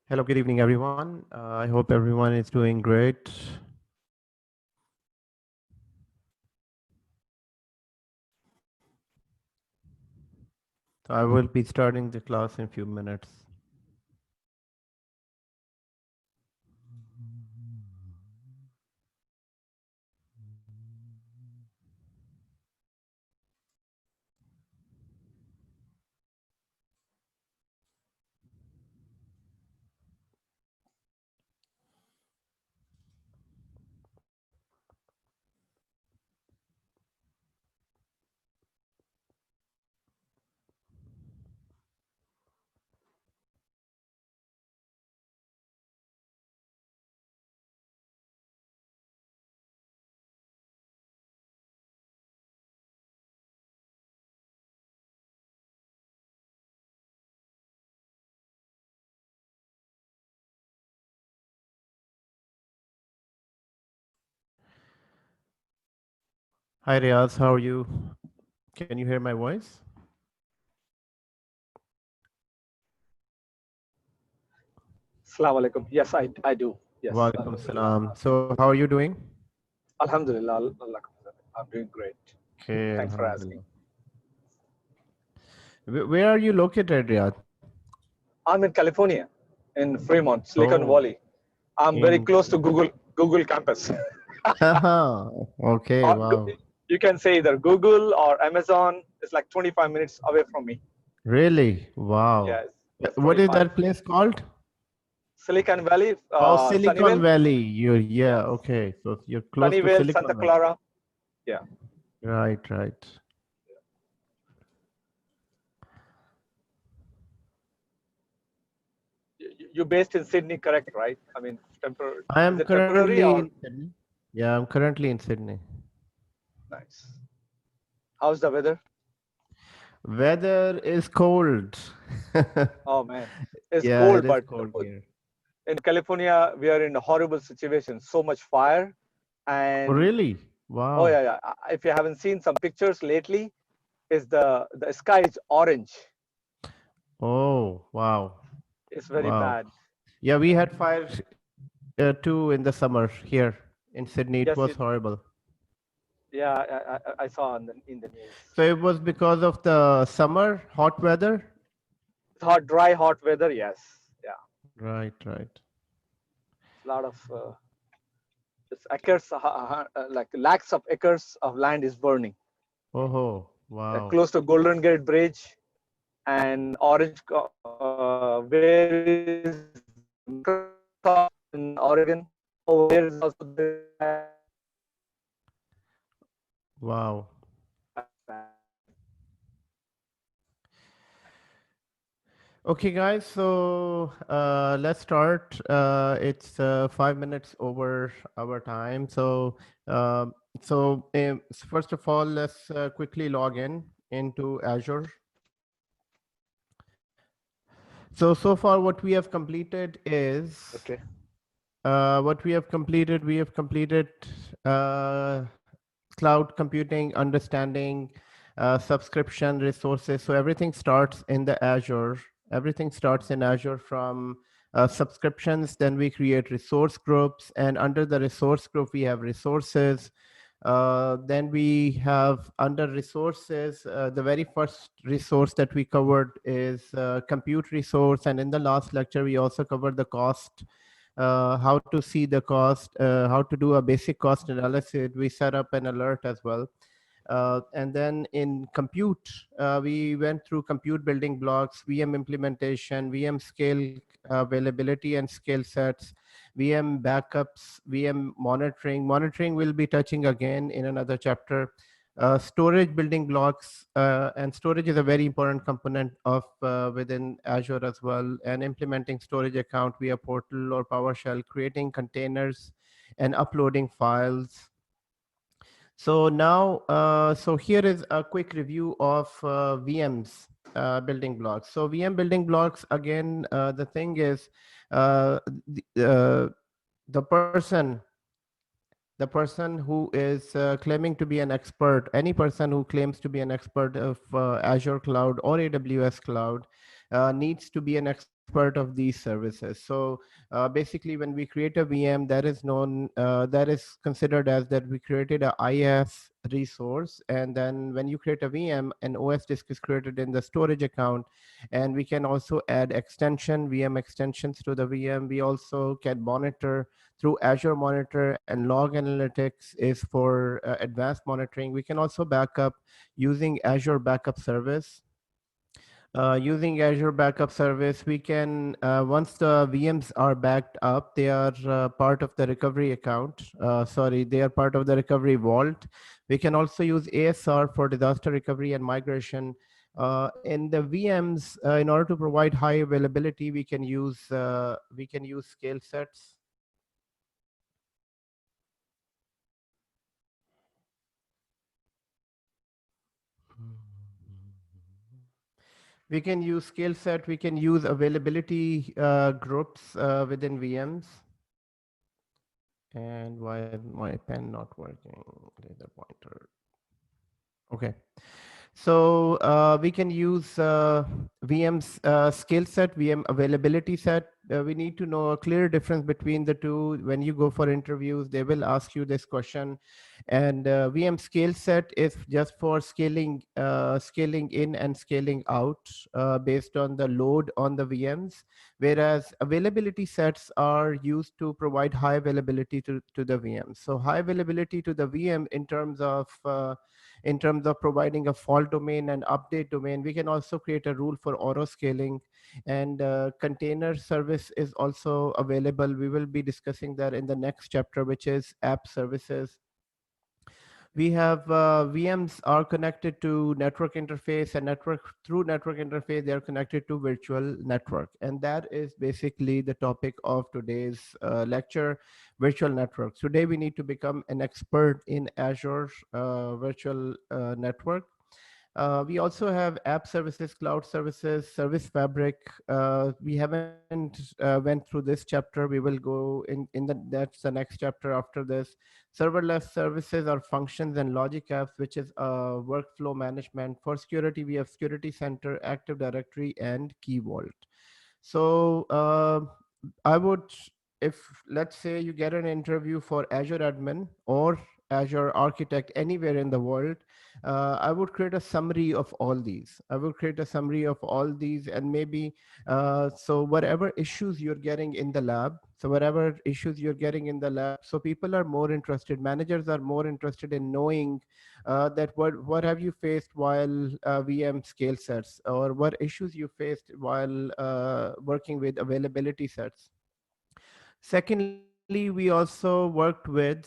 Hello, good evening, everyone. I hope everyone is doing great. So I will be starting the class in a few minutes. Hi, Riaz, how are you? Can you hear my voice? Assalamu alaikum. Yes, I do. Yes. Walaikum salam. So how are you doing? Alhamdulillah. I'm doing great. Okay, Thanks for asking. alhamdulillah. Where are you located, Riyadh? I'm in California, in Fremont, Silicon Oh, Valley. I'm very in close to Google campus. okay, Or wow. you can say either Google or Amazon. It's like 25 minutes away from me. Really? Wow. Yes, yes, What is 25. that place called? Silicon Valley, Oh, Silicon Sunnyvale. Valley. Yeah, Yes, okay. So you're close to Sunnyvale, Silicon Santa Valley. Clara. Yeah. Right, right. You're based in Sydney, correct? Right? I mean, temporary. I Is am it temporary currently or in Sydney. Yeah, I'm currently in Sydney. nice? How's the weather? Weather is cold. Oh man, it's Yeah, it cold, is but cold here. in California we are in a horrible situation. So much fire, Oh, and really? oh Wow. yeah, yeah. If you haven't seen some pictures lately, is the sky is orange. Oh, wow. It's very Wow. bad. Yeah, we had fire too in the summer here in Sydney. It Yes, was horrible. yeah. I saw in the news. So it was because of the summer hot weather? It's hot, dry, hot weather. Yes, yeah. Right, right. A lot of it's acres, like lakhs of acres of land is burning. Oh, wow. Close to Golden Gate Bridge and Orange. Where is Microsoft in Oregon? Oh, there is also the Wow. Okay, guys, so let's start. It's 5 minutes over our time. First of all, let's quickly log in into Azure. So far what we have completed is, okay. we have completed uh, cloud computing, understanding, subscription resources. So everything starts in the Azure. Everything starts in Azure from subscriptions. Then we create resource groups, and under the resource group we have resources. Then we have under resources, the very first resource that we covered is compute resource. And in the last lecture, we also covered the cost, how to see the cost, how to do a basic cost analysis. We set up an alert as well. And then in compute, we went through compute building blocks, VM implementation, VM scale availability and scale sets, VM backups, VM monitoring. Monitoring will be touching again in another chapter. Storage building blocks, and storage is a very important component of within Azure as well. And implementing storage account via portal or PowerShell, creating containers and uploading files. So now, so here is a quick review of VMs building blocks. So VM building blocks, again, the thing is, the person who is claiming to be an expert, any person who claims to be an expert of Azure cloud or AWS cloud needs to be an expert expert of these services. So basically, when we create a VM, that is known, that is considered as that we created a IaaS resource. And then when you create a VM, an OS disk is created in the storage account. And we can also add VM extensions to the VM. We also can monitor through Azure Monitor, and log analytics is for advanced monitoring. We can also back up using Azure Backup Service. Using Azure Backup Service, we can, once the VMs are backed up, they are part of the recovery account. Sorry, they are part of the recovery vault. We can also use ASR for disaster recovery and migration. In the VMs, in order to provide high availability, we can use scale sets. We can use scale set. We can use availability groups within VMs. And why is my pen not working? Laser pointer. Okay. So we can use VM's scale set, VM availability set. We need to know a clear difference between the two. When you go for interviews, they will ask you this question. And VM scale set is just for scaling in and scaling out based on the load on the VMs, whereas availability sets are used to provide high availability to the VM. So high availability to the VM in terms of providing a fault domain and update domain. We can also create a rule for auto scaling, and container service is also available. We will be discussing that in the next chapter, which is app services. We have VMs are connected to network interface, and through network interface, they are connected to virtual network. And that is basically the topic of today's lecture, virtual networks. Today, we need to become an expert in Azure virtual network. We also have app services, cloud services, service fabric. We haven't went through this chapter. We will go that's the next chapter after this. Serverless services are functions and logic apps, which is workflow management. For security, we have Security Center, Active Directory, and Key Vault. So I would, if let's say you get an interview for Azure admin or Azure architect anywhere in the world, I would create a summary of all these. I will create a summary of all these, and maybe so whatever issues you're getting in the lab, so people are more interested, managers are more interested in knowing that what have you faced while VM scale sets, or what issues you faced while working with availability sets. Secondly, we also worked with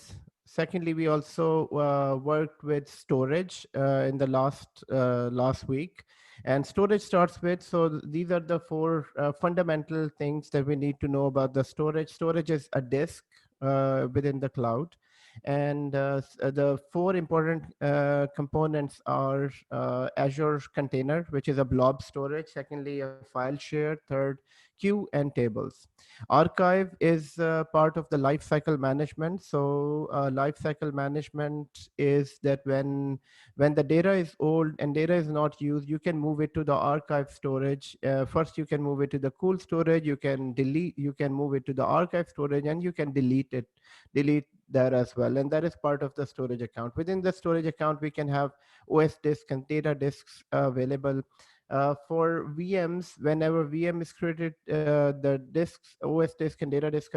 storage in the last week. And storage starts with, so these are the four fundamental things that we need to know about the storage. Storage is a disk within the cloud. And the four important components are Azure Container, which is a blob storage. Secondly, a file share. Third, queue and tables. Archive is part of the lifecycle management. So lifecycle management is that when the data is old and data is not used, you can move it to the archive storage. First, you can move it to the cool storage. You can move it to the archive storage, and you can delete that as well. And that is part of the storage account. Within the storage account, we can have OS disk and data disks available. For VMs, whenever VM is created, the disks, OS disk and data disk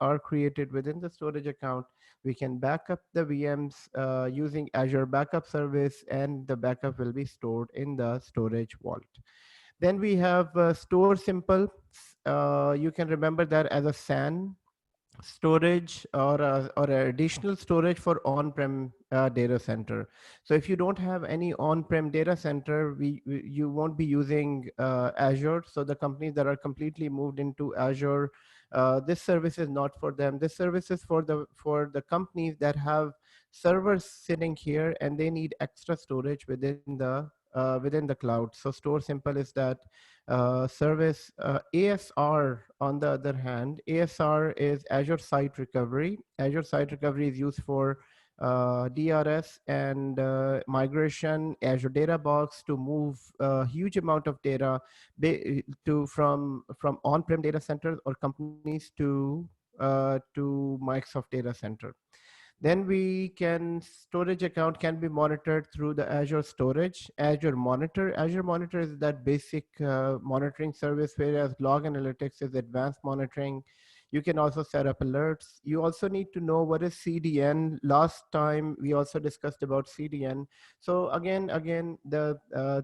are created within the storage account. We can back up the VMs using Azure Backup Service, and the backup will be stored in the storage vault. Then we have Store Simple. You can remember that as a SAN storage, or additional storage for on-prem data center. So if you don't have any on-prem data center, you won't be using Azure. So the companies that are completely moved into Azure, this service is not for them. This service is for the companies that have servers sitting here and they need extra storage within the cloud. So Store Simple is that service. ASR, on the other hand, ASR is Azure Site Recovery. Azure Site Recovery is used for DRS and migration, Azure Data Box to move a huge amount of data from on-prem data centers or companies to Microsoft Data Center. Then we can, storage account can be monitored through the Azure storage, Azure Monitor. Azure Monitor is that basic monitoring service, whereas log analytics is advanced monitoring. You can also set up alerts. You also need to know what is CDN. Last time we also discussed about CDN. So again, the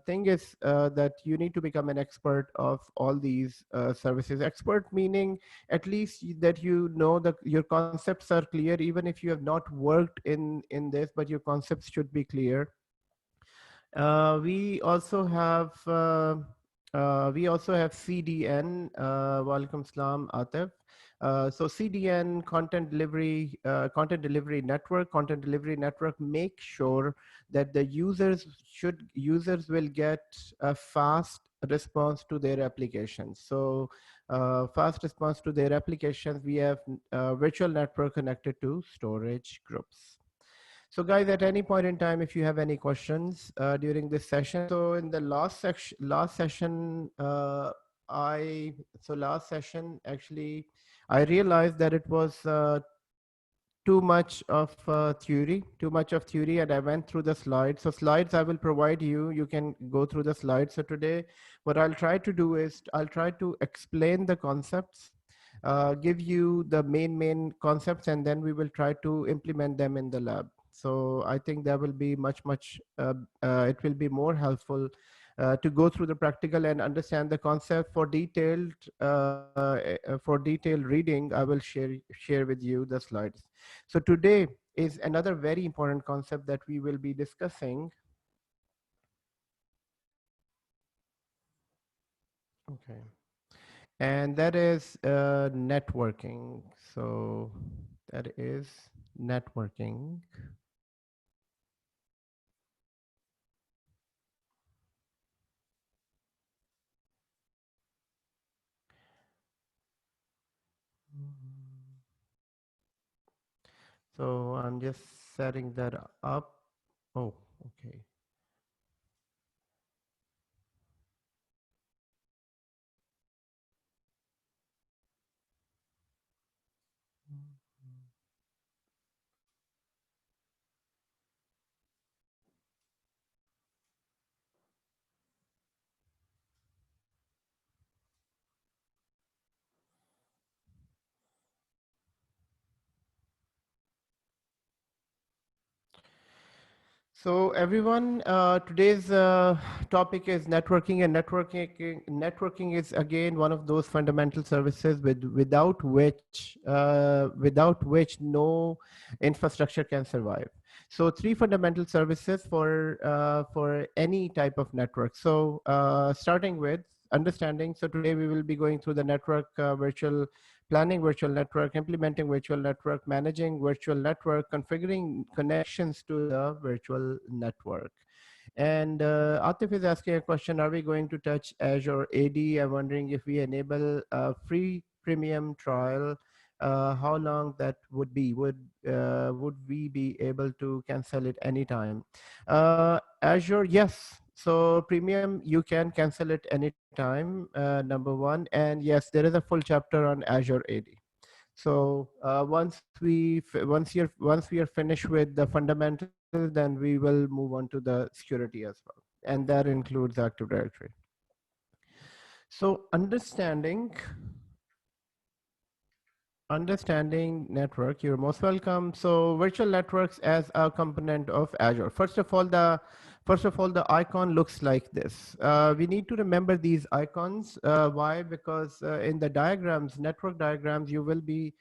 thing is that you need to become an expert of all these services. Expert meaning at least that you know that your concepts are clear, even if you have not worked in this, but your concepts should be clear. We also have CDN. Walaikum salam, Atif. So CDN, content delivery network. Content delivery network make sure that the users will get a fast response to their applications. So fast response to their applications. We have virtual network connected to storage groups. So guys, at any point in time, if you have any questions during this session. So in the last session, last session, actually, I realized that it was too much of theory, and I went through the slides. So slides I will provide you. You can go through the slides. So today, what I'll try to do is I'll try to explain the concepts, give you the main concepts, and then we will try to implement them in the lab. So I think that will be it will be more helpful to go through the practical and understand the concept. For detailed reading, I will share with you the slides. So today is another very important concept that we will be discussing. Okay. And that is networking. So that is networking. So I'm just setting that up. Oh, okay. So everyone, today's topic is networking, and networking is again one of those fundamental services without which no infrastructure can survive. So three fundamental services for any type of network. So starting with understanding. So today we will be going through the network planning virtual network, implementing virtual network, managing virtual network, configuring connections to the virtual network. And Atif is asking a question, are we going to touch Azure AD? I'm wondering if we enable a free premium trial, how long that would be? Would we be able to cancel it anytime? Azure, yes. So premium, you can cancel it anytime, number one. And yes, there is a full chapter on Azure AD. So once we are finished with the fundamentals, then we will move on to the security as well, and that includes Active Directory. So understanding network, you're most welcome. So virtual networks as a component of Azure. First of all, the icon looks like this. We need to remember these icons. Why? Because in the network diagrams, you will be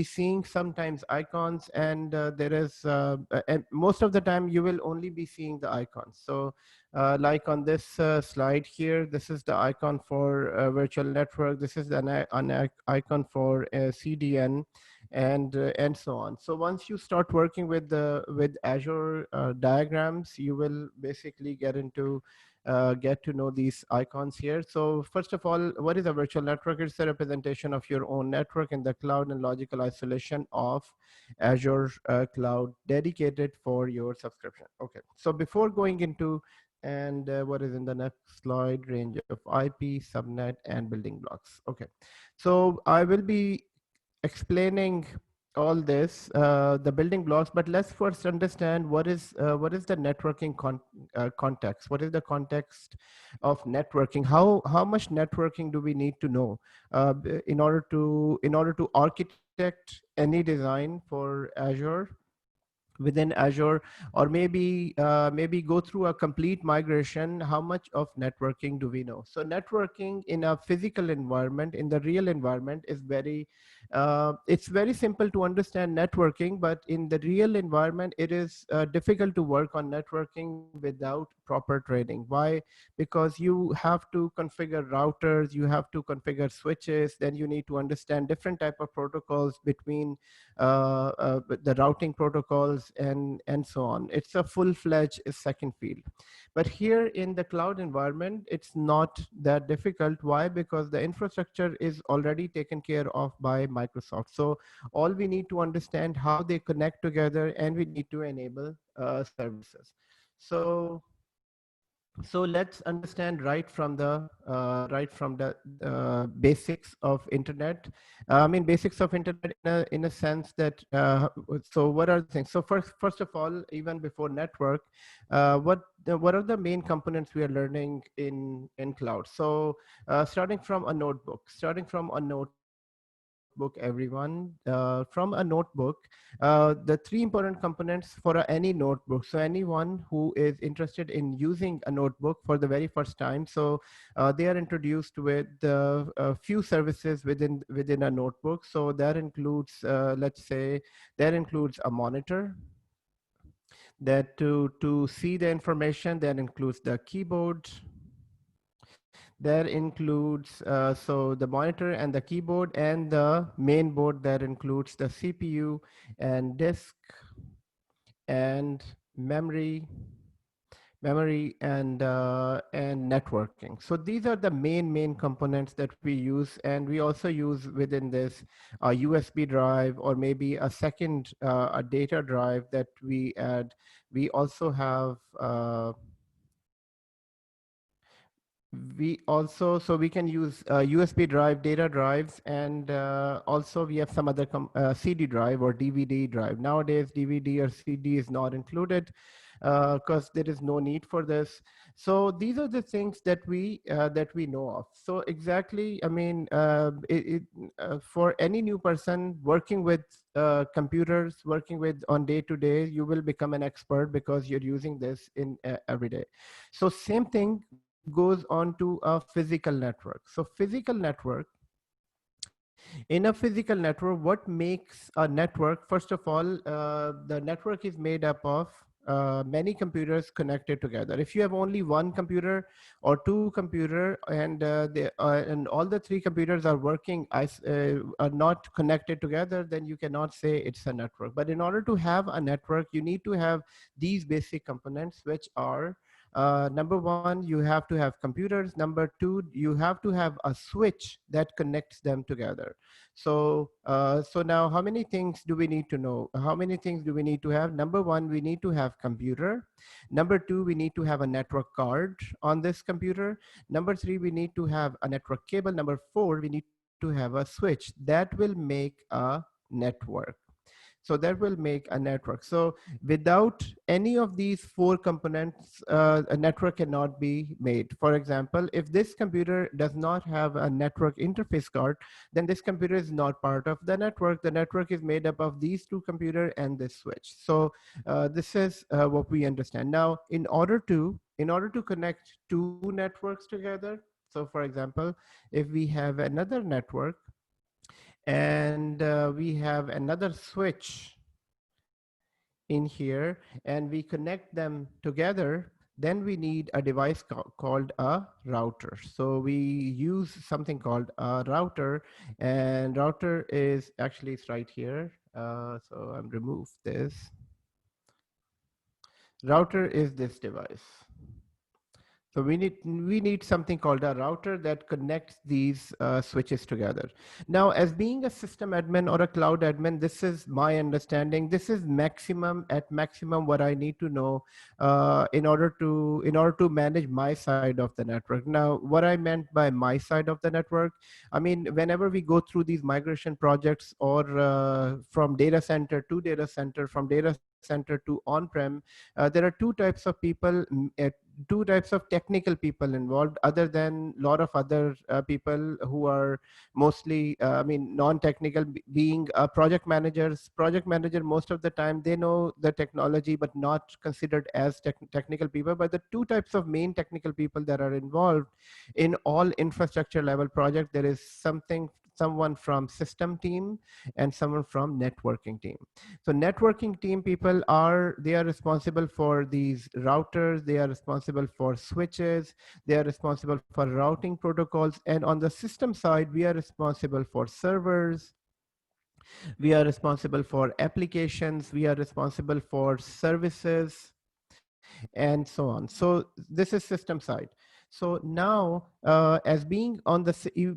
seeing sometimes icons, and and most of the time you will only be seeing the icons. So like on this slide here, this is the icon for virtual network. This is an icon for CDN, and so on. So once you start working with Azure diagrams, you will basically get into get to know these icons here. So first of all, what is a virtual network? It's a representation of your own network in the cloud and logical isolation of Azure cloud dedicated for your subscription. Okay, so before going into and what is in the next slide, range of IP, subnet, and building blocks. Okay, so I will be explaining all this, the building blocks, but let's first understand what is the networking context. What is the context of networking? How much networking do we need to know in order to architect any design for Azure, within Azure, or maybe go through a complete migration? How much of networking do we know? So networking in a physical environment, in the real environment, is it's very simple to understand networking, but in the real environment, it is difficult to work on networking without proper training. Why? Because you have to configure routers, you have to configure switches, then you need to understand different type of protocols between the routing protocols and so on. It's a full-fledged second field. But here in the cloud environment, it's not that difficult. Why? Because the infrastructure is already taken care of by Microsoft. So all we need to understand how they connect together, and we need to enable services. So let's understand right from the basics of internet. I mean, basics of internet in a sense that so what are the things? So first of all, even before network, what are the main components we are learning in cloud? So starting from a notebook, everyone, from a notebook, the three important components for any notebook. So anyone who is interested in using a notebook for the very first time, so they are introduced with a few services within a notebook. So that includes, let's say, that includes a monitor, that to see the information, that includes the keyboard, that includes so the monitor and the keyboard, and the main board, that includes the CPU and disk and memory and networking. So these are the main components that we use, and we also use within this a USB drive, or maybe a second a data drive that we add. We also have we also so we can use USB drive, data drives, and also we have some other CD drive or DVD drive. Nowadays DVD or CD is not included because there is no need for this. So these are the things that we know of. So exactly, I mean, for any new person working with computers, working with on day to day, you will become an expert because you're using this in every day. So same thing goes on to a physical network. So physical network, in a physical network, what makes a network? First of all, the network is made up of many computers connected together. If you have only one computer or two computer, and all the three computers are working are not connected together, then you cannot say it's a network. But in order to have a network, you need to have these basic components, which are number one, you have to have computers. Number two, you have to have a switch that connects them together. So so now, how many things do we need to know? How many things do we need to have? Number one, we need to have computer. Number two, we need to have a network card on this computer. Number three, we need to have a network cable. Number four, we need to have a switch that will make a network. So that will make a network. So without any of these four components, a network cannot be made. For example, if this computer does not have a network interface card, then this computer is not part of the network. The network is made up of these two computers and this switch. So this is what we understand. Now, in order to connect two networks together, so for example, if we have another network and we have another switch in here, and we connect them together, then we need a device called a router. So we use something called a router, and router is actually it's right here. So I'm remove this. Router is this device. So we need something called a router that connects these switches together. Now, as being a system admin or a cloud admin, this is my understanding. This is maximum at maximum what I need to know in order to manage my side of the network. Now, what I meant by my side of the network, I mean, whenever we go through these migration projects or from data center to data center, from data center to on-prem, there are two types of people, two types of technical people involved, other than a lot of other people who are mostly I mean non-technical, being project managers. Project manager, most of the time they know the technology but not considered as technical people. But the two types of main technical people that are involved in all infrastructure level project, there is someone from system team and someone from networking team. So networking team people are responsible for these routers, they are responsible for switches, they are responsible for routing protocols, and on the system side, we are responsible for servers, we are responsible for applications, we are responsible for services, and so on. So this is system side. So now, as being on the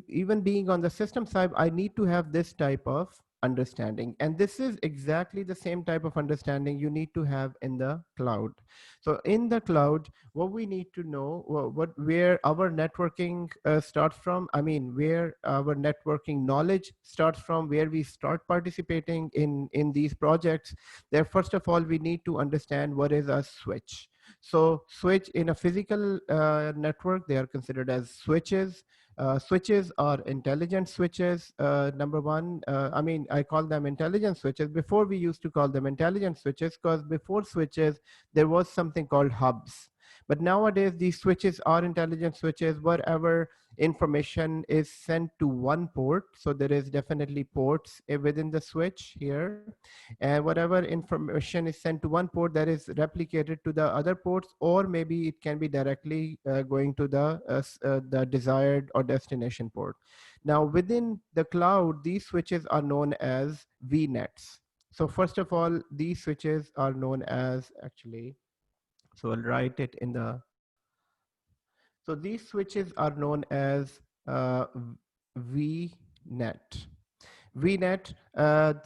even being on the system side, I need to have this type of understanding, and this is exactly the same type of understanding you need to have in the cloud. So in the cloud, what we need to know, what where our networking starts from. I mean, where our networking knowledge starts from, where we start participating in these projects. There, first of all, we need to understand what is a switch. So switch in a physical network, they are considered as switches. Switches are intelligent switches. Number one, I mean, I call them intelligent switches. Before, we used to call them intelligent switches because before switches, there was something called hubs. But nowadays, these switches are intelligent switches. Whatever information is sent to one port, so there is definitely ports within the switch here, and whatever information is sent to one port, that is replicated to the other ports, or maybe it can be directly going to the desired or destination port. Now, within the cloud, these switches are known as VNets. So first of all, these switches are known as, actually, so I'll write it in the, so these switches are known as VNet. VNet.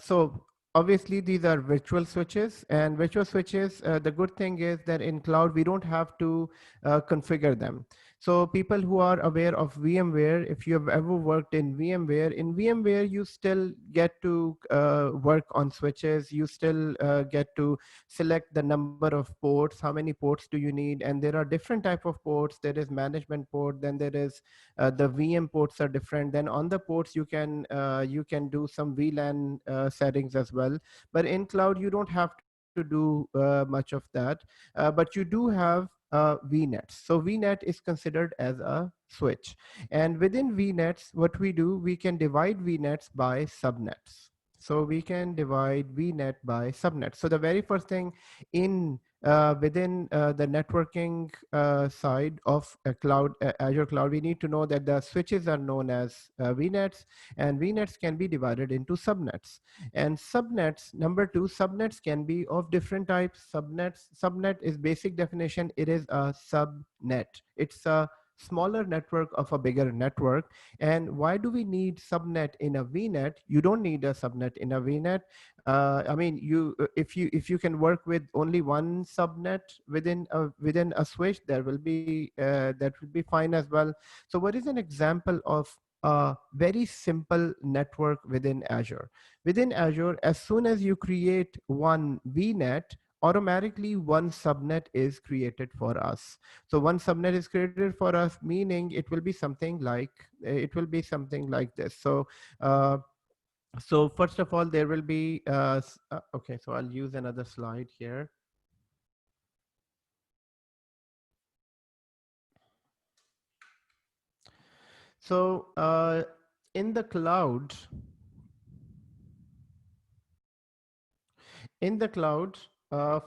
So obviously these are virtual switches, and virtual switches, the good thing is that in cloud, we don't have to configure them. So people who are aware of VMware, if you have ever worked in VMware, you still get to work on switches. You still get to select the number of ports, how many ports do you need, and there are different type of ports. There is management port, then there is the VM ports are different. Then on the ports, you can do some VLAN settings as well. But in cloud, you don't have to do much of that, but you do have VNets. So VNet is considered as a switch, and within VNets, what we do, we can divide VNets by subnets. So we can divide VNet by subnet. So the very first thing in within the networking side of a cloud, Azure cloud, we need to know that the switches are known as VNets, and VNets can be divided into subnets. And subnets, number two, subnets can be of different types. Subnet is basic definition. It is a subnet. It's a smaller network of a bigger network. And why do we need subnet in a VNet? You don't need a subnet in a VNet. I mean, if you can work with only one subnet within a switch, that will be fine as well. So what is an example of a very simple network within Azure? Within Azure, as soon as you create one VNet, automatically one subnet is created for us. So one subnet is created for us, meaning it will be something like this. So first of all, there will be okay, so I'll use another slide here. So in the cloud,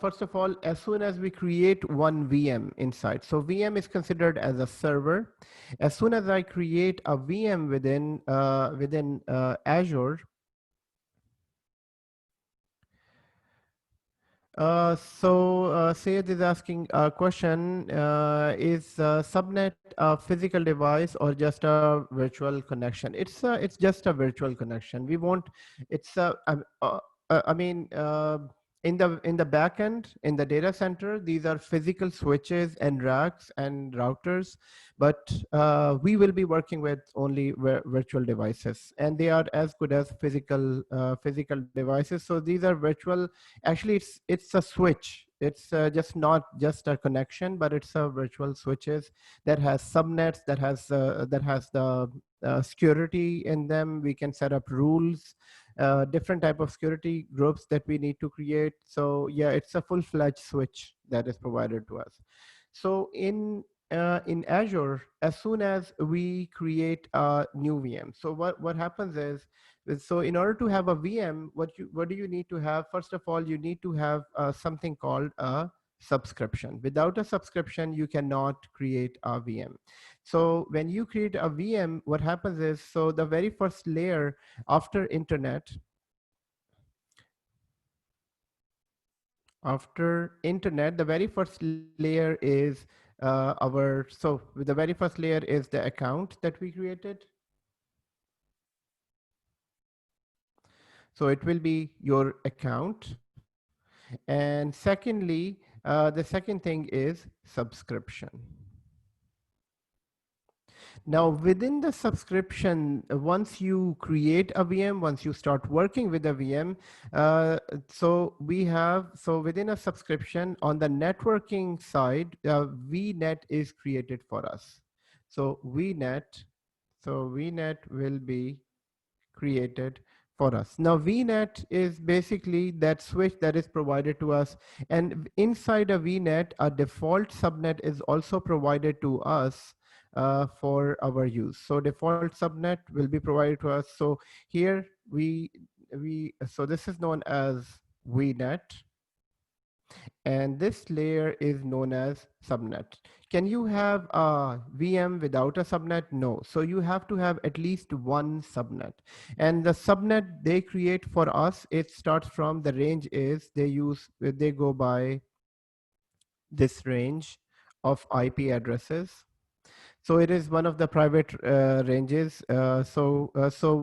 first of all, as soon as we create one VM inside, so VM is considered as a server. As soon as I create a VM within Azure, Sayed is asking a question, is subnet a physical device or just a virtual connection? It's just a virtual connection. We won't, it's a, I mean, in the back end, in the data center, these are physical switches and racks and routers, but we will be working with only virtual devices, and they are as good as physical devices. So these are virtual. Actually, it's a switch. It's just not just a connection, but it's a virtual switches that has subnets, that has the security in them. We can set up rules, different type of security groups that we need to create. So yeah, it's a full-fledged switch that is provided to us. So in Azure, as soon as we create a new VM, so what happens is, so in order to have a VM, what do you need to have? First of all, you need to have something called a subscription. Without a subscription, you cannot create a VM. So when you create a VM, what happens is, so the very first layer after internet, the very first layer is the very first layer is the account that we created. So it will be your account. And secondly, the second thing is subscription. Now, within the subscription, once you create a VM, once you start working with a VM, so within a subscription on the networking side, VNet is created for us. So VNet will be created for us. Now VNet is basically that switch that is provided to us, and inside a VNet, a default subnet is also provided to us for our use. So default subnet will be provided to us. So here so this is known as VNet, and this layer is known as subnet. Can you have a VM without a subnet? No. So you have to have at least one subnet. And the subnet they create for us, it starts from, the range is, they go by this range of IP addresses. So it is one of the private ranges. So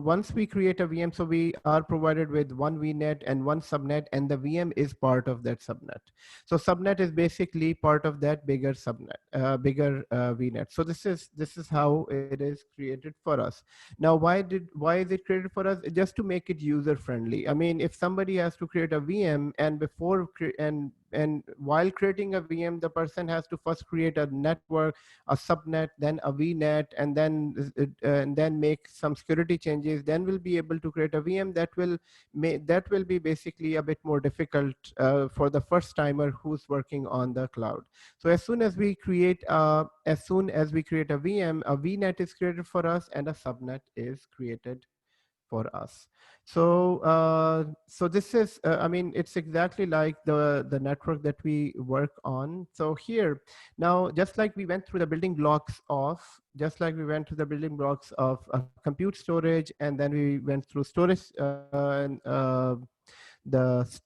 once we create a VM, so we are provided with one VNet and one subnet, and the VM is part of that subnet. So subnet is basically part of that bigger subnet, bigger VNet. So this is how it is created for us. Now, why is it created for us? Just to make it user friendly. I mean, if somebody has to create a VM, and and while creating a VM, the person has to first create a network, a subnet, then a VNet, and then make some security changes, then we'll be able to create a VM that will be basically a bit more difficult for the first timer who's working on the cloud. So as soon as we create a VM, a VNet is created for us and a subnet is created for us. So this is, I mean, it's exactly like the network that we work on. So here, now, just like we went through the building blocks of, compute storage, and then we went through storage, the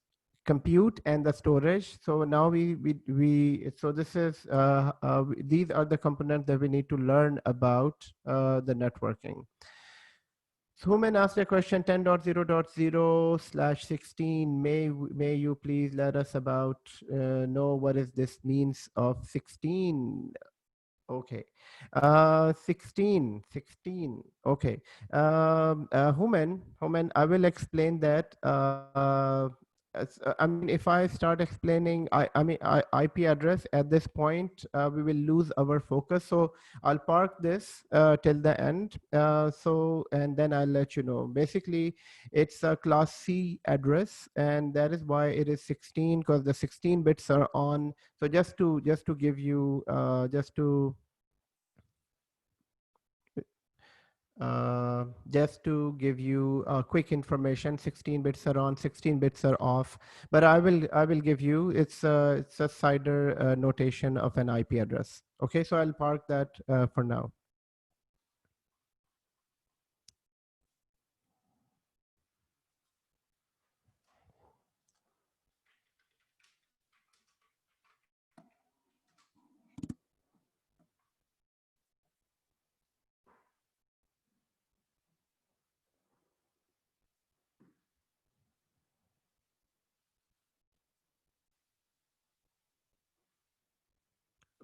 compute and the storage. So now so this is, these are the components that we need to learn about the networking. So Human asked a question, 10.0.0/16. May you please let us about know what is this means of 16? Okay. 16. Okay. Human, I will explain that. I mean, if I start explaining, IP address at this point, we will lose our focus. So I'll park this till the end. And then I'll let you know. Basically, it's a class C address, and that is why it is 16, because the 16 bits are on. So just to give you just to give you quick information, 16 bits are on, 16 bits are off, but I will give you, it's a CIDR notation of an IP address. Okay, so I'll park that for now.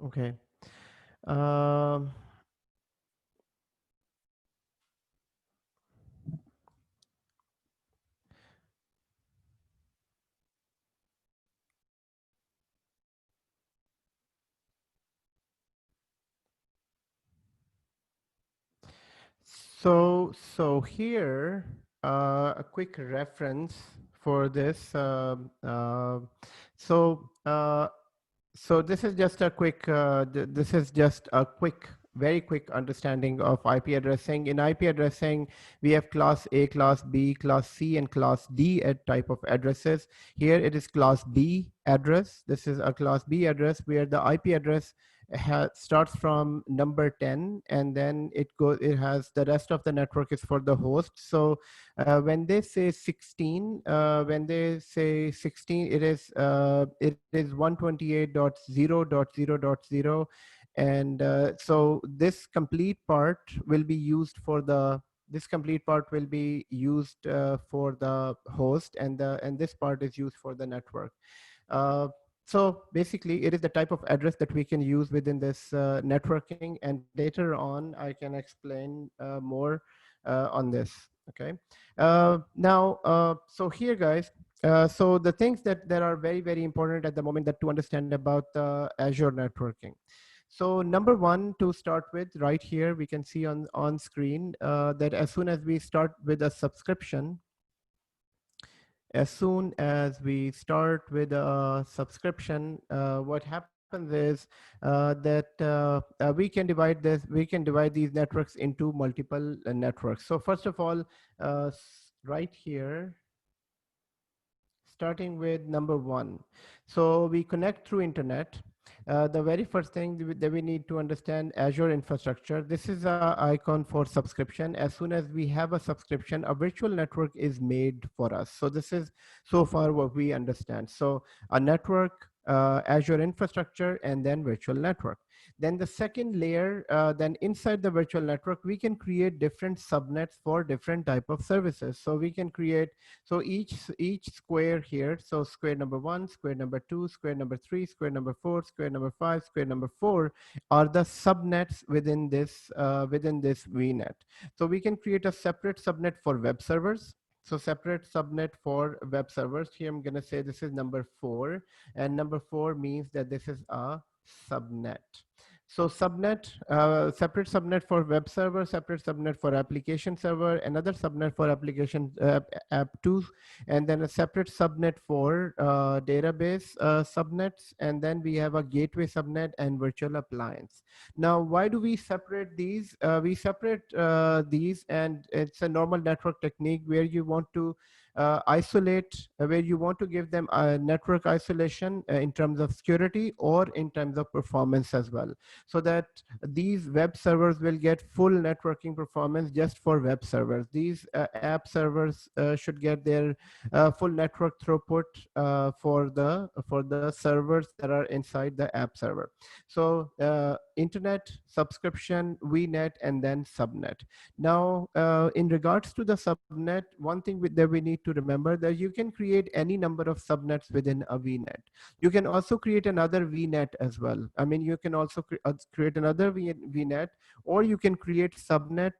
Okay. Um, so here, a quick reference for this. So, so this is just a quick, this is just a quick, very quick understanding of IP addressing. In IP addressing, we have class A, class B, class C, and class D at type of addresses. Here it is class B address. This is a class B address where the IP address starts from number 10, and then it has the rest of the network is for the host. So when they say 16, it is 128.0.0.0, and so this complete part will be used for the host, and this part is used for the network. Uh, so basically, it is the type of address that we can use within this networking, and later on, I can explain more on this. Okay. So here, guys. So the things that are very, very important at the moment that to understand about Azure networking. So number one, to start with, right here, we can see on screen that as soon as we start with a subscription, as soon as we start with a subscription, what happens is that we can divide these networks into multiple networks. So first of all, right here, starting with number one. So we connect through internet. The very first thing that we need to understand Azure infrastructure. This is a icon for subscription. As soon as we have a subscription, a virtual network is made for us. So this is so far what we understand. So a network, Azure infrastructure, and then virtual network. Then the second layer, then inside the virtual network, we can create different subnets for different type of services. So we can create, so each square here, so square number one, square number two, square number three, square number four, square number five, square number four are the subnets within this VNet. So we can create a separate subnet for web servers. So separate subnet for web servers. Here I'm gonna say this is number 4, and number 4 means that this is a subnet. So subnet, separate subnet for web server, separate subnet for application server, another subnet for application app 2, and then a separate subnet for database subnets, and then we have a gateway subnet and virtual appliance. Now, why do we separate these? We separate these, and it's a normal network technique where you want to isolate, where you want to give them a network isolation in terms of security or in terms of performance as well, so that these web servers will get full networking performance just for web servers. These app servers should get their full network throughput for the servers that are inside the app server. So internet, subscription, VNet, and then subnet. Now, in regards to the subnet, one thing that we need to remember that you can create any number of subnets within a VNet. You can also create another VNet as well. I mean, you can also create another VNet, or you can create subnet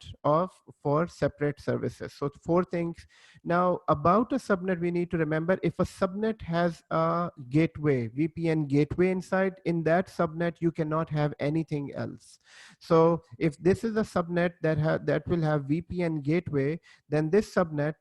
for separate services. So 4 things. Now, about a subnet, we need to remember if a subnet has a gateway, VPN gateway inside, in that subnet, you cannot have anything else. So if this is a subnet that will have VPN gateway, then this subnet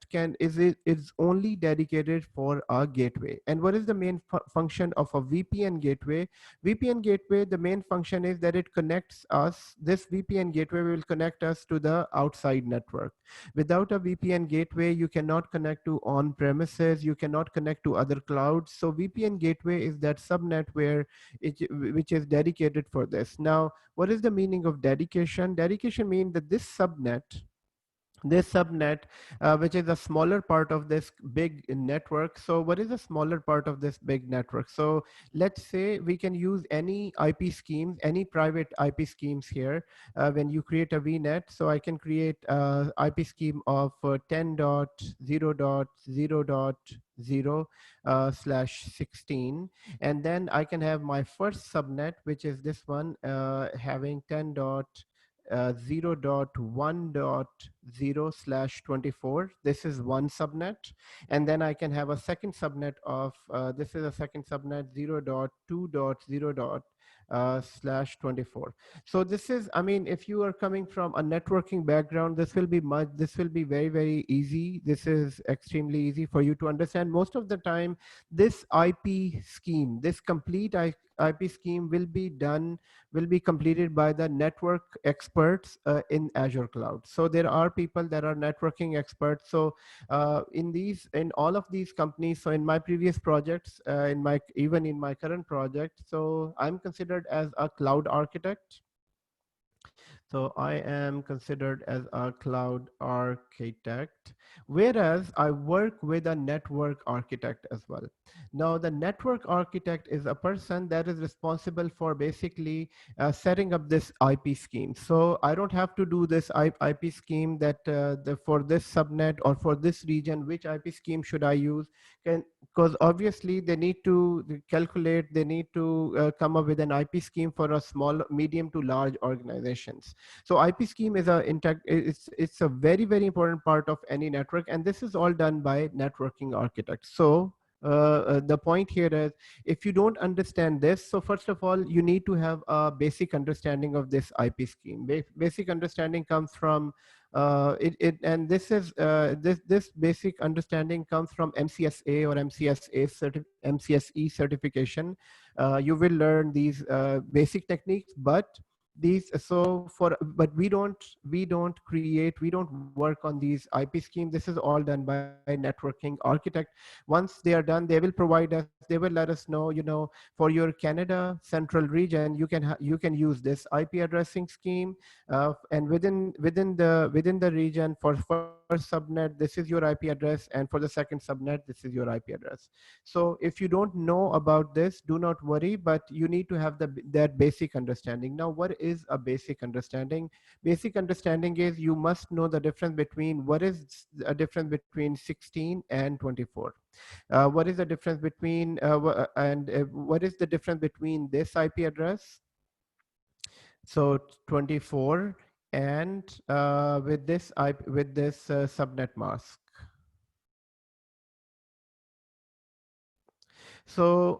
is only dedicated for a gateway. And what is the main function of a VPN gateway? VPN gateway, the main function is that it connects us. This VPN gateway will connect us to the outside network. Without a VPN gateway, you cannot connect to on-premises, you cannot connect to other clouds. So VPN gateway is that subnet which is dedicated for this. Now, what is the meaning of dedication? Dedication means that this subnet this subnet, which is a smaller part of this big network. So what is a smaller part of this big network? So let's say we can use any IP schemes, any private IP schemes here. When you create a VNet, so I can create a IP scheme of 10.0.0.0 slash 16, and then I can have my first subnet, which is this one, having 10.0.1.0 slash 24. This is one subnet. And then I can have a second subnet of, this is a second subnet 0.2.0 slash 24. So this is, I mean, if you are coming from a networking background, this will be very, very easy. This is extremely easy for you to understand. Most of the time, this IP scheme, this complete IP scheme will be completed by the network experts in Azure cloud. So there are people that are networking experts. So in all of these companies, so in my previous projects, even in my current project, so I'm considered as a cloud architect. So I am considered as a cloud architect, whereas I work with a network architect as well. Now, the network architect is a person that is responsible for basically setting up this IP scheme. So I don't have to do this IP scheme that for this subnet or for this region, which IP scheme should I use? Because obviously they need to calculate, they need to come up with an IP scheme for a small, medium to large organizations. So IP scheme is it's a very, very important part of any network, and this is all done by networking architects. So the point here is, if you don't understand this, so first of all, you need to have a basic understanding of this IP scheme. Basic understanding comes from and this basic understanding comes from MCSA or MCSE certification. You will learn these basic techniques, but we don't work on these IP schemes. This is all done by networking architect. Once they are done, they will provide us, they will let us know, for your Canada central region, you can use this IP addressing scheme, and within the region, for first subnet, this is your IP address, and for the second subnet, this is your IP address. So if you don't know about this, do not worry, but you need to have that basic understanding. Now, what is a basic understanding? Basic understanding is, you must know the difference between, what is a difference between 16 and 24. What is the difference between what is the difference between this IP address, so 24, and with this subnet mask? So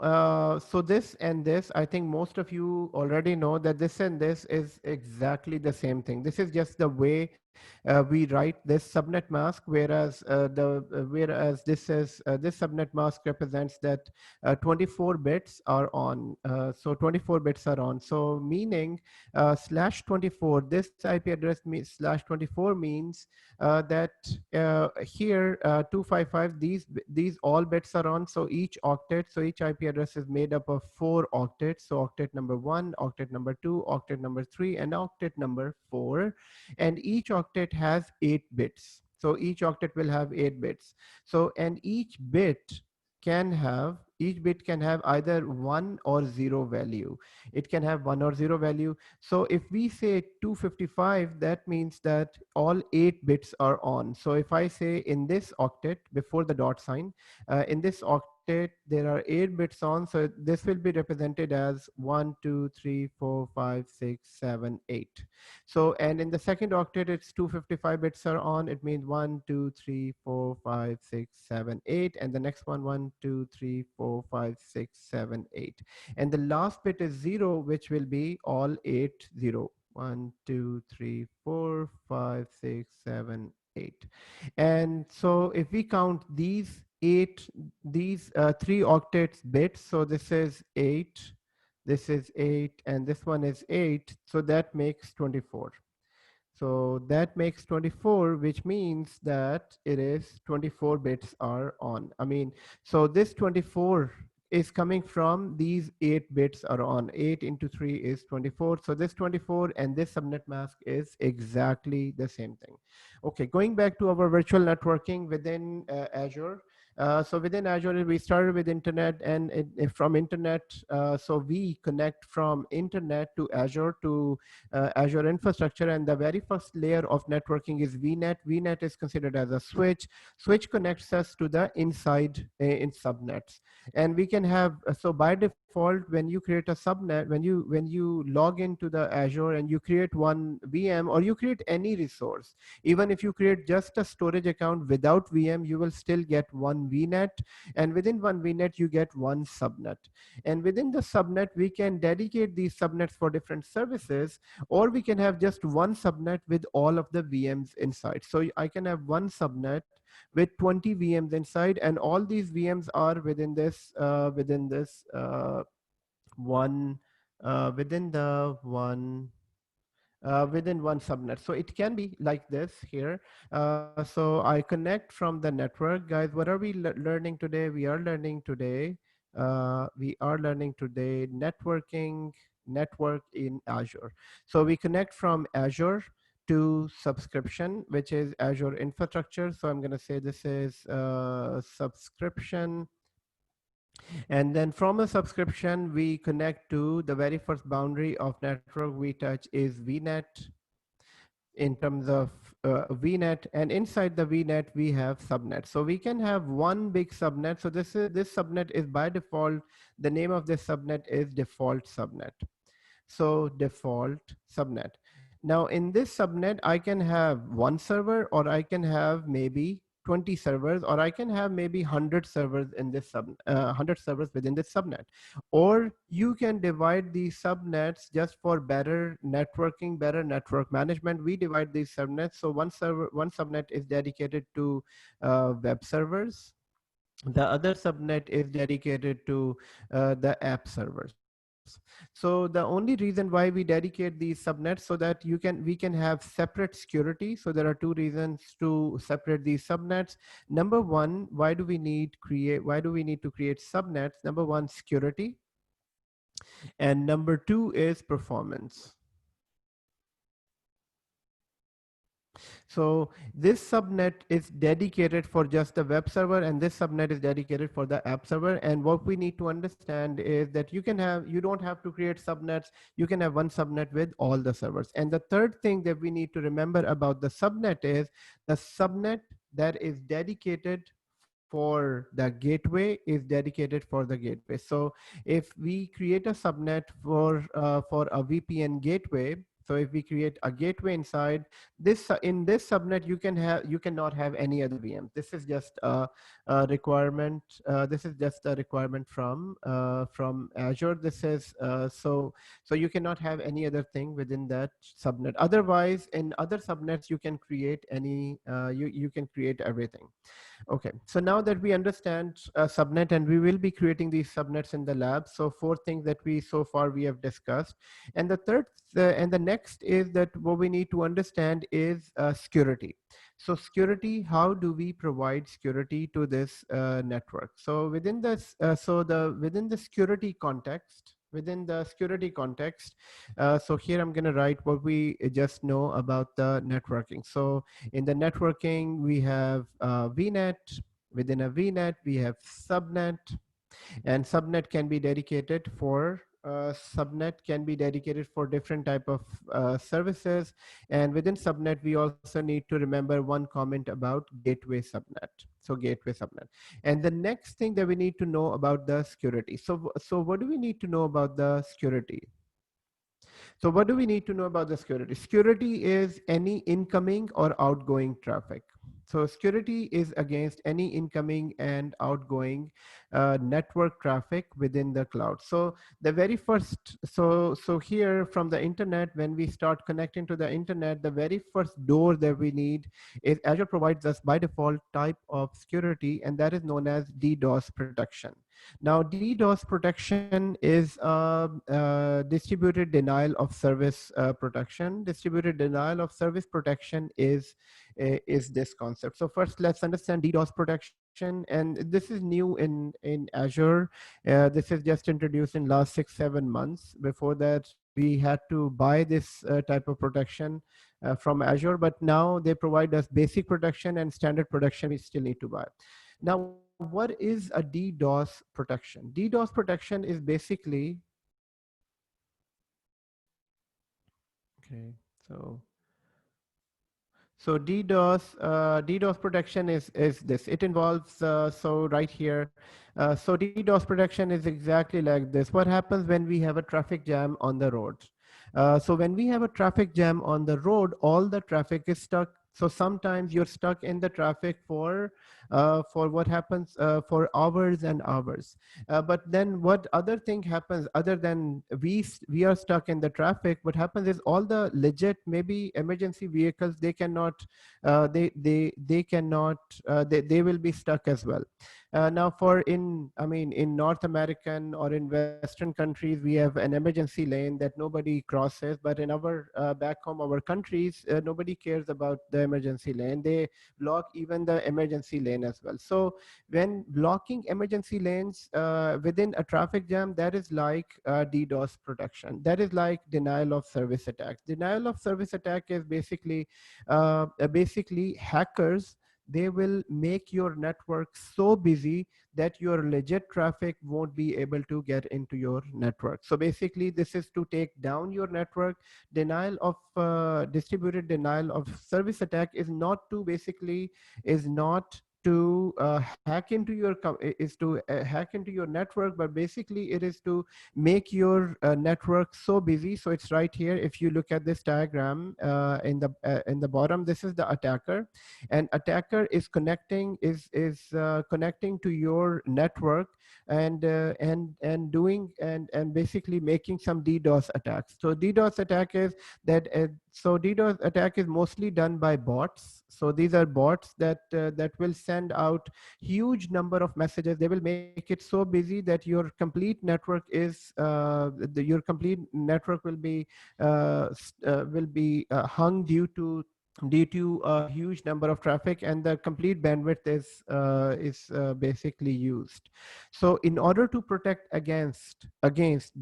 this and this, I think most of you already know that this and this is exactly the same thing. This is just the way we write this subnet mask, whereas this subnet mask represents that 24 bits are on. So 24 bits are on. So meaning slash 24. This IP address means slash 24 means that here 255, these all bits are on. So each octet, so each IP address is made up of 4 octets. So octet number 1, octet number 2, octet number 3, and octet number 4. And each octet has 8 bits. So each octet will have 8 bits. So, and each bit can have either 1 or 0 value. It can have 1 or 0 value. So if we say 255, that means that all 8 bits are on. So if I say in this octet, before the dot sign, in this octet, there are 8 bits on. So this will be represented as 1, 2, 3, 4, 5, 6, 7, 8. So, and in the second octet, it's 255 bits are on. It means 1, 2, 3, 4, 5, 6, 7, 8. And the next one, 1, 2, 3, 4, 5, 6, 7, 8. And the last bit is 0, which will be all 8, 0. 1, 2, 3, 4, 5, 6, 7, 8. And so if we count these 3 octets bits, so this is 8, this is 8, and this one is 8. So that makes 24. So that makes 24, which means that it is 24 bits are on. I mean, so this 24 is coming from these 8 bits are on. 8 into 3 is 24. So this 24 and this subnet mask is exactly the same thing. Okay, going back to our virtual networking within Azure. So within Azure, we started with internet, and from internet, so we connect from internet to Azure infrastructure, and the very first layer of networking is VNet. VNet is considered as a switch. Switch connects us to the inside in subnets, and we can have so by default when you create a subnet, when you log into the Azure and you create one VM or you create any resource, even if you create just a storage account without VM, you will still get one VNet, and within one VNet you get one subnet, and within the subnet we can dedicate these subnets for different services, or we can have just one subnet with all of the VMs inside. So I can have one subnet with 20 VMs inside, and all these VMs are within this one within the one within one subnet. So it can be like this here. So I connect from the network. Guys, what are we learning today? We are learning today networking, network in Azure. So we connect from Azure to subscription, which is Azure infrastructure. So I'm going to say this is subscription. And then from a subscription, we connect to the very first boundary of network we touch is VNet in terms of VNet, and inside the VNet we have subnet. So we can have one big subnet. So this subnet is by default, the name of this subnet is default subnet. So default subnet. Now in this subnet, I can have one server, or I can have maybe 20 servers, or I can have maybe 100 servers in this 100 servers within this subnet. Or you can divide these subnets just for better networking, better network management. We divide these subnets. So one subnet is dedicated to web servers. The other subnet is dedicated to the app servers. So the only reason why we dedicate these subnets, so that we can have separate security. So there are two reasons to separate these subnets. Number one, why do we need to create subnets? Number one, security, and number two is performance. So this subnet is dedicated for just the web server, and this subnet is dedicated for the app server. And what we need to understand is that you don't have to create subnets. You can have one subnet with all the servers. And the third thing that we need to remember about the subnet is the subnet that is dedicated for the gateway is dedicated for the gateway. So if we create a subnet for a VPN gateway, so if we create a gateway inside this, in this subnet, you cannot have any other VM. This is just a requirement. This is just a requirement from Azure. This is so you cannot have any other thing within that subnet. Otherwise, in other subnets, you can create any you can create everything. Okay, so now that we understand subnet, and we will be creating these subnets in the lab. So 4 things that so far we have discussed. And the next is that what we need to understand is security. So security, how do we provide security to this network? So within this, within the security context, so here I'm going to write what we just know about the networking. So in the networking, we have VNet. Within a VNet, we have subnet, and subnet can be dedicated for different type of services. And within subnet, we also need to remember one comment about gateway subnet. So gateway subnet. And the next thing that we need to know about the security. So what do we need to know about the security? So what do we need to know about the security? Security is any incoming or outgoing traffic. So security is against any incoming and outgoing network traffic within the cloud. So the very first, so here from the internet, when we start connecting to the internet, the very first door that we need is Azure provides us by default type of security, and that is known as DDoS protection. Now, DDoS protection is distributed denial of service protection. Distributed denial of service protection is this concept. So first, let's understand DDoS protection. protection, and this is new in Azure. This is just introduced in last 6-7 months. Before that, we had to buy this type of protection from Azure, but now they provide us basic protection and standard protection we still need to buy. Now, what is a DDoS protection? DDoS protection is basically, okay, so DDoS protection is this. It involves so right here. So DDoS protection is exactly like this. What happens when we have a traffic jam on the road? So when we have a traffic jam on the road, all the traffic is stuck. So sometimes you're stuck in the traffic for what happens for hours and hours. But then what other thing happens other than we are stuck in the traffic? What happens is all the legit maybe emergency vehicles, they cannot they cannot they will be stuck as well. Now for in North American or in Western countries, we have an emergency lane that nobody crosses, but in our back home, our countries, nobody cares about the emergency lane. They block even the emergency lane as well. So when blocking emergency lanes within a traffic jam, that is like DDoS protection. That is like denial of service attacks. Denial of service attack is basically hackers, they will make your network so busy that your legit traffic won't be able to get into your network. So basically, this is to take down your network. Denial of distributed denial of service attack is not to basically is not to hack into your is to hack into your network, but basically it is to make your network so busy. So it's right here. If you look at this diagram in the bottom, this is the attacker, and attacker is connecting to your network and doing and basically making some DDoS attacks. So DDoS attack is that so DDoS attack is mostly done by bots. So these are bots that will send out huge number of messages. They will make it so busy that your complete network is your complete network will be hung due to a huge number of traffic, and the complete bandwidth is basically used. So in order to protect against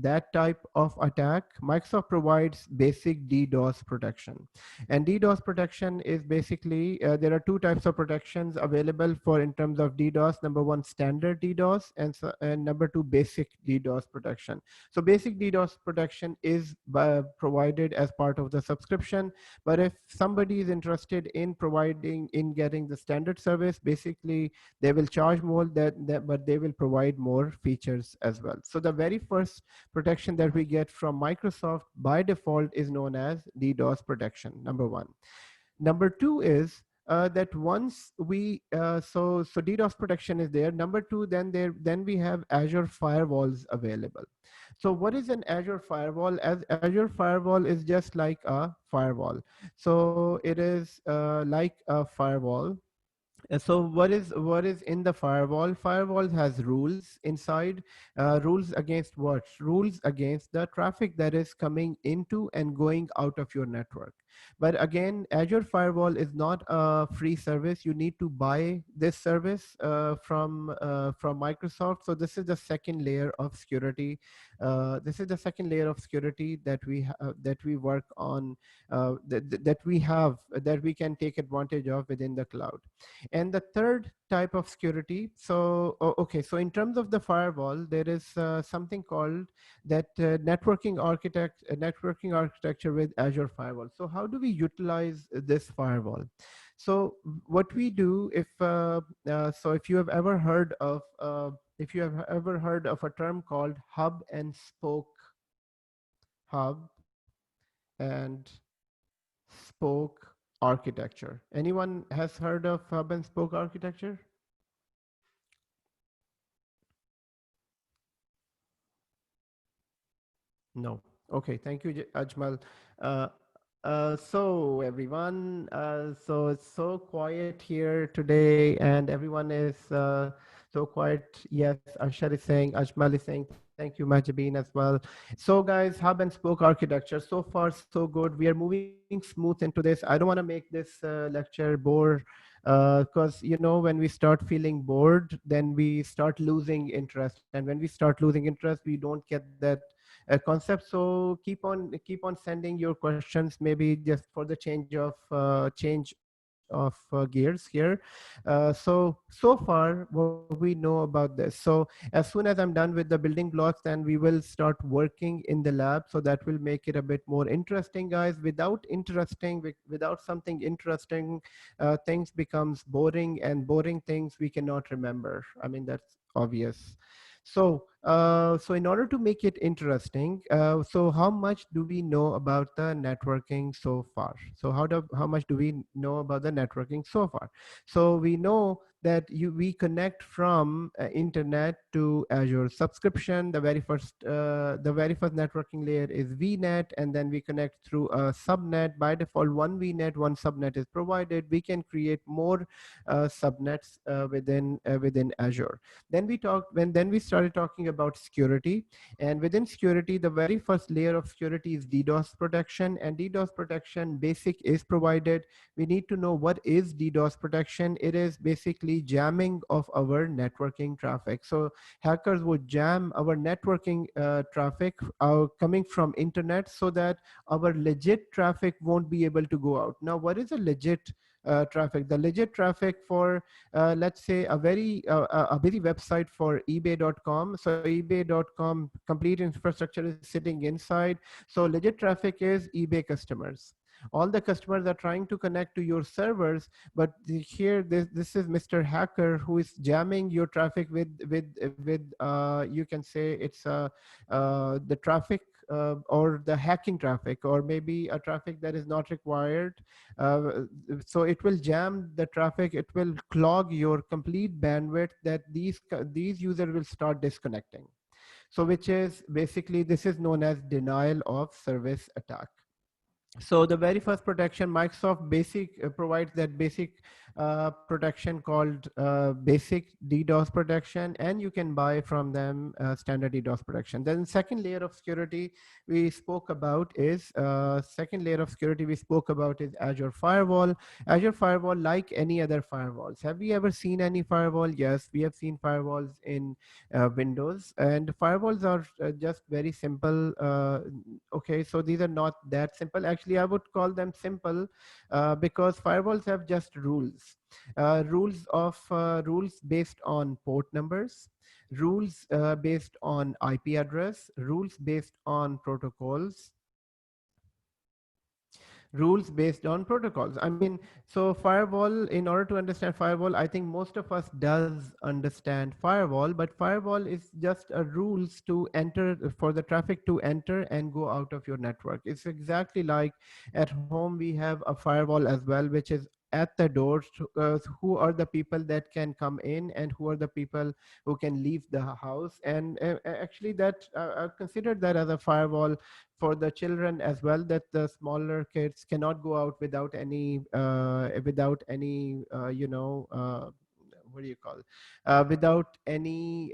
that type of attack, Microsoft provides basic DDoS protection. And DDoS protection is basically there are two types of protections available for in terms of DDoS. Number one, standard DDoS, and number two, basic DDoS protection. So basic DDoS protection is provided as part of the subscription, but if somebody is interested in getting the standard service, basically they will charge more but they will provide more features as well. So the very first protection that we get from Microsoft by default is known as DDoS protection, number one. Number two is that once we so DDoS protection is there. Number two, then we have Azure firewalls available. So what is an Azure firewall? As Azure firewall is just like a firewall. So it is like a firewall. So what is in the firewall? Firewall has rules inside. Rules against what? Rules against the traffic that is coming into and going out of your network. But again, Azure Firewall is not a free service. You need to buy this service from Microsoft. So this is the second layer of security. This is the second layer of security that we work on, that we can take advantage of within the cloud. And the third type of security, so okay, so in terms of the firewall, there is something called that networking architecture with Azure Firewall. So how do we utilize this firewall? So what we do, if you have ever heard of a term called hub and spoke architecture. Anyone has heard of hub and spoke architecture? No. Okay, thank you, Ajmal. So everyone, so it's so quiet here today, and everyone is so quiet. Yes, Arshad is saying, Ajmal is saying, Thank you, Majabin, as well. So, guys, hub and spoke architecture. So far, so good. We are moving smooth into this. I don't want to make this lecture bore, because when we start feeling bored, then we start losing interest, and when we start losing interest, we don't get that concept. So keep on sending your questions, maybe just for the change of gears here. So far, what we know about this. So as soon as I'm done with the building blocks, then we will start working in the lab. So that will make it a bit more interesting, guys. Without something interesting, things becomes boring, and boring things we cannot remember. I mean, that's obvious. So in order to make it interesting, so how much do we know about the networking so far? So how much do we know about the networking so far? So we know that we connect from internet to Azure subscription. The very first networking layer is VNet, and then we connect through a subnet. By default, one VNet, one subnet is provided. We can create more subnets within Azure. Then we started talking about security, and within security, the very first layer of security is DDoS protection, and DDoS protection basic is provided. We need to know what is DDoS protection. It is basically jamming of our networking traffic. So hackers would jam our networking traffic coming from internet, so that our legit traffic won't be able to go out. Now, what is a legit traffic? The legit traffic for, let's say, a busy website for ebay.com. So ebay.com complete infrastructure is sitting inside. So legit traffic is eBay customers. All the customers are trying to connect to your servers, but here this is Mr. Hacker who is jamming your traffic with you can say it's the traffic, or the hacking traffic, or maybe a traffic that is not required. uh, so it will jam the traffic, it will clog your complete bandwidth, that these users will start disconnecting. So which is basically, this is known as denial of service attack. So the very first protection, Microsoft basic provides that basic protection called basic DDoS protection, and you can buy from them standard DDoS protection. Then second layer of security we spoke about is Azure Firewall. Azure Firewall, like any other firewalls. Have we ever seen any firewall? Yes, we have seen firewalls in Windows, and firewalls are just very simple. Okay, so these are not that simple. Actually, I would call them simple because firewalls have just rules based on port numbers, rules based on IP address, rules based on protocols, rules based on protocols. I mean, so firewall, in order to understand firewall, I think most of us does understand firewall, but firewall is just a rules to enter, for the traffic to enter and go out of your network. It's exactly like at home we have a firewall as well, which is at the doors, who are the people that can come in and who are the people who can leave the house. And actually that I consider that as a firewall for the children as well, that the smaller kids cannot go out without any what do you call, without any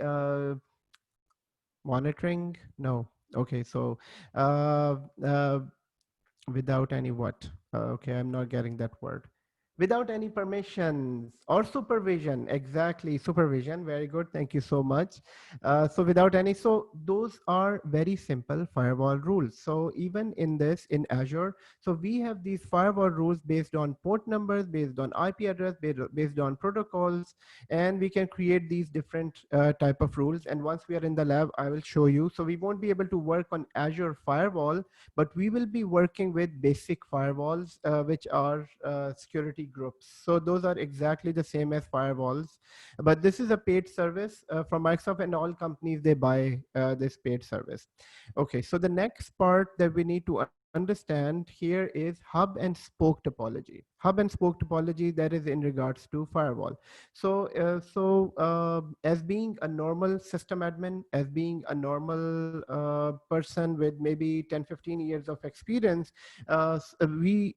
monitoring. No. Okay, so uh, uh, without any what? Okay, I'm not getting that word. Without any permissions or supervision. Exactly, supervision. Very good. Thank you so much. So without any, so those are very simple firewall rules. So even in this, in Azure, so we have these firewall rules based on port numbers, based on IP address, based on protocols, and we can create these different type of rules. And once we are in the lab, I will show you. So we won't be able to work on Azure firewall, but we will be working with basic firewalls, which are security groups. So those are exactly the same as firewalls, but this is a paid service from Microsoft, and all companies, they buy this paid service. Okay, so the next part that we need to understand here is hub and spoke topology. hub and spoke topology, that is in regards to firewall. As being a normal system admin, as being a normal person with maybe 10-15 years of experience, we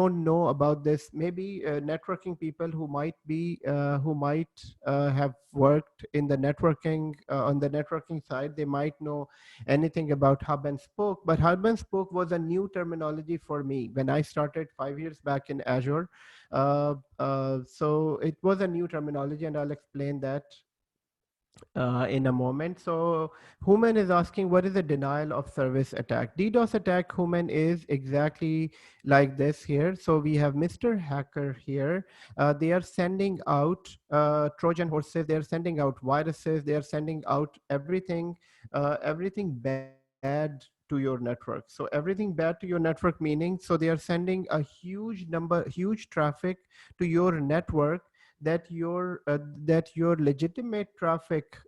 don't know about this. Maybe networking people who might have worked in the networking on the networking side, they might know anything about hub and spoke. But hub and spoke was a new terminology for me when I started 5 years back in Azure. So it was a new terminology, and I'll explain that in a moment. So Human is asking, what is a denial of service attack? DDoS attack, Human, is exactly like this here. So we have Mr. Hacker here. They are sending out Trojan horses. They are sending out viruses. They are sending out everything bad to your network. So everything bad to your network, meaning, so they are sending a huge traffic to your network, that your legitimate traffic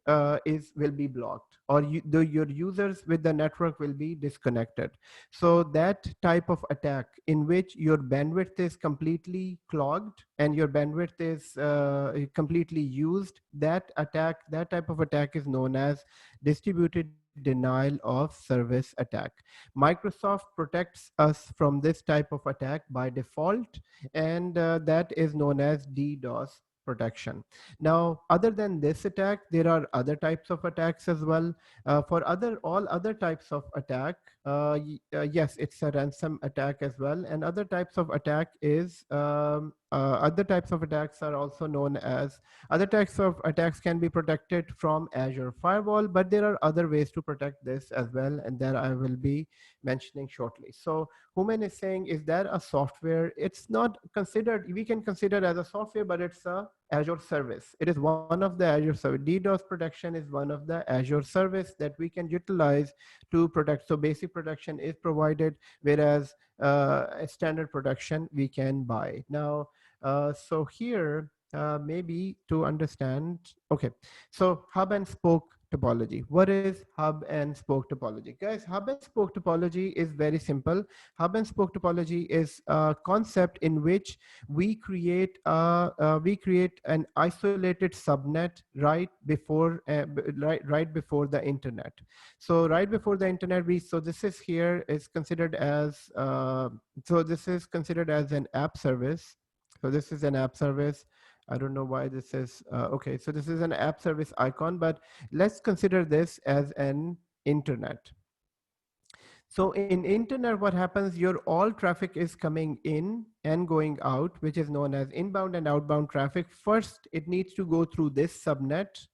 is will be blocked, or your users with the network will be disconnected. So that type of attack in which your bandwidth is completely clogged and your bandwidth is completely used, that type of attack is known as distributed denial of service attack. Microsoft protects us from this type of attack by default, and that is known as DDoS protection. Now, other than this attack, there are other types of attacks as well. For all other types of attack, yes, it's a ransom attack as well. And other types of attack is other types of attacks are also known as other types of attacks can be protected from Azure Firewall, but there are other ways to protect this as well, and that I will be mentioning shortly. So Human is saying, is there a software? It's not considered, we can consider as a software, but it's a Azure service. It is one of the Azure service. DDoS protection is one of the Azure service that we can utilize to protect. So basic protection is provided, whereas a standard protection we can buy. Now, so here, maybe to understand, okay, so hub and spoke topology. What is hub and spoke topology? Guys, hub and spoke topology is very simple. Hub and spoke topology is a concept in which we create an isolated subnet right before the internet. So right before the internet, so this is here is considered as this is considered as an app service. So this is an app service. I don't know why this is okay. So this is an app service icon, but let's consider this as an internet. So in internet, what happens, your all traffic is coming in and going out, which is known as inbound and outbound traffic. First, it needs to go through this subnet.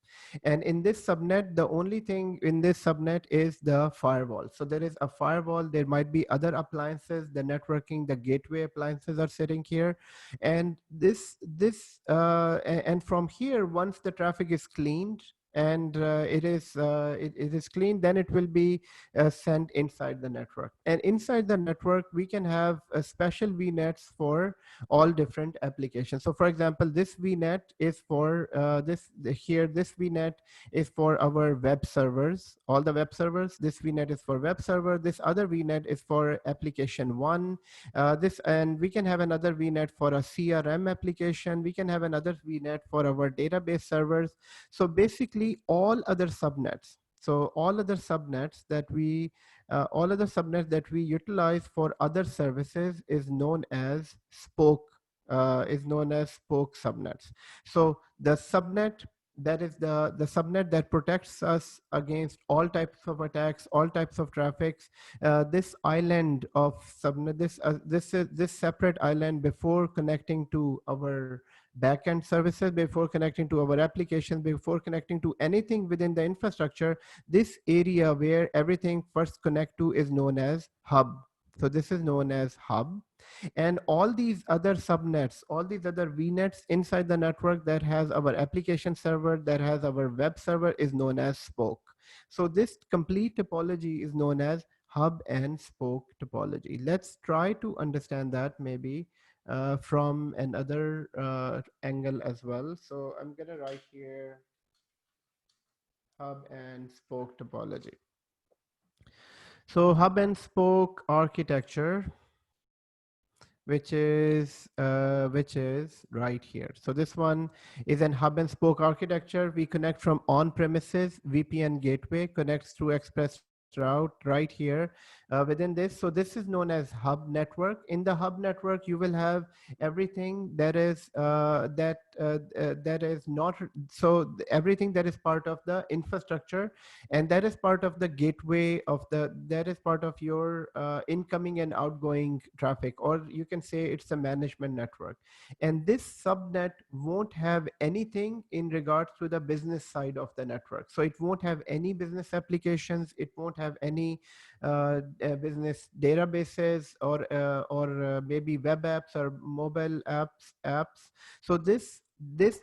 And in this subnet, the only thing in this subnet is the firewall. So there is a firewall. There might be other appliances, the networking, the gateway appliances are sitting here. And and from here, once the traffic is cleaned, and it is clean, then it will be sent inside the network. And inside the network, we can have special VNets for all different applications. So for example, this VNet is for this VNet is for our web servers, all the web servers. This VNet is for web server. This other VNet is for application one. And we can have another VNet for a CRM application. We can have another VNet for our database servers. So basically all other subnets. So all other subnets that we utilize for other services is known as spoke subnets. So the subnet, that is the subnet that protects us against all types of attacks, all types of traffics. This island of subnet, this separate island before connecting to our backend services, before connecting to our applications, before connecting to anything within the infrastructure, this area where everything first connect to is known as hub. So this is known as hub. And all these other subnets, all these other VNets inside the network that has our application server, that has our web server, is known as spoke. So this complete topology is known as hub and spoke topology. Let's try to understand that maybe from another angle as well. So I'm gonna write here hub and spoke topology. So hub and spoke architecture. which is right here. So this one is an hub and spoke architecture. We connect from on-premises. VPN Gateway connects through express route right here within this. So this is known as hub network. In the hub network, you will have everything that is that is not everything that is part of the infrastructure, and that is part of the gateway of the that is part of your incoming and outgoing traffic, or you can say it's a management network. And this subnet won't have anything in regards to the business side of the network. So it won't have any business applications, it won't have any business databases, or maybe web apps or mobile apps. So this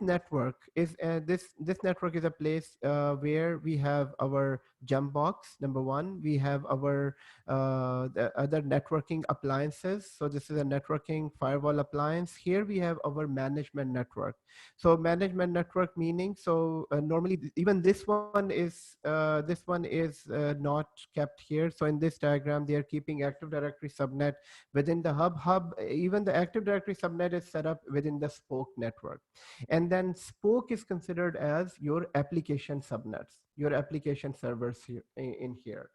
network is this network is a place where we have our jump box. Number one, we have our the other networking appliances. So this is a networking firewall appliance. Here we have our management network. So management network meaning, so normally even this one is not kept here. So in this diagram, they are keeping Active Directory subnet within the hub. Even the Active Directory subnet is set up within the Spoke network. And then Spoke is considered as your application subnets, your application servers here, in here.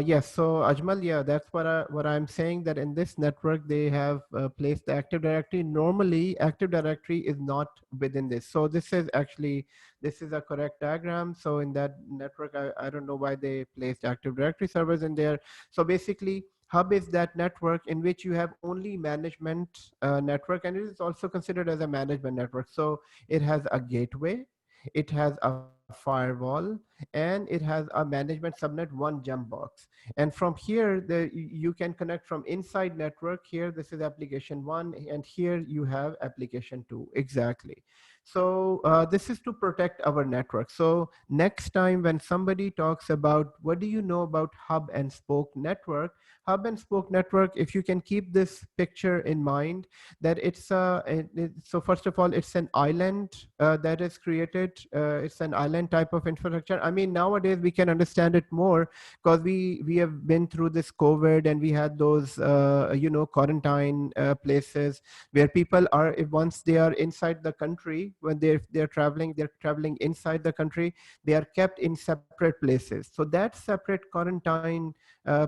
Yes, so Ajmal, yeah, that's what I'm saying, that in this network they have placed the Active Directory. Normally, Active Directory is not within this. So this is a correct diagram. So in that network, I don't know why they placed Active Directory servers in there. So basically, hub is that network in which you have only management network, and it is also considered as a management network. So it has a gateway, it has a firewall, and it has a management subnet, one jump box. And from here, you can connect from inside network. Here, this is application one, and here you have application two. Exactly. So this is to protect our network. So next time when somebody talks about what do you know about hub and spoke network, hub and spoke network, if you can keep this picture in mind, that so first of all, it's an island that is created. It's an island type of infrastructure. I mean, nowadays we can understand it more because we have been through this COVID, and we had those quarantine places where people are, if once they are inside the country, when they're traveling inside the country, they are kept in separate places. So that separate quarantine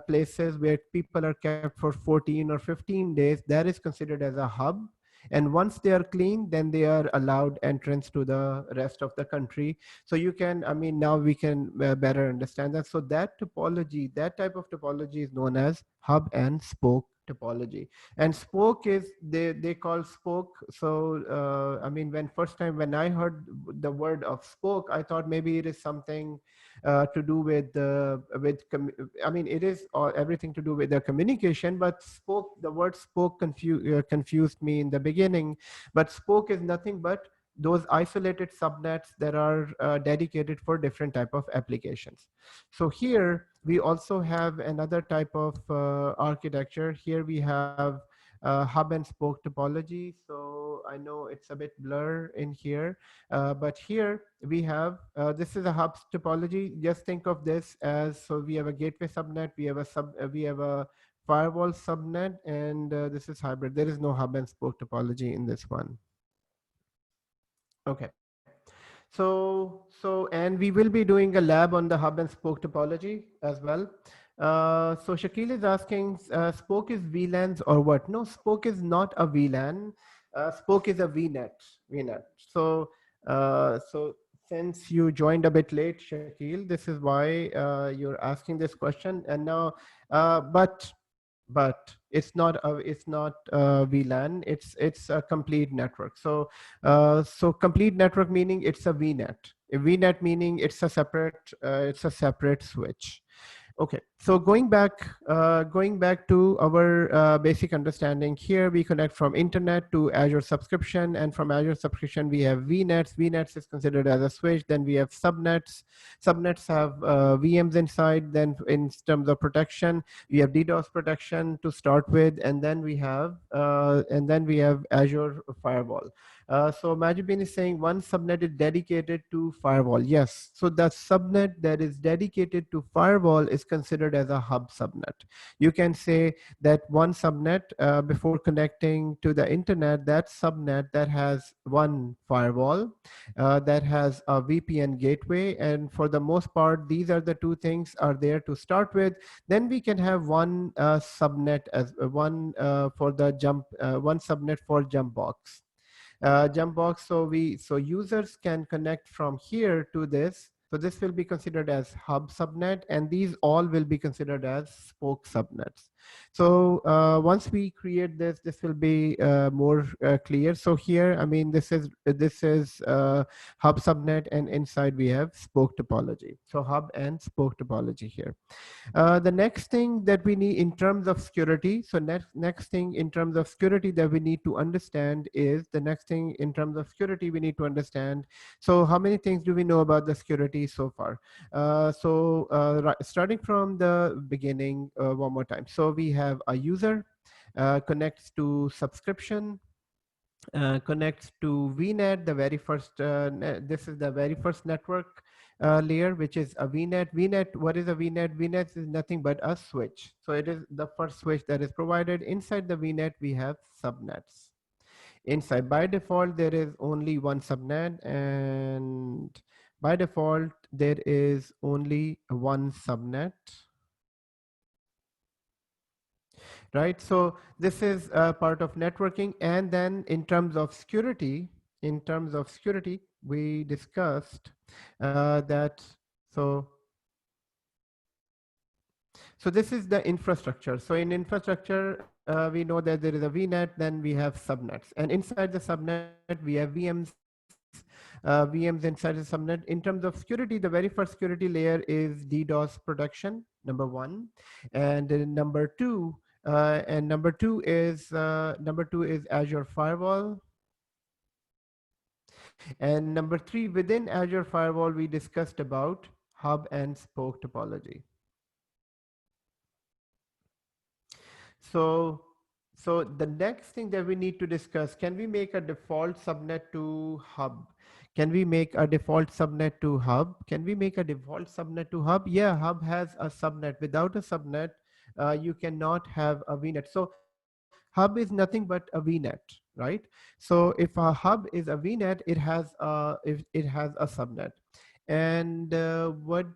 places where people are kept for 14 or 15 days, that is considered as a hub. And once they are clean, then they are allowed entrance to the rest of the country. So you can, I mean, now we can better understand that. So that topology, that type of topology is known as hub and spoke topology. And spoke is, they call spoke. So I mean, when I heard the word of spoke, I thought maybe it is something to do I mean, it is everything to do with the communication, but the word spoke confused me in the beginning. But spoke is nothing but those isolated subnets that are dedicated for different type of applications. So here we also have another type of architecture. Here we have hub and spoke topology. So I know it's a bit blur in here, but here we have, this is a hub topology. Just think of this as, so we have a gateway subnet, we have a firewall subnet, and this is hybrid. There is no hub and spoke topology in this one. Okay. And we will be doing a lab on the hub and spoke topology as well. So Shakil is asking, Spoke is VLANs or what? No, Spoke is not a VLAN. Spoke is a VNet. So since you joined a bit late, Shakil, this is why you're asking this question. And now, but it's not VLAN. It's a complete network. So complete network meaning it's a VNet. A VNet meaning it's a separate switch. Okay, so going back to our basic understanding here, we connect from internet to Azure subscription, and from Azure subscription we have VNets. VNets is considered as a switch. Then we have subnets. Subnets have VMs inside. Then in terms of protection, we have DDoS protection to start with, and then we have Azure firewall. So Majibin is saying one subnet is dedicated to firewall. Yes, so the subnet that is dedicated to firewall is considered as a hub subnet. You can say that one subnet before connecting to the internet, that subnet that has one firewall, that has a VPN gateway, and for the most part, these are the two things are there to start with. Then we can have one subnet as one for the one subnet for jump box. Jump box, so users can connect from here to this. So this will be considered as hub subnet, and these all will be considered as spoke subnets. So once we create this, this will be more clear. So here, I mean, this is hub subnet, and inside we have spoke topology. So hub and spoke topology here. The next thing that we need in terms of security, so next thing in terms of security that we need to understand is the next thing in terms of security we need to understand. So how many things do we know about the security so far? Starting from the beginning, one more time. So we have a user connects to subscription, connects to VNet, the very first, this is the very first network layer, which is a VNet. VNet, what is a VNet? VNet is nothing but a switch. So it is the first switch that is provided. Inside the VNet, we have subnets. Inside, by default, there is only one subnet, and by default, there is only one subnet. Right, so this is a part of networking. And then in terms of security, we discussed that so this is the infrastructure. So in infrastructure, we know that there is a VNet, then we have subnets, and inside the subnet we have VMs inside the subnet. In terms of security, the very first security layer is DDoS protection, number one, and number two is Azure Firewall. And number three, within Azure Firewall, we discussed about hub and spoke topology. So the next thing that we need to discuss, can we make a default subnet to hub? Can we make a default subnet to hub? Can we make a default subnet to hub? Yeah, hub has a subnet. Without a subnet, you cannot have a VNet. So hub is nothing but a VNet, right? So if a hub is a VNet, it has a subnet. And what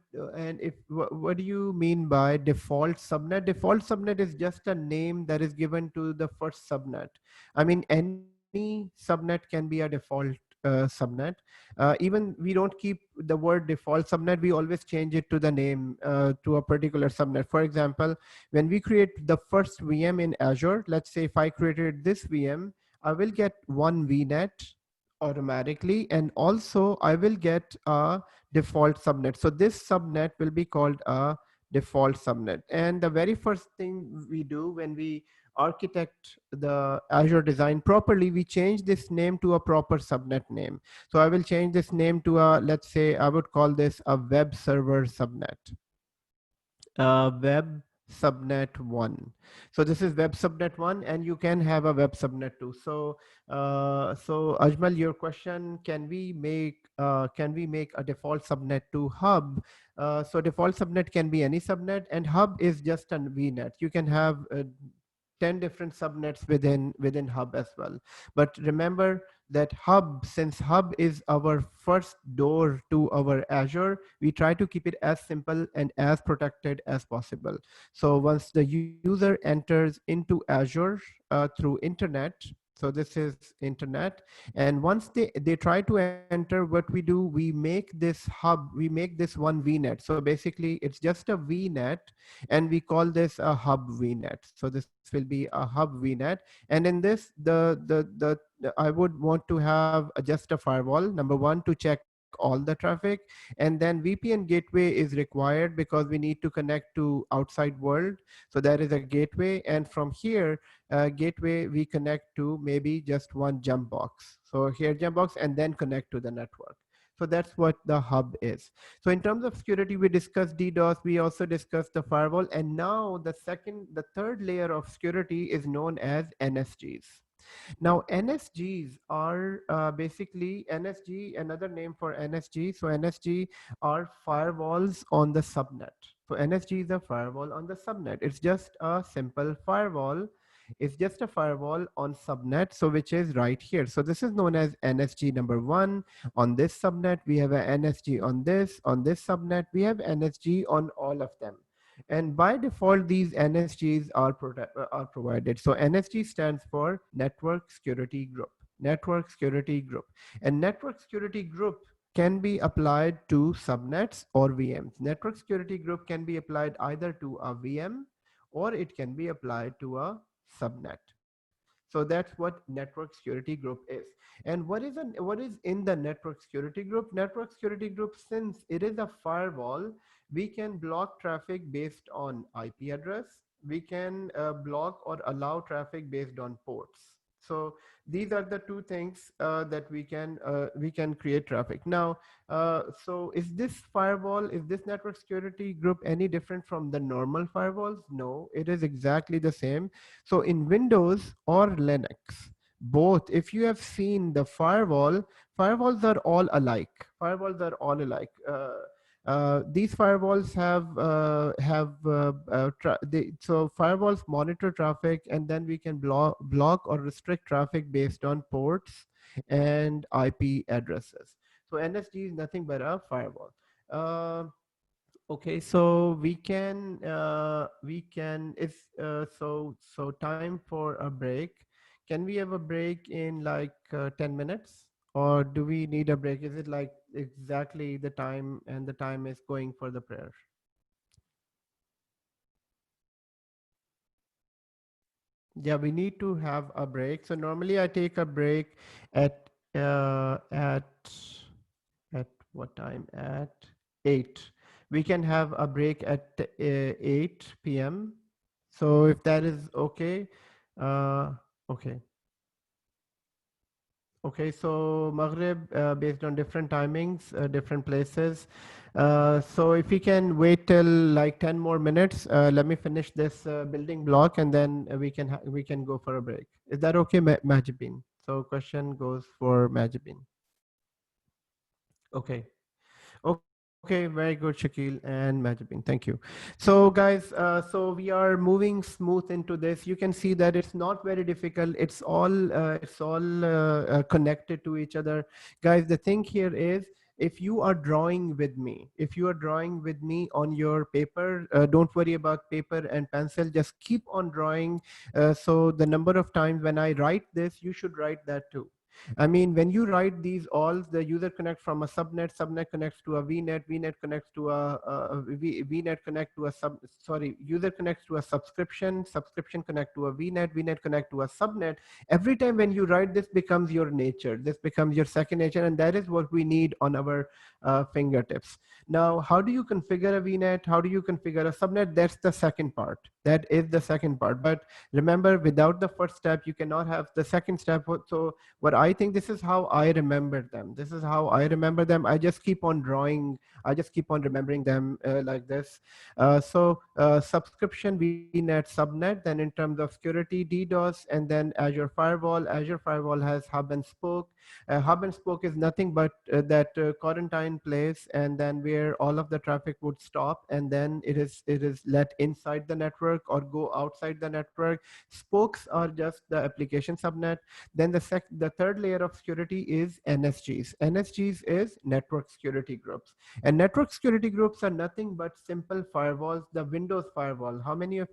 do you mean by default subnet? Default subnet is just a name that is given to the first subnet. I mean, any subnet can be a default subnet. Even we don't keep the word default subnet, we always change it to the name to a particular subnet. For example, when we create the first VM in Azure, let's say if I created this VM, I will get one VNet automatically, and also I will get a default subnet. So this subnet will be called a default subnet. And the very first thing we do when we architect the Azure design properly, we change this name to a proper subnet name. So I will change this name to a, let's say I would call this a web server subnet. Web subnet 1. So this is web subnet 1, and you can have a web subnet 2. So Ajmal, your question, can we make a default subnet to hub? So default subnet can be any subnet, and hub is just a VNet. You can have 10 different subnets within hub as well. But remember that hub, since hub is our first door to our Azure, we try to keep it as simple and as protected as possible. So once the user enters into Azure through internet, so this is internet, and once they try to enter, what we do, we make this hub, we make this one VNet. So basically it's just a VNet, and we call this a hub VNet. So this will be a hub VNet, and in this I would want to have just a firewall, number one, to check all the traffic, and then VPN gateway is required because we need to connect to outside world. So there is a gateway, and from here gateway we connect to maybe just one jump box. So here jump box, and then connect to the network. So that's what the hub is. So in terms of security, we discussed DDoS, we also discussed the firewall, and now the third layer of security is known as NSGs. Now, NSGs are basically NSG, another name for NSG. So NSG are firewalls on the subnet. So NSG is a firewall on the subnet. It's just a simple firewall. It's just a firewall on subnet, so which is right here. So this is known as NSG number one. On this subnet, we have a NSG on this subnet, we have NSG on all of them. And by default, these NSGs are provided. So NSG stands for Network Security Group. Network Security Group. And Network Security Group can be applied to subnets or VMs. Network Security Group can be applied either to a VM or it can be applied to a subnet. So that's what network security group is. And what is in the network security group? Network security group, since it is a firewall, we can block traffic based on IP address. We can block or allow traffic based on ports. So these are the two things that we can create traffic. Now, so is this network security group any different from the normal firewalls? No, it is exactly the same. So in Windows or Linux, both, if you have seen the firewalls are all alike. Firewalls are all alike. These firewalls so firewalls monitor traffic, and then we can block or restrict traffic based on ports and IP addresses. So NSG is nothing but a firewall. Okay, so so time for a break. Can we have a break in like 10 minutes, or do we need a break? Is it like exactly the time, and the time is going for the prayer? Yeah, we need to have a break. So normally I take a break at uh, at at what time? At 8. We can have a break at 8 p.m. So if that is okay, okay. Okay, so Maghrib, based on different timings, different places. So if we can wait till like 10 more minutes, let me finish this building block, and then we can go for a break. Is that okay, Majibin? So question goes for Majibin. Okay. Okay, very good, Shakil and Majibin. Thank you. So guys, so we are moving smooth into this. You can see that it's not very difficult. It's all connected to each other. Guys, the thing here is, if you are drawing with me, on your paper, don't worry about paper and pencil. Just keep on drawing. So the number of times when I write this, you should write that too. I mean, when you write these all, the user connects from a subnet connects to a VNet connects to VNet connect to a user connects to a subscription connect to a VNet connect to a subnet. Every time when you write, this becomes your nature. This becomes your second nature, and that is what we need on our fingertips. Now, how do you configure a VNet? How do you configure a subnet? That's the second part. That is the second part. But remember, without the first step, you cannot have the second step. So what I think, this is how I remember them. I just keep on drawing. I just keep on remembering them like this. Subscription, VNet, subnet. Then in terms of security, DDoS, and then Azure Firewall. Azure Firewall has hub and spoke. Hub and spoke is nothing but that quarantine place, and then where all of the traffic would stop, and then it is let inside the network or go outside the network. Spokes are just the application subnet. Then the third layer of security is NSGs. NSGs is network security groups, and network security groups are nothing but simple firewalls. The Windows firewall. How many of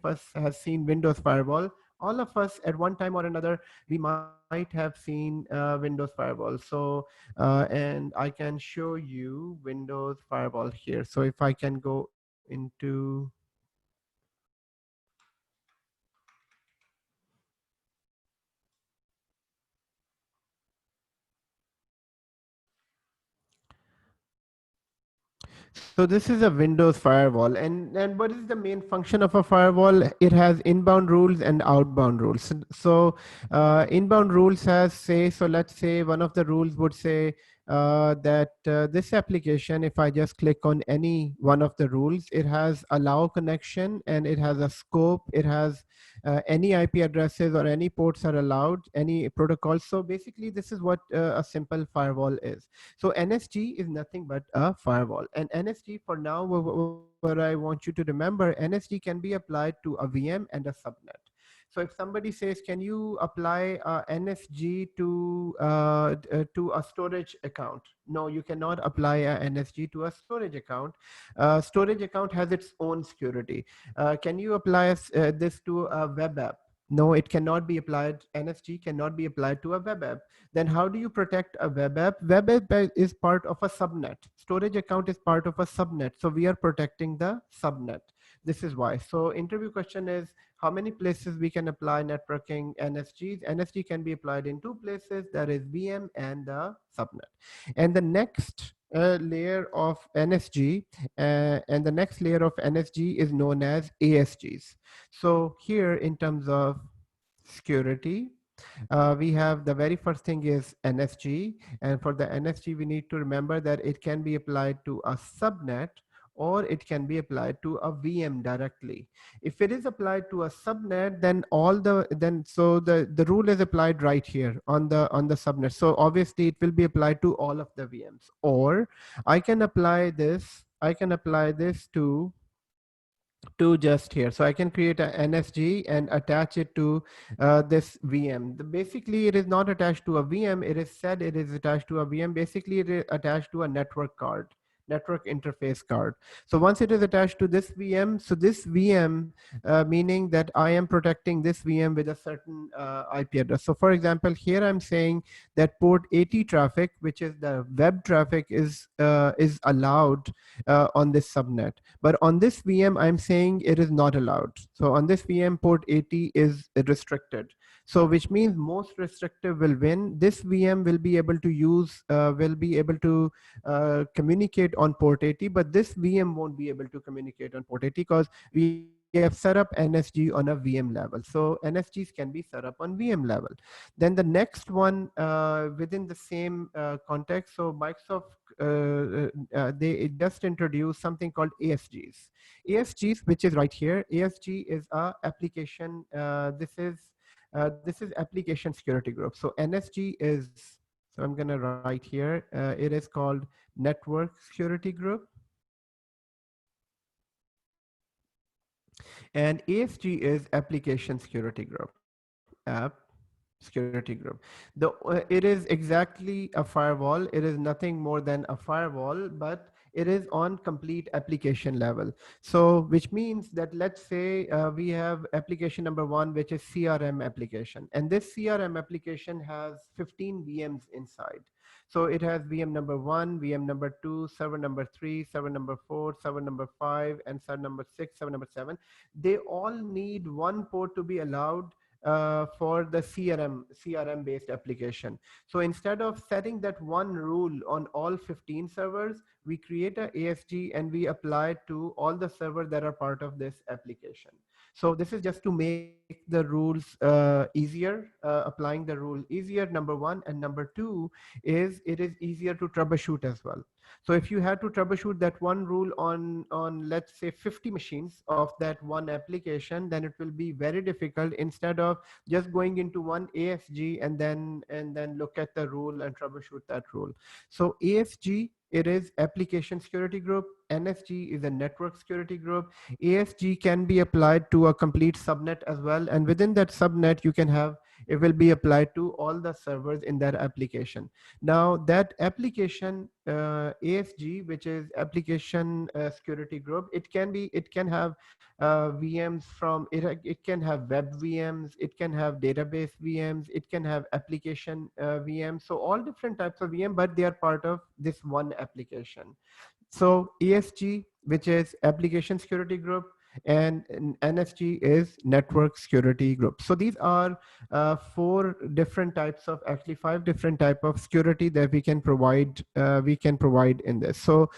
us has seen Windows firewall? All of us at one time or another, we might have seen Windows firewall. So and I can show you Windows firewall here. So if I can go into, so this is a Windows firewall, and what is the main function of a firewall? It has inbound rules and outbound rules. So inbound rules has say, so let's say one of the rules would say that this application, if I just click on any one of the rules, it has allow connection, and it has a scope, it has any IP addresses or any ports are allowed, any protocols. So basically, this is what a simple firewall is. So NSG is nothing but a firewall. And NSG, for now, what I want you to remember, NSG can be applied to a VM and a subnet. So if somebody says, can you apply NSG to a storage account? No, you cannot apply a NSG to a storage account. Storage account has its own security. Can you apply this to a web app? No, it cannot be applied. NSG cannot be applied to a web app. Then how do you protect a web app? Web app is part of a subnet. Storage account is part of a subnet. So we are protecting the subnet. This is why. So interview question is, how many places we can apply networking NSGs? NSG can be applied in two places, that is VM and the subnet. And the next layer of NSG and the next layer of NSG is known as ASGs. So here in terms of security, we have the very first thing is NSG, and for the NSG we need to remember that it can be applied to a subnet or it can be applied to a VM directly. If it is applied to a subnet, then the rule is applied right here on the subnet. So obviously it will be applied to all of the VMs. Or I can apply this to just here. So I can create a NSG and attach it to this VM. Basically, it is not attached to a VM. It is said it is attached to a VM. Basically, it is attached to a network card, network interface card. So once it is attached to this VM, so this VM, meaning that I am protecting this VM with a certain IP address. So for example, here I'm saying that port 80 traffic, which is the web traffic, is allowed on this subnet. But on this VM, I'm saying it is not allowed. So on this VM, port 80 is restricted. So which means most restrictive will win. This VM will be able to communicate on port 80, but this VM won't be able to communicate on port 80 because we have set up NSG on a VM level. So NSGs can be set up on VM level. Then the next one within the same context, so Microsoft they just introduced something called ASGs. ASGs, which is right here. ASG is a application. This is application security group. So NSG is, so I'm going to write here, it is called network security group. And ASG is application security group, app security group. It is exactly a firewall. It is nothing more than a firewall, but it is on complete application level. So which means that let's say we have application number one, which is CRM application. And this CRM application has 15 VMs inside. So it has VM number one, VM number two, server number three, server number four, server number five, and server number six, server number seven. They all need one port to be allowed for the CRM based application. So instead of setting that one rule on all 15 servers, we create a ASG and we apply it to all the servers that are part of this application. So this is just to make the rules easier, applying the rule easier, number one. And number two is it is easier to troubleshoot as well. So if you had to troubleshoot that one rule on let's say 50 machines of that one application, then it will be very difficult instead of just going into one ASG and then look at the rule and troubleshoot that rule. So ASG, it is application security group. NSG is a network security group. ASG can be applied to a complete subnet as well. And within that subnet, you can have, it will be applied to all the servers in that application. Now that application ASG, which is application security group, it can have VMs from it. It can have web VMs, it can have database VMs, it can have application VMs. So all different types of VM, but they are part of this one application. So ASG, which is application security group, and NSG is network security group. So these are four different types of, actually five different type of security that we can provide in this. So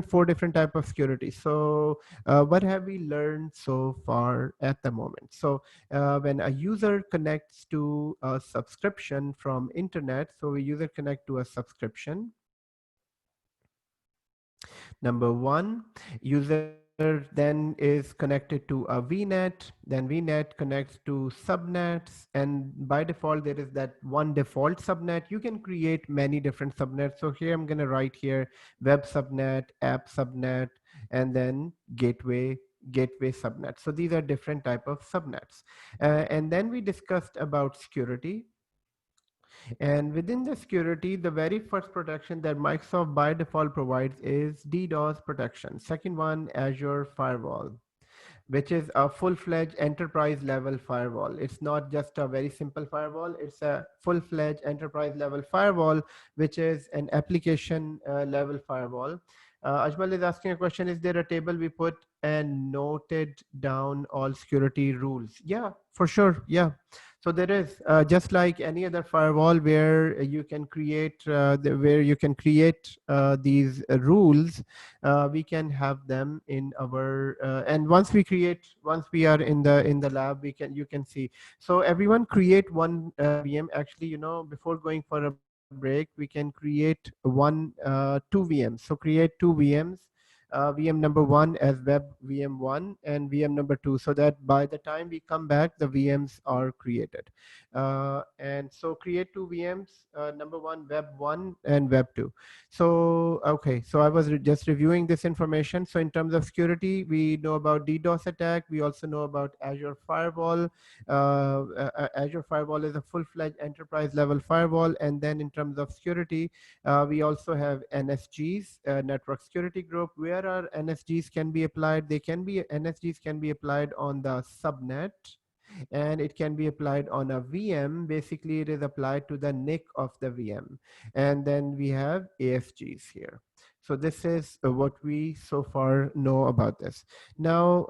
four different type of security. So what have we learned so far at the moment? So when a user connects to a subscription from internet, so a user connect to a subscription. Number one, user then is connected to a VNet, then VNet connects to subnets, and by default there is that one default subnet. You can create many different subnets. So here I'm going to write here web subnet, app subnet, and then gateway subnet. So these are different type of subnets. And then we discussed about security. And within the security, the very first protection that Microsoft by default provides is DDoS protection. Second one, Azure Firewall, which is a full-fledged enterprise level firewall. It's not just a very simple firewall, it's a full-fledged enterprise level firewall, which is an application level firewall. Ajmal is asking a question, is there a table we put and noted down all security rules? Yeah, for sure, yeah. So there is, just like any other firewall where you can create, these rules, we can have them in our and once we are in the lab, you can see. So everyone create one VM. Actually, before going for a break, we can create two VMs. So create two VMs, VM number one as web VM1 and VM number two, so that by the time we come back, the VMs are created. And so create two VMs, number one, web one and web two. So, okay, so I was just reviewing this information. So in terms of security, we know about DDoS attack. We also know about Azure Firewall. Azure Firewall is a full-fledged enterprise level firewall. And then in terms of security, we also have NSGs, Network Security Group. Where our NSGs can be applied? NSGs can be applied on the subnet, and it can be applied on a VM. Basically, it is applied to the NIC of the VM. And then we have ASGs here. So this is what we so far know about this. Now,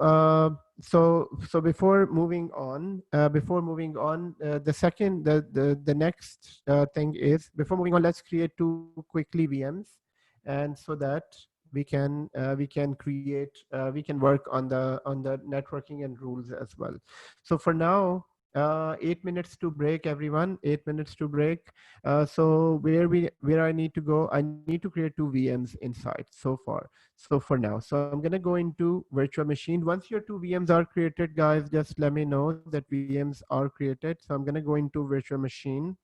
so before moving on, the next thing is, before moving on, let's create two quickly VMs, and so that we can work on the networking and rules as well. So for now, 8 minutes to break, everyone. 8 minutes to break. So where I need to go, I need to create two VMs inside so far. So for now, so I'm gonna go into virtual machine. Once your two VMs are created, guys, just let me know that VMs are created. So I'm gonna go into virtual machine,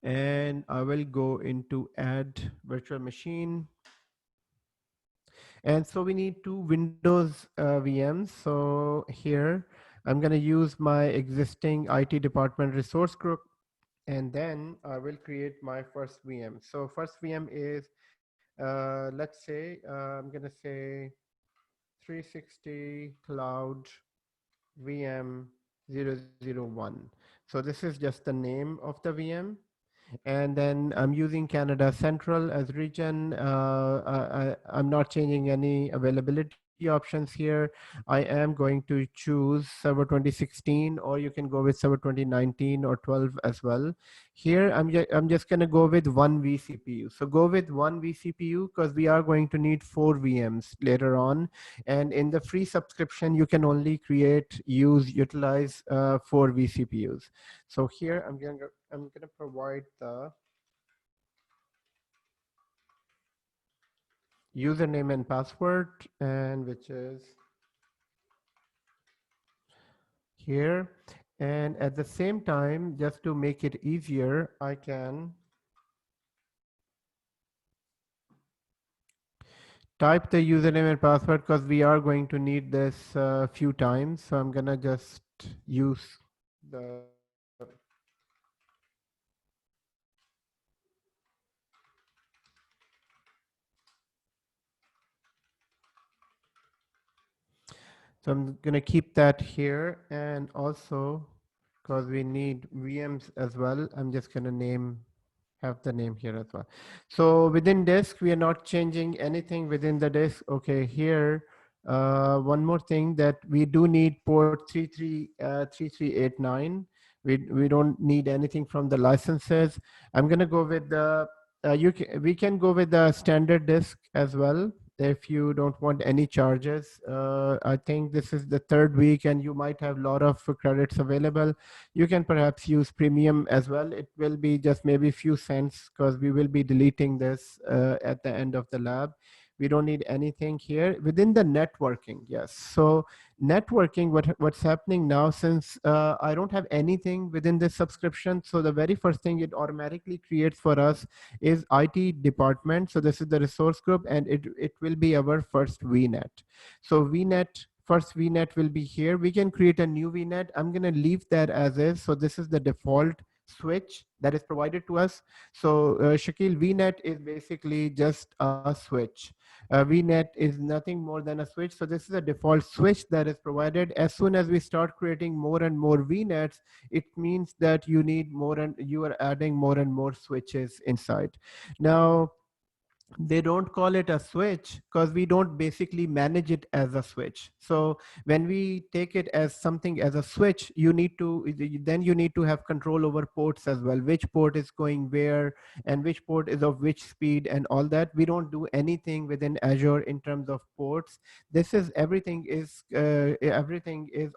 and I will go into add virtual machine. And so we need two Windows VMs. So here I'm going to use my existing IT department resource group, and then I will create my first VM. So first VM is, let's say, I'm going to say 360 Cloud VM 001. So this is just the name of the VM. And then I'm using Canada Central as region. I'm not changing any availability options here. I am going to choose Server 2016, or you can go with Server 2019 or 12 as well. Here, I'm just going to go with one vCPU. So go with one vCPU because we are going to need 4 VMs later on. And in the free subscription, you can only utilize 4 vCPUs. So here I'm going to provide the username and password, and which is here. And at the same time, just to make it easier, I can type the username and password because we are going to need this a few times. So I'm gonna just use the So I'm going to keep that here, and also because we need VMs as well, I'm just going to have the name here as well. So within disk, we are not changing anything within the disk. Okay, here, one more thing, that we do need port 3389. We don't need anything from the licenses. I'm going to go with the, we can go with the standard disk as well if you don't want any charges. I think this is the third week and you might have a lot of credits available. You can perhaps use premium as well. It will be just maybe a few cents because we will be deleting this at the end of the lab. We don't need anything here within the networking. Yes. So networking, what's happening now, since I don't have anything within this subscription, so the very first thing it automatically creates for us is IT department. So this is the resource group, and it will be our first VNet. So VNet, first VNet will be here. We can create a new VNet. I'm going to leave that as is. So this is the default switch that is provided to us. So Shakil, VNet is basically just a switch. VNet is nothing more than a switch. So this is a default switch that is provided. As soon as we start creating more and more VNets, it means that you need more, and you are adding more and more switches inside. Now, they don't call it a switch because we don't basically manage it as a switch. So when we take it as something as a switch, you need to, then you need to have control over ports as well, which port is going where and which port is of which speed and all that. We don't do anything within Azure in terms of ports. This is everything is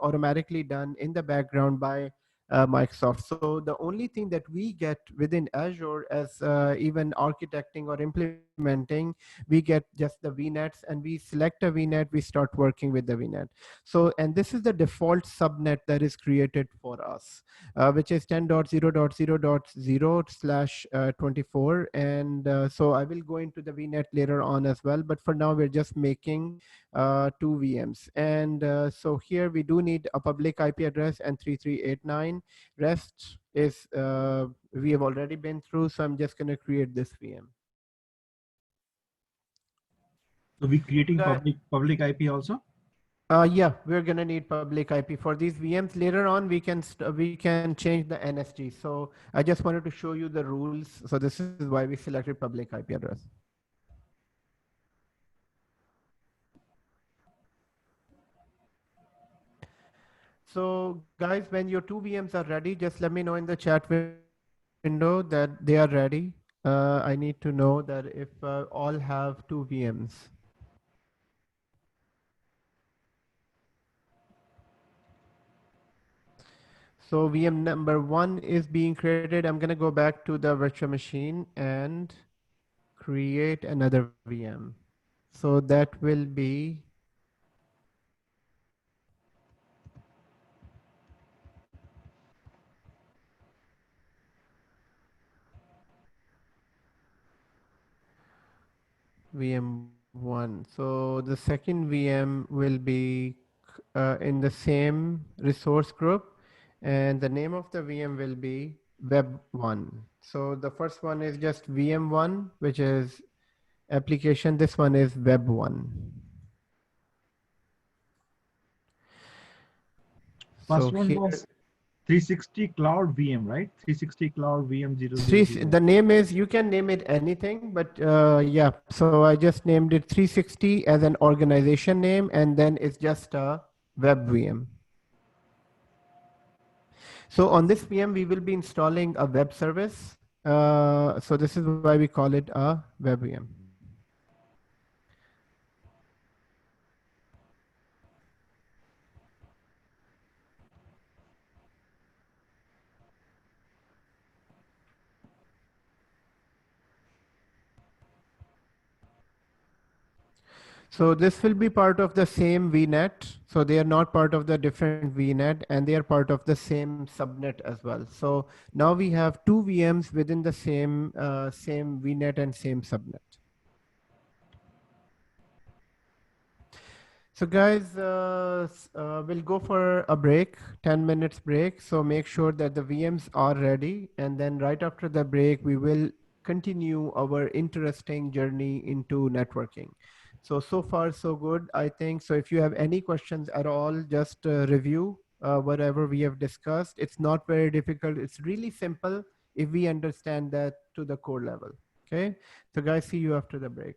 automatically done in the background by Microsoft. So the only thing that we get within Azure as even architecting or implementing, we get just the VNets, and we select a VNet, we start working with the VNet. So, and this is the default subnet that is created for us, which is 10.0.0.0/24. And so I will go into the VNet later on as well, but for now we're just making two VMs. And so here we do need a public IP address and 3389. Rest is we have already been through, so I'm just going to create this VM. So we're creating Okay. public IP also? Yeah, we're gonna need public IP for these VMs. Later on, we can change the NSG. So I just wanted to show you the rules. So this is why we selected public IP address. So guys, when your two VMs are ready, just let me know in the chat window that they are ready. I need to know that if all have two VMs. So VM number 1 is being created. I'm going to go back to the virtual machine and create another VM. So that will be VM1. So the second VM will be in the same resource group, and the name of the VM will be Web1. So the first one is just VM1, which is application. This one is Web1. First So one here, was 360 Cloud VM, right? 360 Cloud VM 000. the name is, you can name it anything, but yeah, so I just named it 360 as an organization name, and then it's just a web VM. So on this VM, we will be installing a web service. So this is why we call it a web VM. So this will be part of the same VNet. So they are not part of the different VNet, and they are part of the same subnet as well. So now we have two VMs within the same VNet and same subnet. So guys, we'll go for a break, 10 minutes break. So make sure that the VMs are ready. And then right after the break, we will continue our interesting journey into networking. So far, so good, I think. So if you have any questions at all, just review whatever we have discussed. It's not very difficult. It's really simple if we understand that to the core level. Okay. So guys, see you after the break.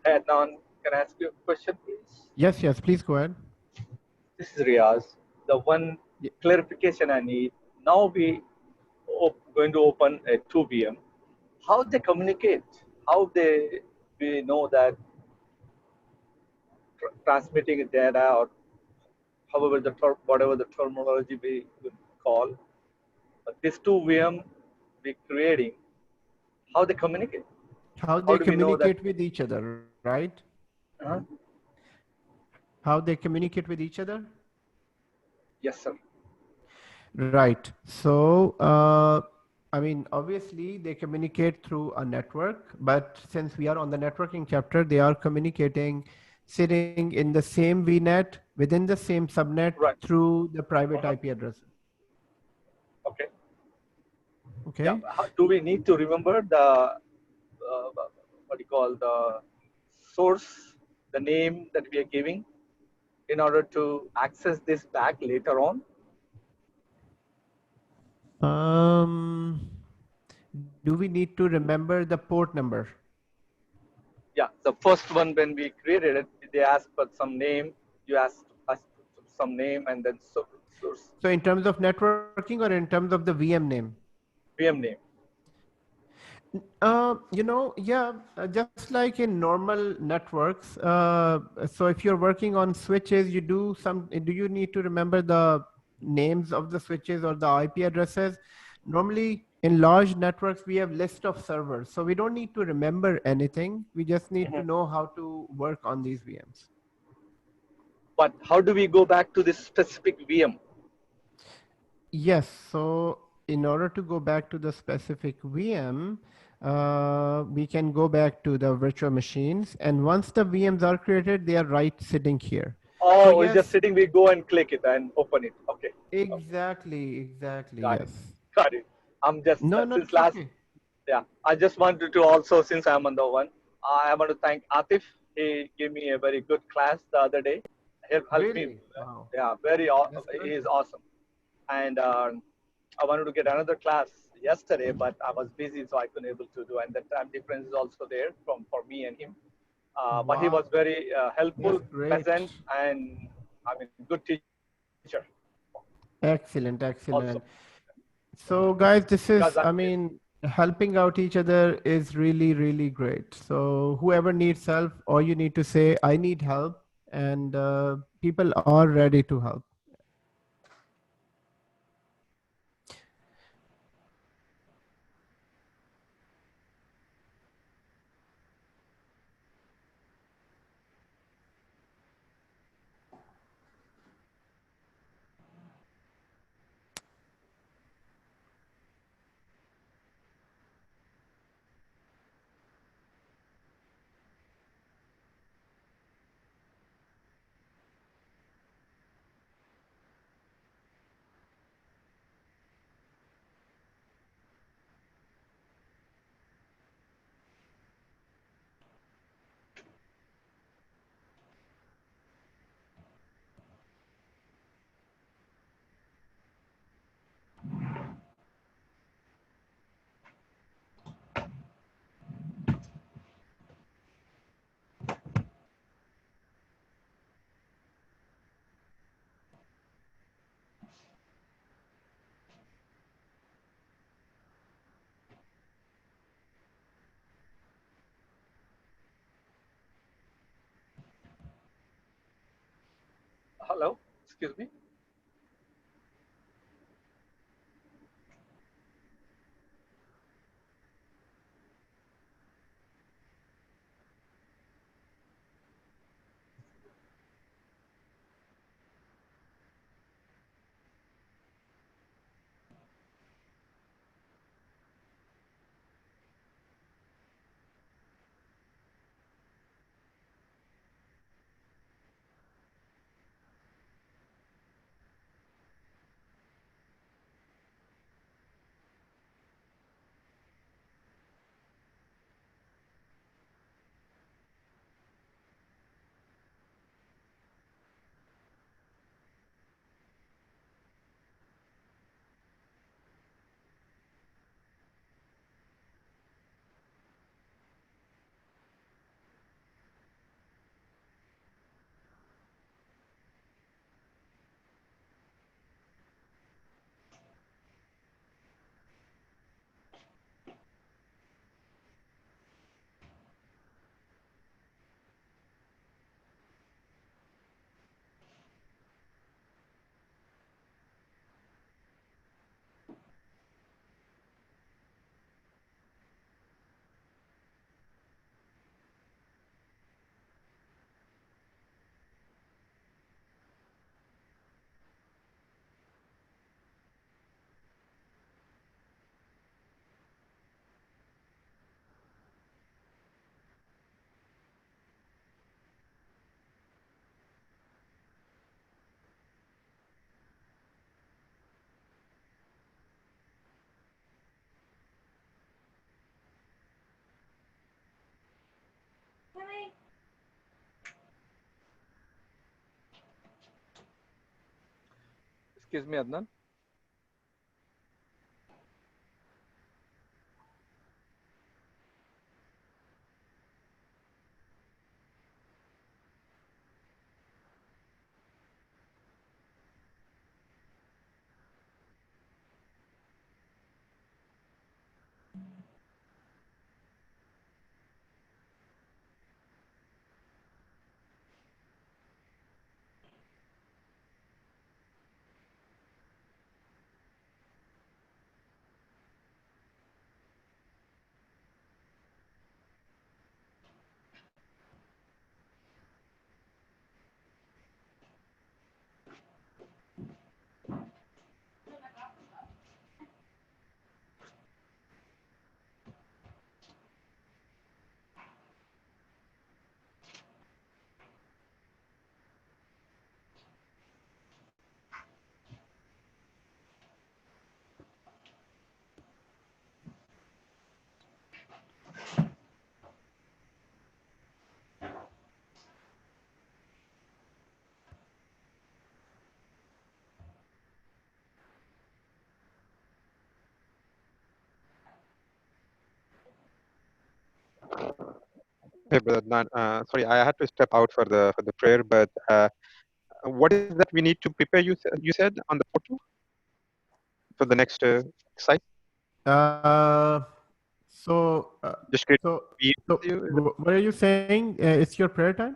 Adnan, can I ask you a question, please? Yes, please go ahead. This is Riaz. The one clarification I need. Now we going to open a 2 VM. How they communicate? How we know that transmitting data, or however whatever the terminology we would call, these two VM we creating, how they communicate? How How they do we know that? communicate with each other, right? Uh, How they communicate with each other? yes, sir. Right. So, I mean, obviously they communicate through a network, but since we are on the networking chapter, they are communicating sitting in the same VNet within the same subnet Right. through the private Uh-huh. IP address. Okay. Yeah. Okay. Do we need to remember the what do you call the source, the name that we are giving in order to access this back later on? Um, do we need to remember the port number? Yeah, the first one when we created it, they asked for some name. You asked us some name and then source So in terms of networking or in terms of the VM name? VM name. Just like in normal networks. So if you're working on switches, do you need to remember the names of the switches or the IP addresses? Normally in large networks, we have list of servers. So we don't need to remember anything. We just need to Mhm. know how to work on these VMs. But how do we go back to this specific VM? Yes. So in order to go back to the specific VM, we can go back to the virtual machines. And once the VMs are created, they are right sitting here. So Oh, it's just yes, sitting. We go and click it and open it. Okay. Okay. exactly. Got it. Yes. Got it. I'm just No, no, since it's last. okay. Yeah, I just wanted to also, since I'm on the one, I want to thank Atif. He gave me a very good class the other day. He helped me. Really? Wow. Yeah, That's he good. is awesome. And I wanted to get another class yesterday, but I was busy, so I couldn't able to do. And the time difference is also there from for me and him. But he was Wow. very helpful, That's great. pleasant, and I mean, good teacher Excellent, also. excellent. So guys, this Because is, I mean, helping out each other is really, really great. So whoever needs help, all you need to say, I need help, and people are ready to help. hello, excuse me. Excuse me, Adnan. Hey, brother Adnan, sorry, I had to step out for the prayer, but what is that we need to prepare? You said on the portal for the next site. Uh, so, Just create. so, You. what are you saying? It's your prayer time?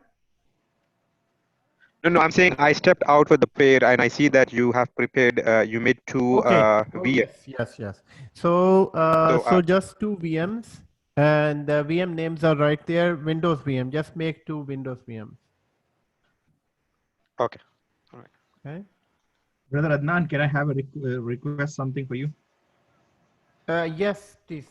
No, I'm saying I stepped out for the prayer, and I see that you have prepared. You made two Okay. Oh, VM. yes. So, So so just two VMs, and the VM names are right there. Windows VM. Just make two Windows VMs. okay, all right. Okay. Brother Adnan, can I have a request something for you? Yes, please.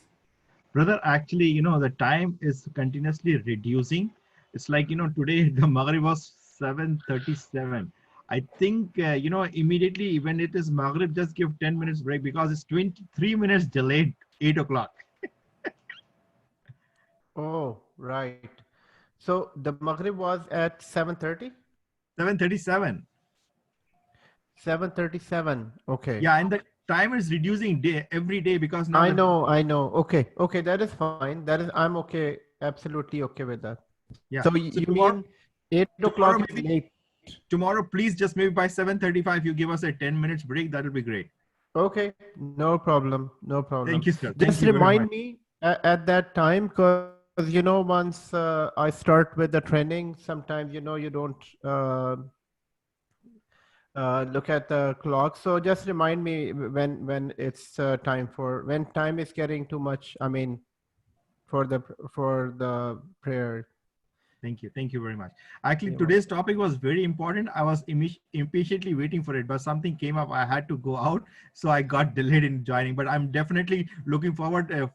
Brother, actually, the time is continuously reducing. It's like, today the Maghrib was 7:37. I think, immediately when it is Maghrib, just give 10 minutes break because it's 23 minutes delayed, 8 o'clock. Oh, right. So the Maghrib was at 7:30? 7:37. 7:37. Okay. Yeah, and the time is reducing every day because now I know. Okay, that is fine. I'm okay, absolutely okay with that. Yeah. So So you tomorrow, mean 8 tomorrow o'clock is maybe late? tomorrow, please just maybe by 7:35, you give us a 10 minutes break. That will be great. Okay, no problem. Thank you, sir. Thank Just you very much. remind me at that time, because once I start with the training, sometimes you don't look at the clock. So just remind me when it's when time is getting too much. I mean, for the prayer. Thank you. Thank you very much. Actually, You're today's topic was very important. I was impatiently waiting for it, but something came up. I had to go out, so I got delayed in joining. But I'm definitely looking forward to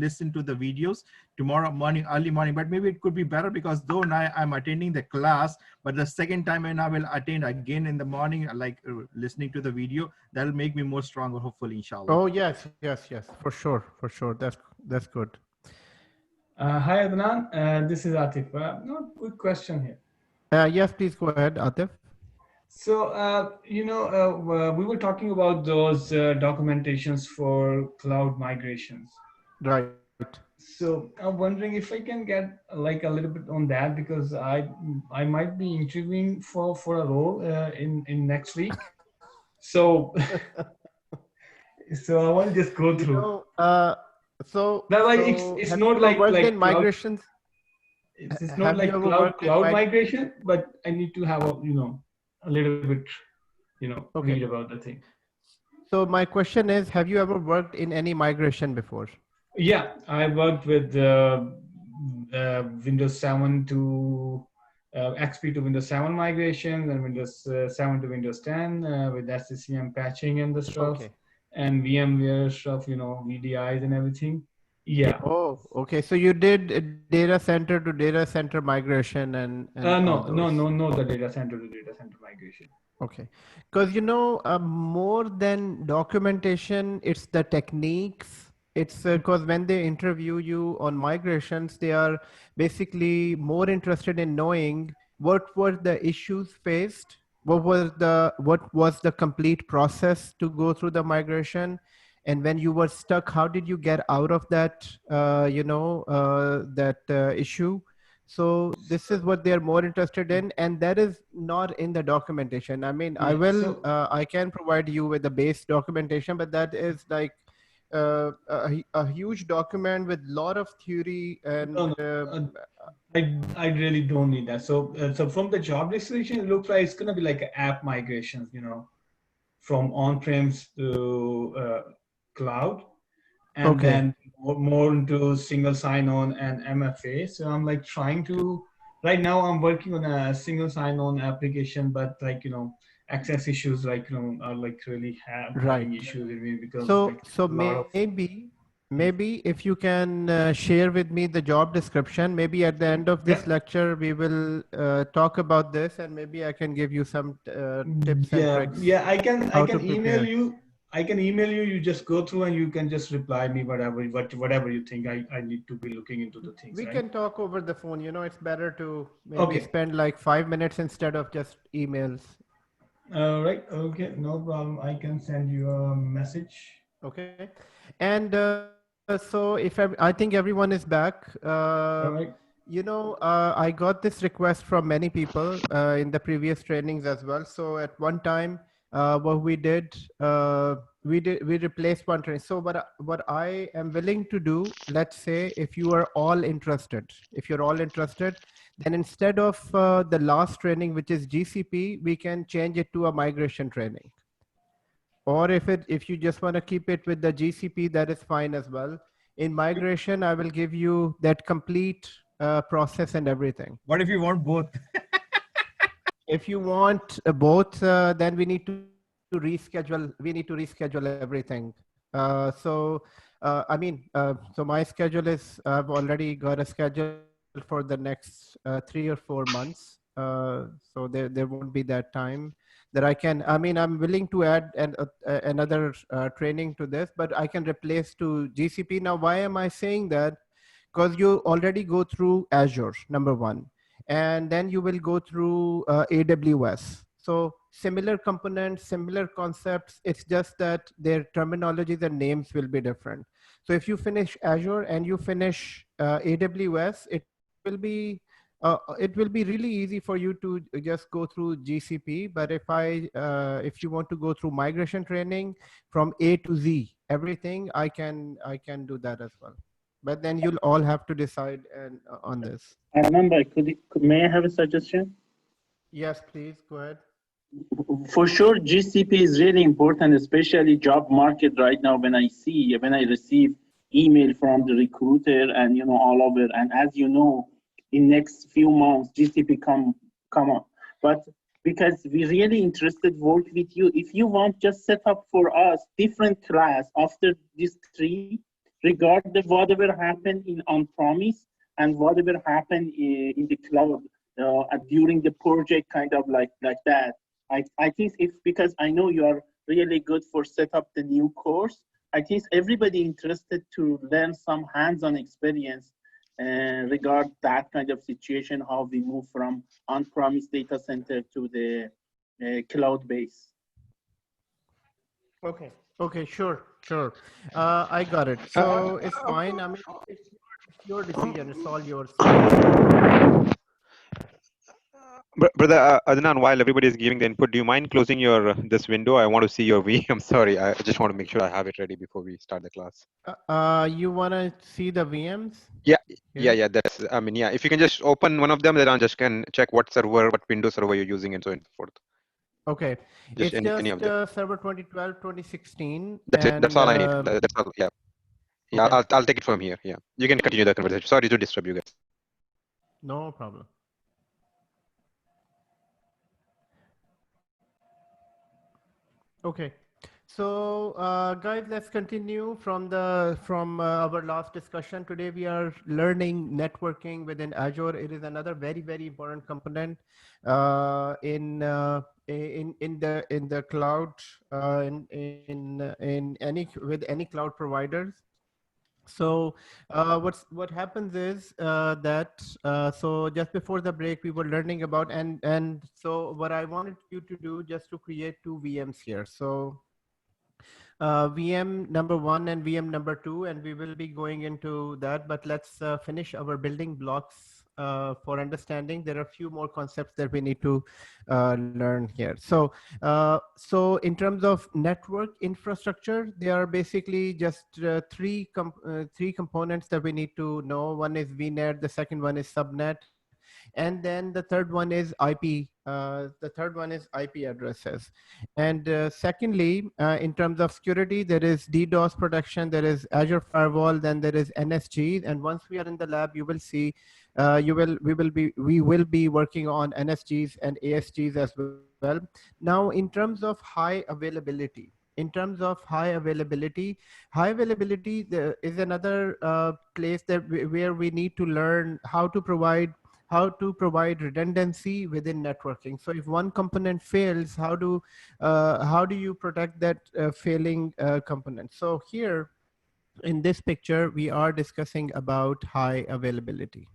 listen to the videos tomorrow morning, early morning. But maybe it could be better because though now I'm attending the class, but the second time when I will attend again in the morning, like listening to the video, that'll make me more stronger, hopefully, inshallah. Oh yes, for sure. That's good. Hi Adnan, this is Atif. Quick question here. Yes, please go ahead, Atif. So, we were talking about those documentations for cloud migrations. Right. So I'm wondering if I can get like a little bit on that because I might be interviewing for a role in next week. So so I want to just go through. So it's have not you ever worked in cloud, migrations? it's not Have you like ever worked in cloud migration, but I need to have a little bit Okay. read about the thing. So my question is, have you ever worked in any migration before? Yeah, I worked with Windows 7 to XP to Windows 7 migration, and Windows 7 to Windows 10 with SCCM patching and the stuff, Okay. and VMware stuff, VDIs and everything. Yeah. Oh, okay. So you did data center to data center migration and all those. The data center to data center migration. Okay, because more than documentation, it's the techniques. It's because when they interview you on migrations, they are basically more interested in knowing what were the issues faced what was the complete process to go through the migration, and when you were stuck, how did you get out of that issue? So this is what they're more interested in, and that is not in the documentation. I mean, So I can provide you with the base documentation, but that is like a huge document with a lot of theory and no, no, I really don't need that. So so from the job description, it looks like it's gonna be like app migrations, from on-prems to cloud, and okay, then more into single sign-on and MFA. So I'm like trying to, right now I'm working on a single sign-on application, but like, access issues like, are like really having right. issues with me because So like so a lot of, maybe if you can share with me the job description, maybe at the end of yeah, this lecture we will talk about this, and maybe I can give you some tips and tricks yeah, I how can to email prepare. you. I can email you. You just go through and you can just reply me whatever you think I need to be looking into the things, We right? can talk over the phone. It's better to maybe Okay. spend like 5 minutes instead of just emails. All right. Okay. No problem. I can send you a message. Okay. And so I think everyone is back. All right. I got this request from many people in the previous trainings as well. So at one time, what we replaced one training. So what I am willing to do, let's say, if you're all interested, then instead of the last training, which is GCP, we can change it to a migration training. Or if you just want to keep it with the GCP, that is fine as well. In migration, I will give you that complete process and everything. What if you want both? If you want both, then we need to reschedule. We need to reschedule everything. So my schedule is, I've already got a schedule for the next 3 or 4 months. So there won't be that time that I'm willing to add another training to this, but I can replace to GCP. Now, why am I saying that? Because you already go through Azure, number one, and then you will go through AWS. So similar components, similar concepts. It's just that their terminologies and names will be different. So if you finish Azure and you finish AWS, it will be really easy for you to just go through GCP. But if you want to go through migration training from A to Z, everything, I can do that as well. But then you'll all have to decide on this. Remember, may I have a suggestion? Yes, please go ahead. For sure, GCP is really important, especially job market right now. When I receive email from the recruiter and all over, and as you know, in next few months GCP come up. But because we really interested work with you, if you want, just set up for us different class after these 3, regardless whatever happened in on-premise and whatever happened in the cloud during the project, kind of like that. I think because I know you are really good for set up the new course, I think everybody interested to learn some hands-on experience regard that kind of situation, how we move from on-premise data center to the cloud base. Okay, sure. I got it. So it's fine. I mean, it's your decision. It's all yours. Brother Adnan, while everybody is giving the input, do you mind closing your this window? I want to see your V. I'm sorry. I just want to make sure I have it ready before we start the class. You want to see the VMs? Yeah. Here? Yeah. That's. I mean, yeah. If you can just open one of them, then I just can check what server, what Windows server you're using, and so on and so forth. Okay. Just It's any of them. server 2012, 2016. That's it. That's all I need. That's all. Yeah. Yeah. Okay. I'll take it from here. Yeah. You can continue the conversation. Sorry to disturb you guys. No problem. Okay. So guys, let's continue from our last discussion. Today we are learning networking within Azure. It is another very, very important component in the cloud with any cloud providers. So what happens is that so just before the break we were learning about, and so what I wanted you to do just to create two VMs here. So VM number 1 and VM number 2, and we will be going into that, but let's finish our building blocks for understanding. There are a few more concepts that we need to learn here. So in terms of network infrastructure, there are basically just three components that we need to know. One is VNet, the second one is subnet, and then the third one is IP. The third one is IP addresses. And secondly, in terms of security, there is DDoS protection, there is Azure Firewall, then there is NSG. And once we are in the lab, you will see, we will be working on NSGs and ASGs as well. Now, in terms of high availability, high availability is another place that where we need to learn how to provide redundancy within networking. So if one component fails, how do you protect that failing component? So here in this picture, we are discussing about high availability.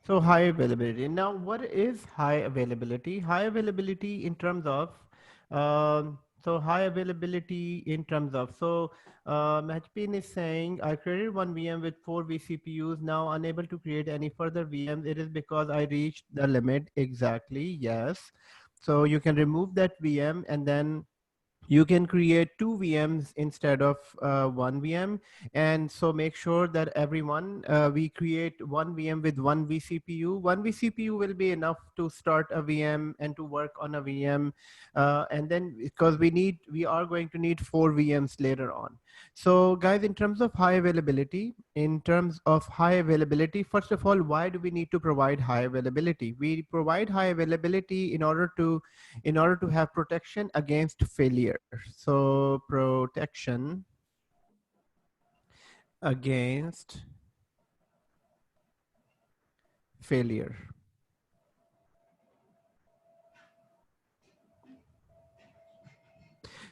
So high availability. Now, what is high availability? High availability in terms of, so high availability in terms of, so Mahjpin is saying, I created one VM with 4 vCPUs, now unable to create any further VMs. It is because I reached the limit. Exactly, yes. So you can remove that VM and then you can create two VMs instead of one VM. And so make sure that everyone, we create one VM with one vCPU. One vCPU will be enough to start a VM and to work on a VM. And then because we are going to need 4 VMs later on. So guys, in terms of high availability, first of all, why do we need to provide high availability? We provide high availability in order to have protection against failure. So protection against failure.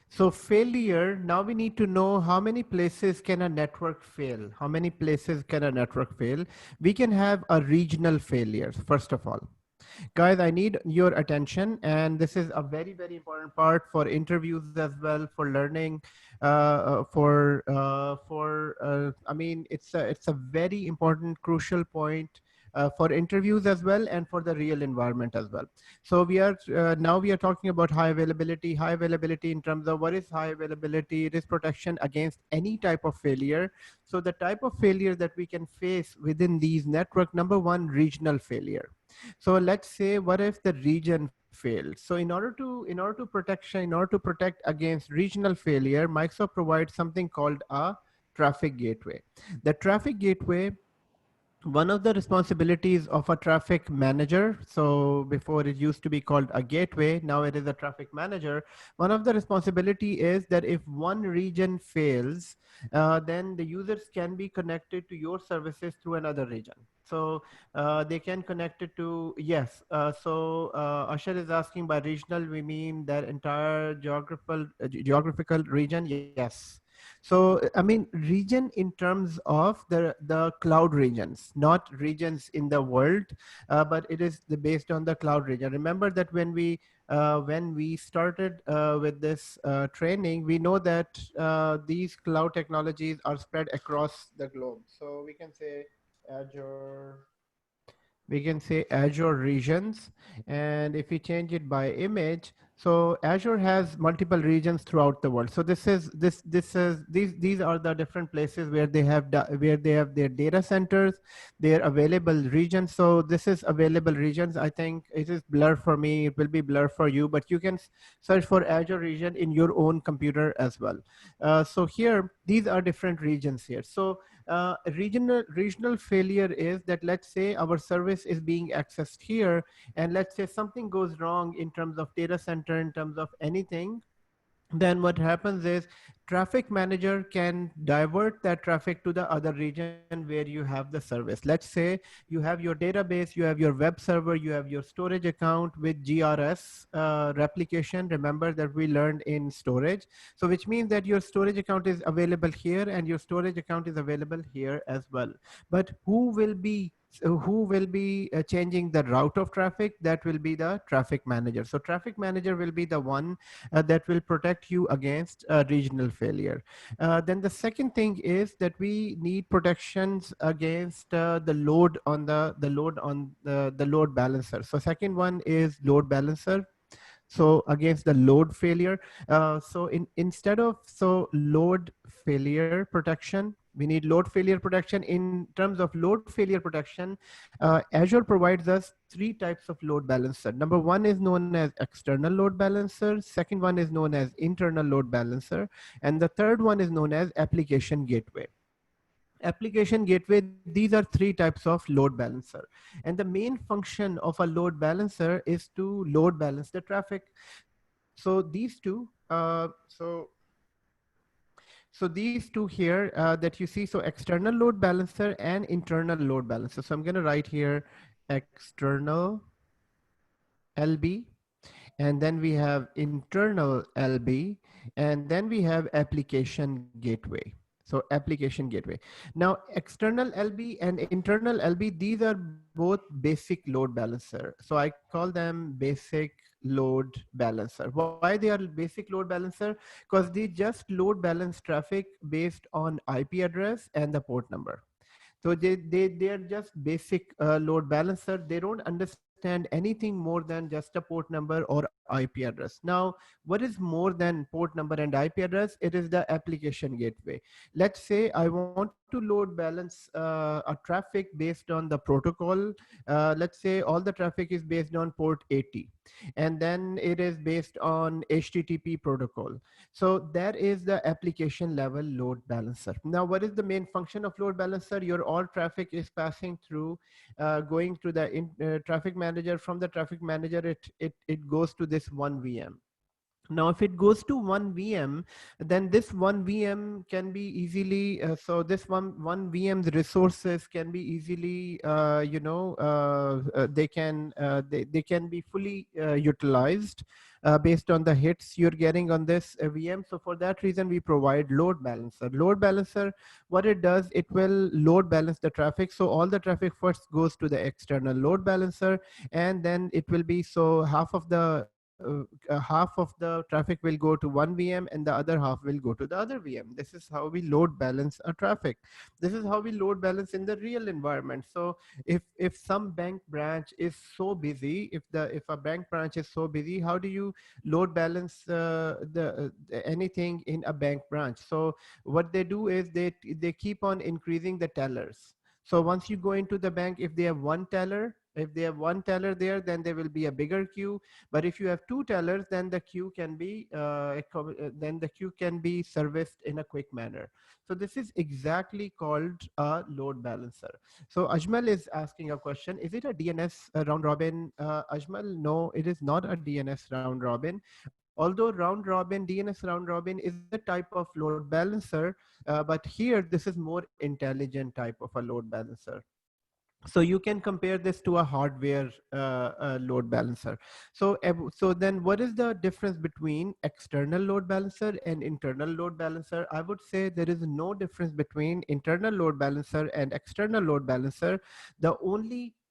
So failure, now we need to know how many places can a network fail? How many places can a network fail? We can have a regional failure, first of all. Guys, I need your attention, and this is a very, very important part for interviews as well, for learning, I mean, it's a very important, crucial point for interviews as well, and for the real environment as well. So we are now we are talking about high availability. High availability in terms of what is high availability? It is protection against any type of failure. So the type of failure that we can face within these network, number one, regional failure. So let's say, what if the region fails? So in order to protect against regional failure, Microsoft provides something called a traffic gateway. The traffic gateway, one of the responsibilities of a traffic manager, so before it used to be called a gateway, now it is a traffic manager. One of the responsibility is that if one region fails, then the users can be connected to your services through another region. So they can connect it to, yes. Ashar is asking, by regional, we mean that entire geographical region. Yes. So, I mean, region in terms of the cloud regions, not regions in the world, but it is based on the cloud region. Remember that when we started with this training, we know that these cloud technologies are spread across the globe. So we can say Azure regions, and if we change it by image, so Azure has multiple regions throughout the world. So these are the different places where they have their data centers, their available regions. So this is available regions. I think it is blur for me. It will be blur for you, but you can search for Azure region in your own computer as well. So here, these are different regions here. So regional failure is that, let's say our service is being accessed here, and let's say something goes wrong in terms of data center, in terms of anything. then what happens is traffic manager can divert that traffic to the other region where you have the service. Let's say you have your database, you have your web server, you have your storage account with GRS replication. Remember that we learned in storage. So which means that your storage account is available here and your storage account is available here as well. But who will be changing the route of traffic? That will be the traffic manager. So traffic manager will be the one that will protect you against regional failure. Then the second thing is that we need protections against the load on the load balancer. So second one is load balancer. So against the load failure. Instead of load failure protection, we need load failure protection. In terms of load failure protection, Azure provides us three types of load balancer. Number one is known as external load balancer. Second one is known as internal load balancer. And the third one is known as application gateway. Application gateway, these are three types of load balancer. And the main function of a load balancer is to load balance the traffic. So these two, so these two here that you see, so external load balancer and internal load balancer. So I'm going to write here external LB, and then we have internal LB, and then we have application gateway. So application gateway. Now external LB and internal LB, these are both basic load balancer. So I call them basic load balancer. Why they are basic load balancer? Because they just load balance traffic based on IP address and the port number. So they are just basic load balancer. They don't understand anything more than just a port number or IP address. Now, what is more than port number and IP address? It is the application gateway. Let's say I want to load balance a traffic based on the protocol. Let's say all the traffic is based on port 80, and then it is based on HTTP protocol. So that is the application level load balancer. Now, what is the main function of load balancer? Your all traffic is passing through, going to the traffic manager. From the traffic manager, it goes to this one VM. Now, if it goes to one VM, then this one VM can be easily, so this one VM's resources can be easily, they can be fully utilized based on the hits you're getting on this VM. So for that reason, we provide load balancer. Load balancer, what it does, it will load balance the traffic. So all the traffic first goes to the external load balancer, and then it will be, so half of the traffic will go to one VM and the other half will go to the other VM. This is how we load balance a traffic. This is how we load balance in the real environment. So if some bank branch is so busy, if a bank branch is so busy, how do you load balance anything in a bank branch? So what they do is they keep on increasing the tellers. So once you go into the bank, if they have one teller, there, then there will be a bigger queue. But if you have two tellers, then the queue can be serviced in a quick manner. So this is exactly called a load balancer. So Ajmal is asking a question: is it a DNS round robin? Ajmal, no, it is not a DNS round robin. Although DNS round robin is a type of load balancer, but here this is more intelligent type of a load balancer. So you can compare this to a hardware load balancer. So then what is the difference between external load balancer and internal load balancer? I would say there is no difference between internal load balancer and external load balancer.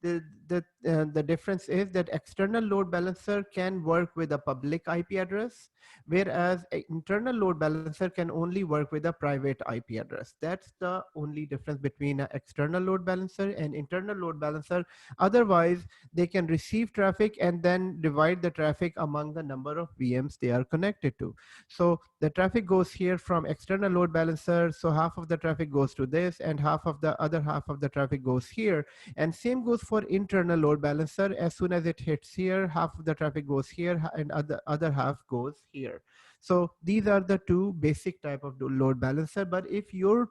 The difference is that external load balancer can work with a public IP address, whereas an internal load balancer can only work with a private IP address. That's the only difference between an external load balancer and internal load balancer. Otherwise, they can receive traffic and then divide the traffic among the number of VMs they are connected to. So the traffic goes here from external load balancer. So half of the traffic goes to this and other half of the traffic goes here. And same goes for internal load balancer. As soon as it hits here, half of the traffic goes here and other half goes here. So these are the two basic type of load balancer. But if your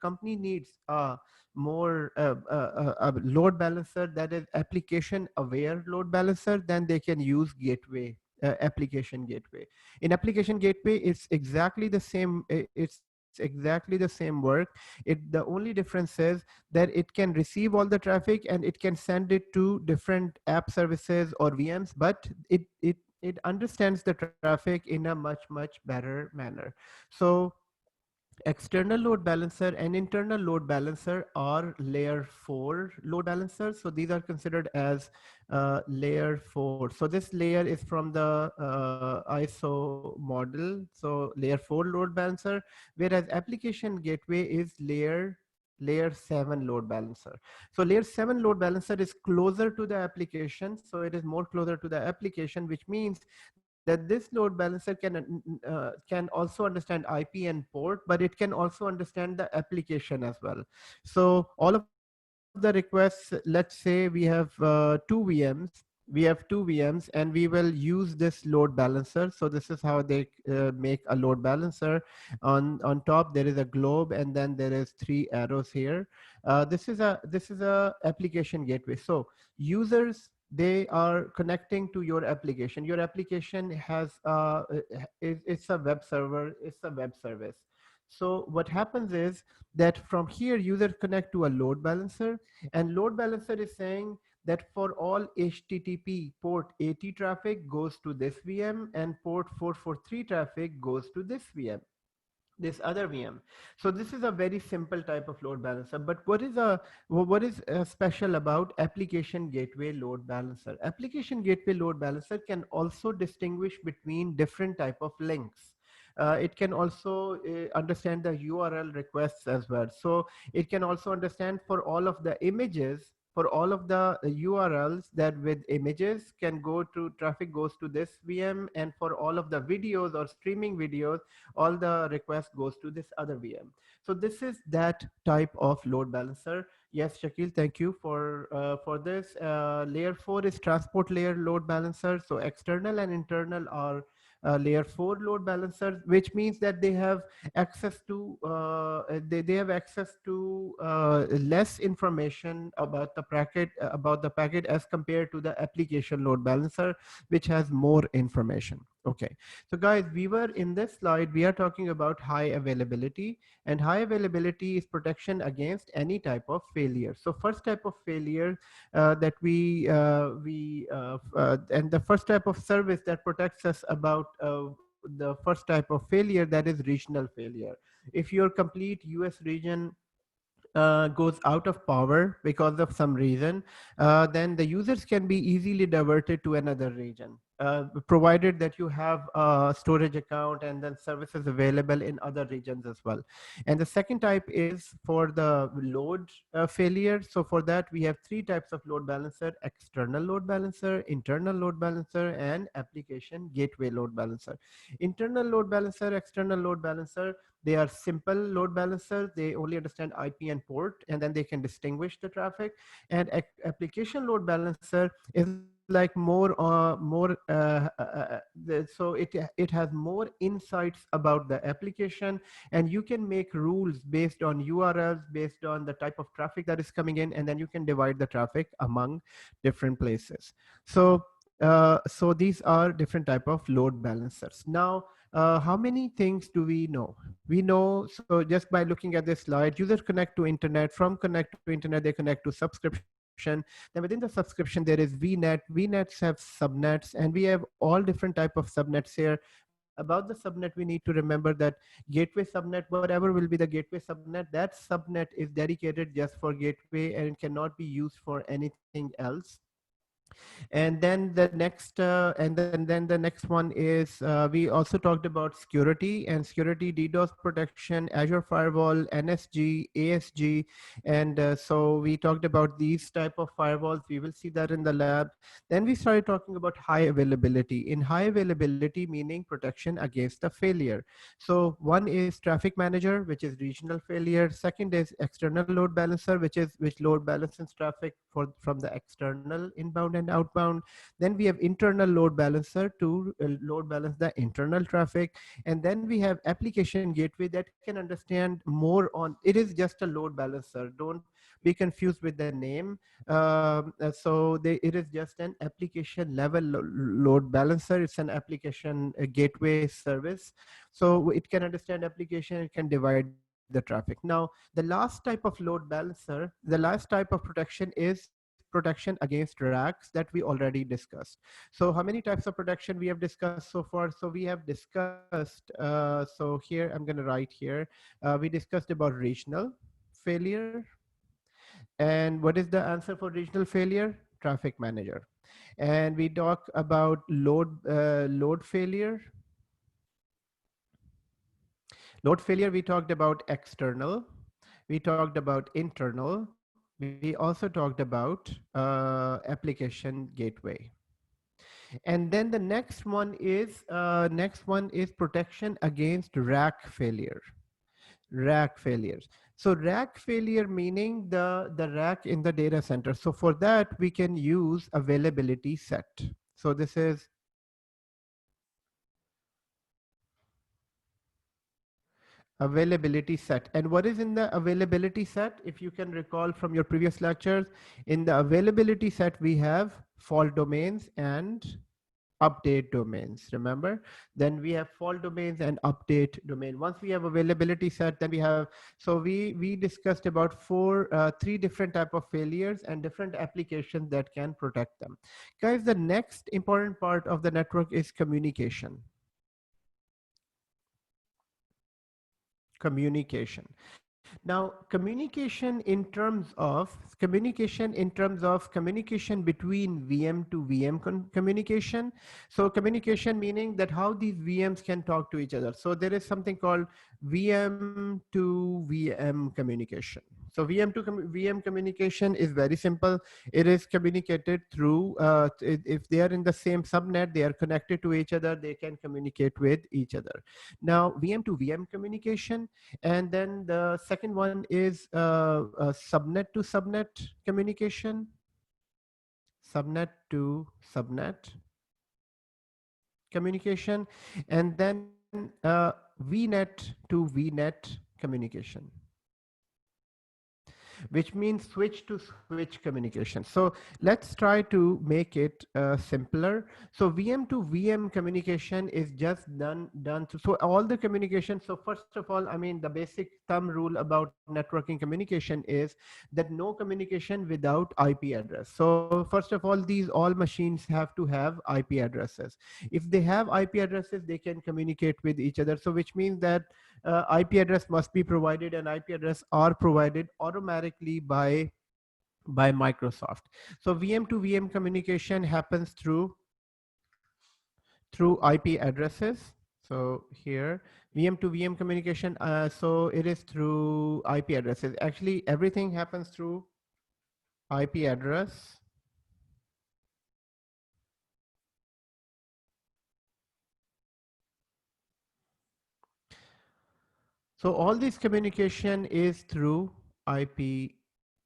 company needs a more a load balancer that is application aware load balancer, then they can use gateway application gateway. In application gateway, it's exactly the same. It's exactly the same work. The only difference is that it can receive all the traffic and it can send it to different app services or VMs, but it understands the traffic in a much better manner. So external load balancer and internal load balancer are layer 4 load balancers. So these are considered as layer 4. So this layer is from the ISO model. So layer 4 load balancer, whereas application gateway is layer 7 load balancer. So layer 7 load balancer is closer to the application. So it is more closer to the application, which means that this load balancer can also understand IP and port, but it can also understand the application as well. So all of the requests, let's say we have two VMs and we will use this load balancer. So this is how they make a load balancer. On top there is a globe and then there is 3 arrows here. This is a application gateway. So users, they are connecting to your application. Your application has it's a web server, it's a web service. So what happens is that from here users connect to a load balancer, and load balancer is saying that for all HTTP port 80 traffic goes to this VM and port 443 traffic goes to this VM, this other VM. So this is a very simple type of load balancer. But what is special about application gateway load balancer? Application gateway load balancer can also distinguish between different type of links. It can also understand the URL requests as well. So it can also understand for all of the images, for all of the URLs that with images can go to traffic goes to this VM, and for all of the videos or streaming videos, all the request goes to this other VM. So this is that type of load balancer. Yes, Shakil, thank you for this. Layer 4 is transport layer load balancer. So external and internal are layer 4 load balancers, which means that they have access to they have access to less information about the packet as compared to the application load balancer, which has more information. Okay, so guys, we were in this slide, we are talking about high availability, and high availability is protection against any type of failure. So first type of failure that and the first type of service that protects us about the first type of failure, that is regional failure. If your complete US region goes out of power because of some reason, then the users can be easily diverted to another region, provided that you have a storage account and then services available in other regions as well. And the second type is for the load failure. So for that, we have 3 types of load balancer: external load balancer, internal load balancer, and application gateway load balancer. Internal load balancer, external load balancer, they are simple load balancers. They only understand IP and port, and then they can distinguish the traffic. And application load balancer is like so it has more insights about the application, and you can make rules based on URLs, based on the type of traffic that is coming in, and then you can divide the traffic among different places. So so these are different type of load balancers. Now, how many things do we know? We know, so just by looking at this slide, users connect to internet. From connect to internet, they connect to subscription. Then within the subscription, there is VNet. VNets have subnets, and we have all different type of subnets here. About the subnet, we need to remember that gateway subnet, whatever will be the gateway subnet, that subnet is dedicated just for gateway and it cannot be used for anything else. And then the next then the next one is we also talked about security and security: DDoS protection, Azure firewall, NSG, ASG. And so we talked about these type of firewalls. We will see that in the lab. Then we started talking about high availability. In high availability, meaning protection against the failure. So one is traffic manager, which is regional failure. Second is external load balancer, which load balances traffic from the external inbound and and outbound. Then we have internal load balancer to load balance the internal traffic. And then we have application gateway that can understand more on, it is just a load balancer. Don't be confused with the name. It is just an application level load balancer. It's an application gateway service. So it can understand application, it can divide the traffic. Now, the last type of load balancer, the last type of protection is protection against racks that we already discussed. So how many types of protection we have discussed so far? So we have discussed, so here I'm going to write here, we discussed about regional failure. And what is the answer for regional failure? Traffic manager. And we talk about load failure. Load failure, we talked about external. We talked about internal. We also talked about application gateway. And then the next one is protection against rack failure. Rack failures. So rack failure meaning the rack in the data center. So for that we can use availability set. So this is availability set. And what is in the availability set? If you can recall from your previous lectures, in the availability set we have fault domains and update domains. Remember, then we have fault domains and update domain. Once we have availability set, then we have, so we discussed about three different type of failures and different applications that can protect them. Guys, the next important part of the network is communication. Communication. Now, communication in terms of communication between VM to VM communication. So communication meaning that how these VMs can talk to each other. So there is something called VM to VM communication. So VM to VM communication is very simple. It is communicated through, if they are in the same subnet, they are connected to each other, they can communicate with each other. Now, VM to VM communication. And then the second one is subnet to subnet communication. Subnet to subnet communication. And then VNet to VNet communication, which means switch to switch communication. So let's try to make it simpler. So VM to VM communication is just done. So all the communication. So first of all, I mean, the basic thumb rule about networking communication is that no communication without IP address. So first of all, these all machines have to have IP addresses. If they have IP addresses, they can communicate with each other. So which means that IP address must be provided, and IP address are provided automatically by Microsoft. So VM to VM communication happens through IP addresses. So here VM to VM communication, so it is through IP addresses. Actually, everything happens through IP address. So all this communication is through IP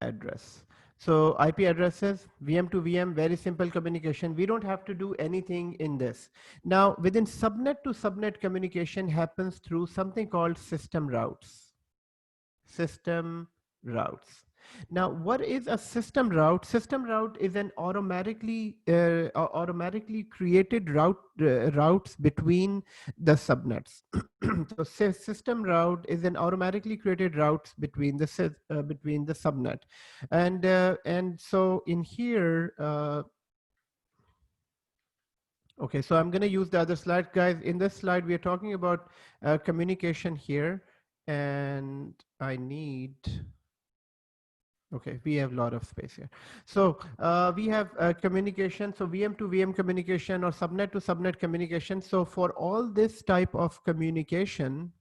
address. So IP addresses, VM to VM, very simple communication. We don't have to do anything in this. Now, within subnet to subnet communication happens through something called system routes. System routes. Now, what is a system route? System route is an automatically created routes between the subnets. So system route is an automatically created routes between the subnet, and so in here. Okay, so I'm going to use the other slide, guys. In this slide, we are talking about communication here, and I need. Okay, we have a lot of space here. So we have communication, so VM to VM communication or subnet to subnet communication. So for all this type of communication,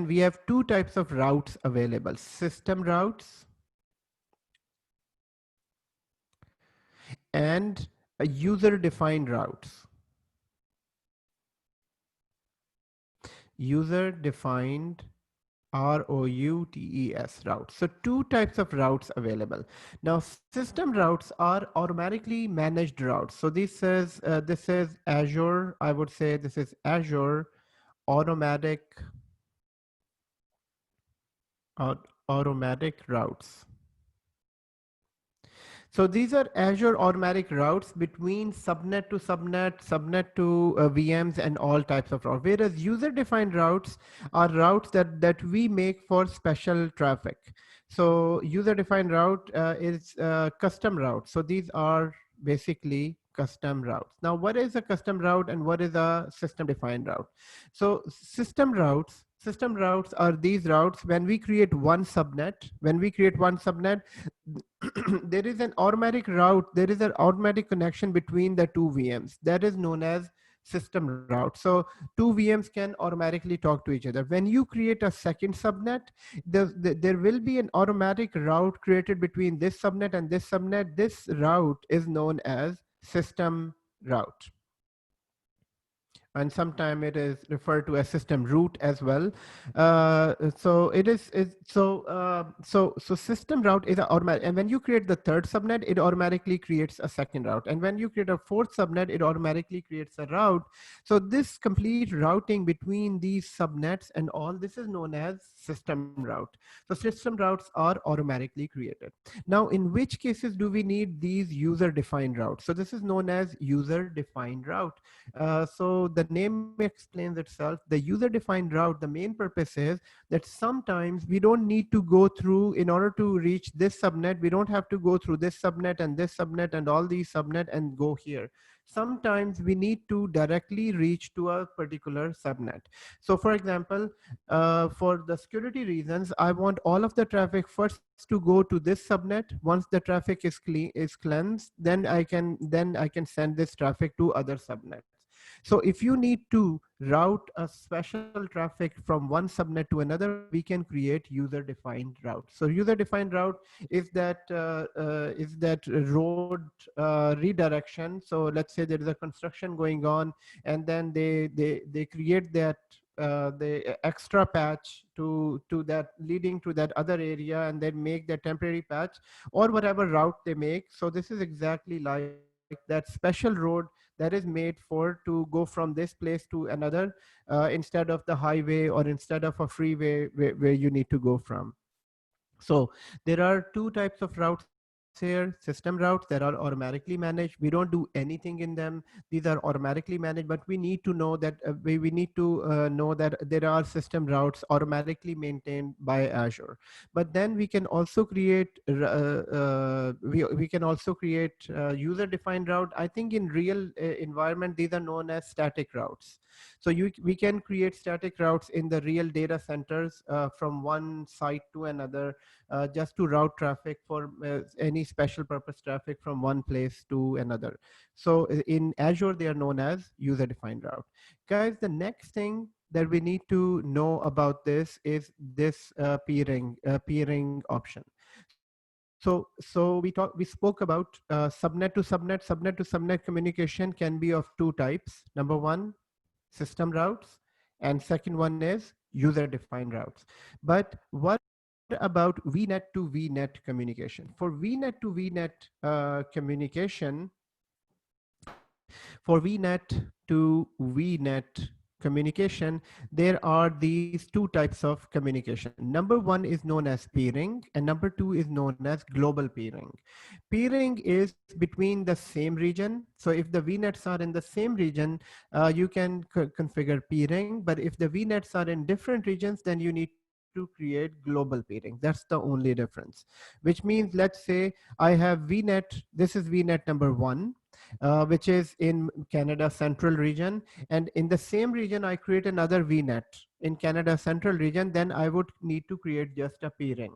we have two types of routes available: system routes and user-defined routes. User-defined routes, routes. So two types of routes available. Now system routes are automatically managed routes. So this is Azure. I would say this is Azure automatic automatic routes. So these are Azure automatic routes between subnet to subnet, subnet to VMs, and all types of routes. Whereas user-defined routes are routes that we make for special traffic. So user-defined route is custom route. So these are basically custom routes. Now, what is a custom route and what is a system-defined route? So system routes are these routes when we create one subnet. When we create one subnet, there is an automatic route, there is an automatic connection between the two VMs that is known as system route. So two VMs can automatically talk to each other. When you create a second subnet, there will be an automatic route created between this subnet and this subnet. This route is known as system route, and sometimes it is referred to as system root as well. So system route is automatic, and when you create the third subnet, it automatically creates a second route, and when you create a fourth subnet, it automatically creates a route. So this complete routing between these subnets and all this is known as system route. So system routes are automatically created. Now, in which cases do we need these user defined routes? So this is known as user defined route. So the name explains itself. The user-defined route, the main purpose is that sometimes we don't need to go through, in order to reach this subnet, we don't have to go through this subnet and all these subnet and go here. Sometimes we need to directly reach to a particular subnet. So for example, for the security reasons, I want all of the traffic first to go to this subnet. Once the traffic is cleansed, then I can send this traffic to other subnets. So if you need to route a special traffic from one subnet to another, we can create user-defined route. So user-defined route is that road redirection. So let's say there is a construction going on, and then they create that the extra patch to that leading to that other area, and then make the temporary patch or whatever route they make. So this is exactly like that special road that is made for to go from this place to another, instead of the highway or instead of a freeway where you need to go from. So there are two types of routes here: system routes that are automatically managed. We don't do anything in them. These are automatically managed, but we need to know that we need to know that there are system routes automatically maintained by Azure. But then we can also create we can also create user defined route. I think in real environment, these are known as static routes. So we can create static routes in the real data centers from one site to another, just to route traffic for any special purpose traffic from one place to another. So in Azure, they are known as user-defined route. Guys, the next thing that we need to know about this is this peering option. So we spoke about subnet to subnet. Subnet to subnet communication can be of two types. Number one, system routes, and second one is user defined routes. But what about VNet to VNet communication? For VNet to VNet communication, there are these two types of communication. Number one is known as peering, and number two is known as global peering. Peering is between the same region. So if the VNets are in the same region, you can configure peering, but if the VNets are in different regions, then you need to create global peering. That's the only difference, which means, let's say I have VNet, this is VNet number one, which is in Canada Central region. And in the same region, I create another VNet in Canada Central region, then I would need to create just a peering.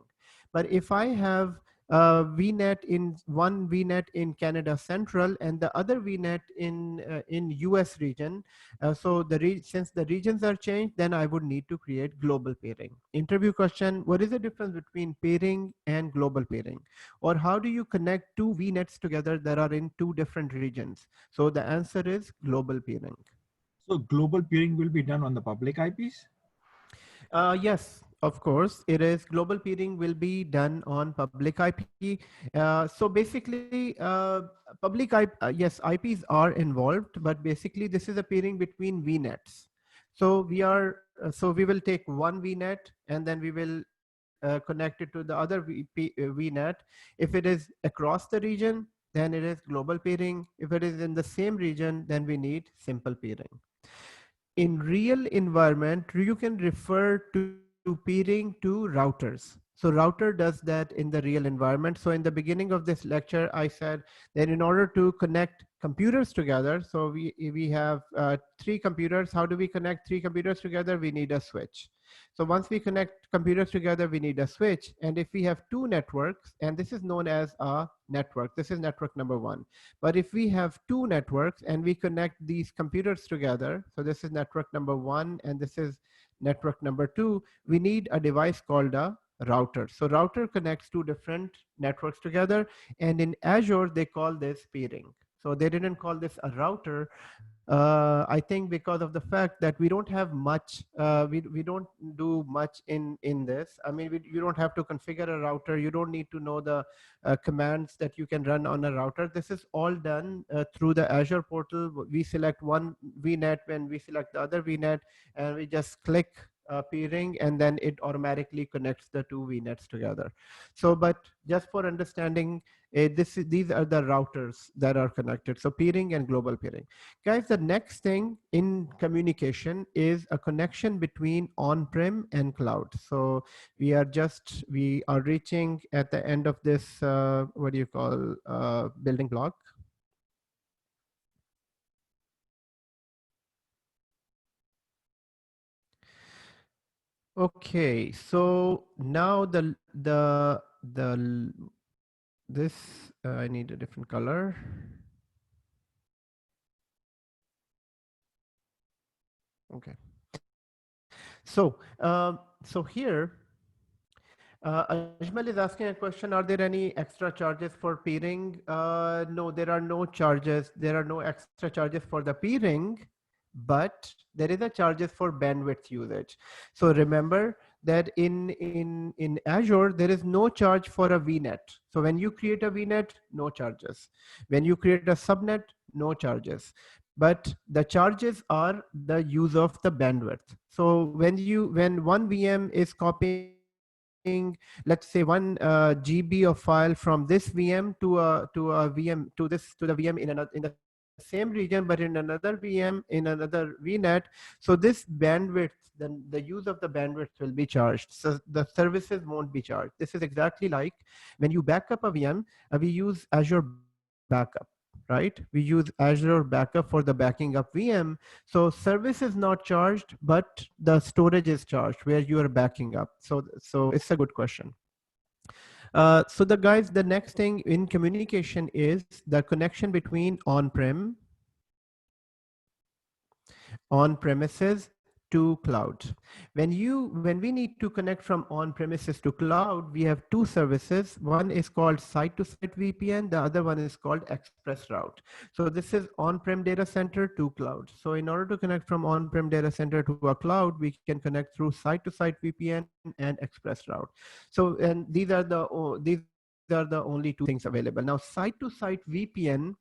But if I have one VNet in Canada Central and the other VNet in US region, since the regions are changed, then I would need to create global peering. Interview question: what is the difference between peering and global peering? Or how do you connect two VNets together that are in two different regions? So the answer is global peering. So global peering will be done on the public IPs? Yes, Of course, it is. Global peering will be done on public IP. So basically, public IP, yes, IPs are involved, but basically this is a peering between VNets. So so we will take one VNet and then we will connect it to the other VNet. If it is across the region, then it is global peering. If it is in the same region, then we need simple peering. In real environment, you can refer to peering to routers. So router does that in the real environment. So in the beginning of this lecture, I said that in order to connect computers together, so we have three computers. How do we connect three computers together? We need a switch. So once we connect computers together, we need a switch. And if we have two networks, and this is known as a network, this is network number one. But if we have two networks and we connect these computers together, so this is network number one and this is network number two, we need a device called a router. So router connects two different networks together, and in Azure, they call this peering. So they didn't call this a router. I think because of the fact that we don't have much, we don't do much in this. I mean, you don't have to configure a router. You don't need to know the commands that you can run on a router. This is all done through the Azure portal. We select one VNet, when we select the other VNet, and we just click peering, and then it automatically connects the two VNets together. So, but just for understanding, these are the routers that are connected. So peering and global peering. Guys, the next thing in communication is a connection between on-prem and cloud. So we are reaching at the end of this, what do you call, building block. Okay, so now I need a different color. Okay. So here, Ajmal is asking a question, are there any extra charges for peering? No, there are no charges. There are no extra charges for the peering, but there is a charges for bandwidth usage. So remember that in Azure, there is no charge for a VNet. So when you create a VNet, no charges. When you create a subnet, no charges. But the charges are the use of the bandwidth. So when one VM is copying, let's say 1 GB of file from this VM to a VM to the VM in the same region, but in another VM in another VNet. So this bandwidth, then the use of the bandwidth will be charged. So the services won't be charged. This is exactly like when you back up a VM, we use Azure Backup, right? We use Azure Backup for the backing up VM. So service is not charged, but the storage is charged where you are backing up. So it's a good question. So the next thing in communication is the connection between on-premises to cloud. When we need to connect from on-premises to cloud, we have two services. One is called Site-to-Site VPN. The other one is called Express Route. So this is on-prem data center to cloud. So in order to connect from on-prem data center to a cloud, we can connect through Site-to-Site VPN and Express Route. So, and these are the only two things available. Now, site-to-site VPN,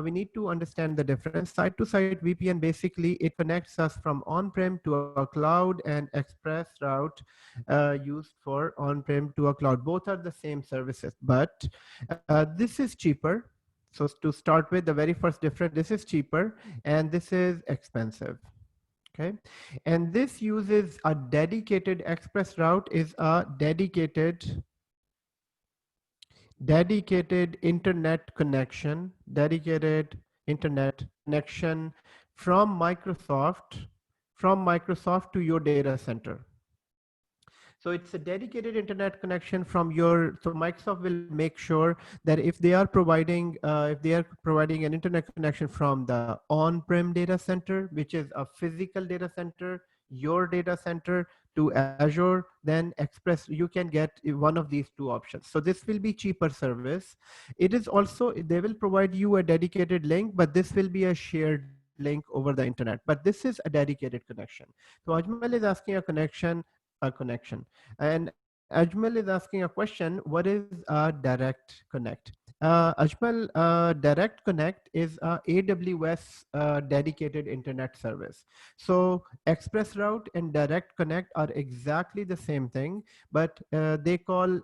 we need to understand the difference. Site-to-site VPN, basically, it connects us from on-prem to a cloud, and Express Route used for on-prem to a cloud. Both are the same services, but this is cheaper. So to start with, the very first difference, this is cheaper, and this is expensive. Okay, and this uses a dedicated Express Route is a dedicated internet connection, from Microsoft to your data center. So it's a dedicated internet connection from so Microsoft will make sure that if they are providing an internet connection from the on-prem data center, which is a physical data center, your data center, to Azure, then Express, you can get one of these two options. So this will be cheaper service. It is also, they will provide you a dedicated link, but this will be a shared link over the internet, but this is a dedicated connection. So Ajmal is asking a connection. a connection. And Ajmal is asking a question, what is a direct connect? Ajmal, direct connect is a AWS dedicated internet service. So ExpressRoute and direct connect are exactly the same thing, but they call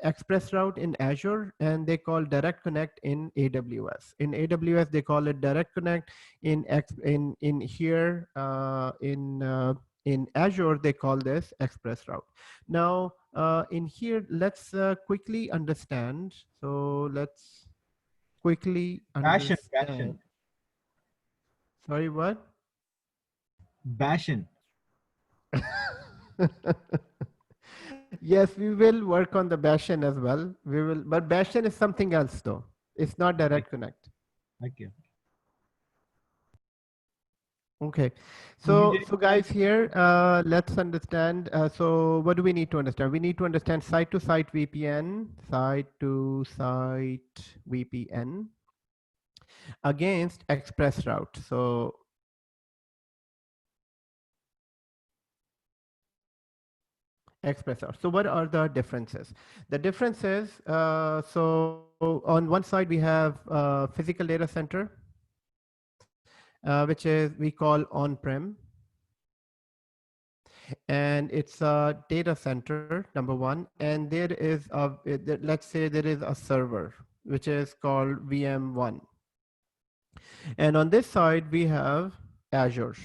ExpressRoute in Azure and they call direct connect in AWS. In AWS, they call it direct connect. In here in Azure, they call this ExpressRoute. Now, in here, let's quickly understand. So let's quickly Bastion, understand. Bastion, Sorry, what? Bastion. Yes, we will work on the Bastion as well. We will, but Bastion is something else though. It's not Okay. direct connect. Okay. Okay, And you so did guys here, let's understand. So what do we need to understand? We need to understand site-to-site VPN, site-to-site VPN against ExpressRoute. So ExpressRoute. So what are the differences? The differences. So on one side we have physical data center, which is we call on-prem. And it's a data center, number one, and there is let's say there is a server which is called VM1, and on this side we have Azure.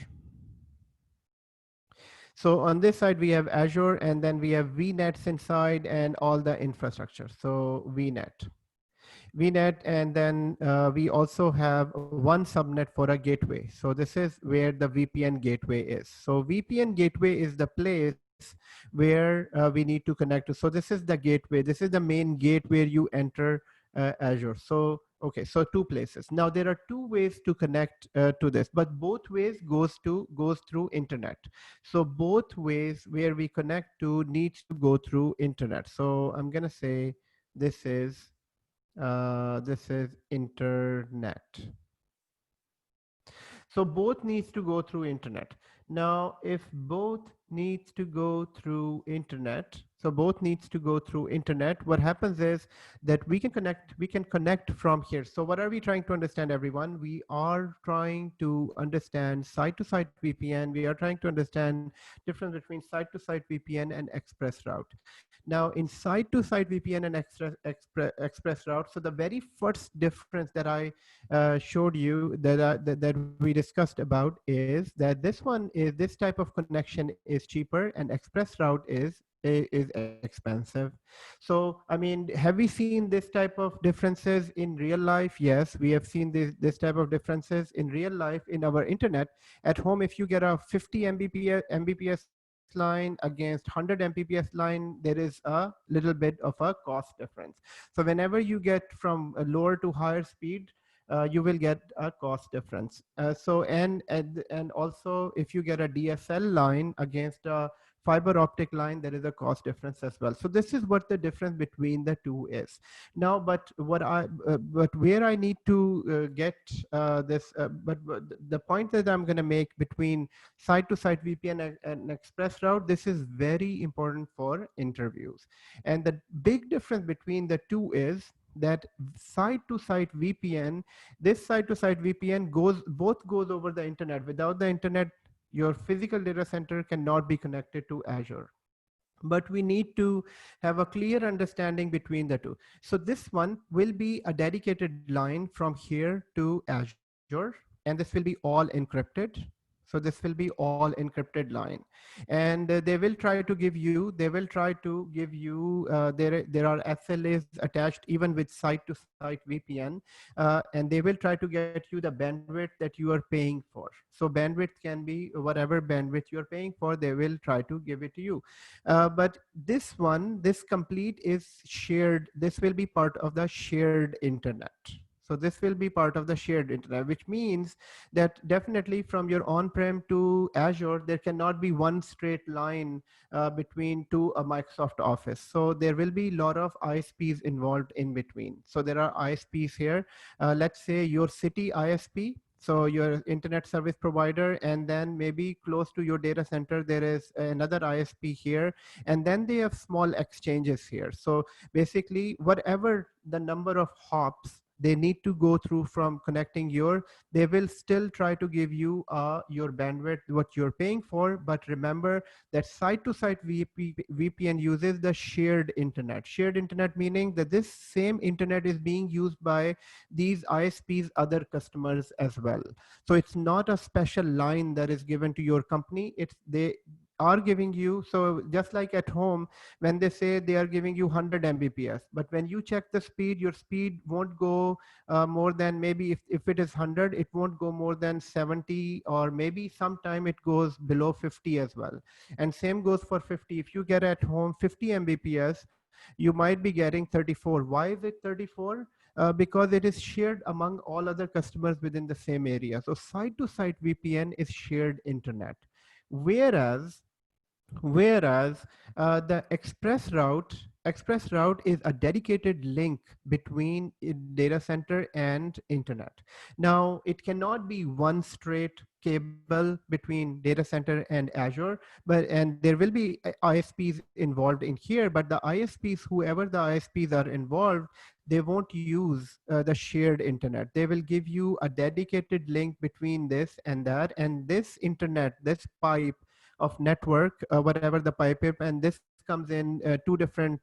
So on this side we have Azure, and then we have VNets inside and all the infrastructure. So VNet, and then we also have one subnet for a gateway. So this is where the VPN gateway is. So VPN gateway is the place where we need to connect to. So this is the gateway. This is the main gate where you enter Azure. So okay, so two places. Now there are two ways to connect to this, but both ways goes through internet. So both ways where we connect to needs to go through internet. So I'm gonna say this is internet. So both needs to go through internet. Now, if both needs to go through internet, so both needs to go through internet, what happens is that we can connect from here. So what are we trying to understand, everyone? We are trying to understand site-to-site VPN. We are trying to understand difference between site-to-site VPN and ExpressRoute. Now, in site-to-site VPN and ExpressRoute, so the very first difference that I showed you that we discussed about is that this type of connection is cheaper and ExpressRoute is expensive. So I mean, have we seen this type of differences in real life? Yes, we have seen this type of differences in real life in our internet. At home, if you get a 50 Mbps line against 100 Mbps line, there is a little bit of a cost difference. So whenever you get from a lower to higher speed, you will get a cost difference. And also if you get a DSL line against a fiber optic line, there is a cost difference as well. So this is what the difference between the two is. Now, but where I need to get this, but the point that I'm going to make between site-to-site VPN and ExpressRoute, this is very important for interviews. And the big difference between the two is that site-to-site VPN, this site-to-site VPN both goes over the internet. Without the internet, your physical data center cannot be connected to Azure. But we need to have a clear understanding between the two. So this one will be a dedicated line from here to Azure, and this will be all encrypted. So this will be all encrypted line, and they will try to give you, there are SLAs attached even with site-to-site VPN, and they will try to get you the bandwidth that you are paying for. So bandwidth can be whatever bandwidth you're paying for, they will try to give it to you. But this complete is shared. This will be part of the shared internet. So this will be part of the shared internet, which means that definitely from your on-prem to Azure, there cannot be one straight line between to a Microsoft Office. So there will be a lot of ISPs involved in between. So there are ISPs here. Let's say your city ISP. So your internet service provider, and then maybe close to your data center, there is another ISP here, and then they have small exchanges here. So basically, whatever the number of hops they need to go through from connecting they will still try to give you your bandwidth, what you're paying for. But remember that site-to-site VPN uses the shared internet. Shared internet meaning that this same internet is being used by these ISPs, other customers as well. So it's not a special line that is given to your company. They are giving you, so just like at home, when they say they are giving you 100 Mbps, but when you check the speed, your speed won't go more than, maybe if it is 100, it won't go more than 70, or maybe sometime it goes below 50 as well. And same goes for 50. If you get at home 50 Mbps, you might be getting 34. Why is it 34? Because it is shared among all other customers within the same area. So site-to-site VPN is shared internet. Whereas the express route is a dedicated link between data center and internet. Now it cannot be one straight cable between data center and Azure, and there will be ISPs involved in here, but the ISPs, whoever the ISPs are involved, they won't use the shared internet. They will give you a dedicated link between this and that, and this internet, this pipe of network, whatever the pipe is, and this comes in two different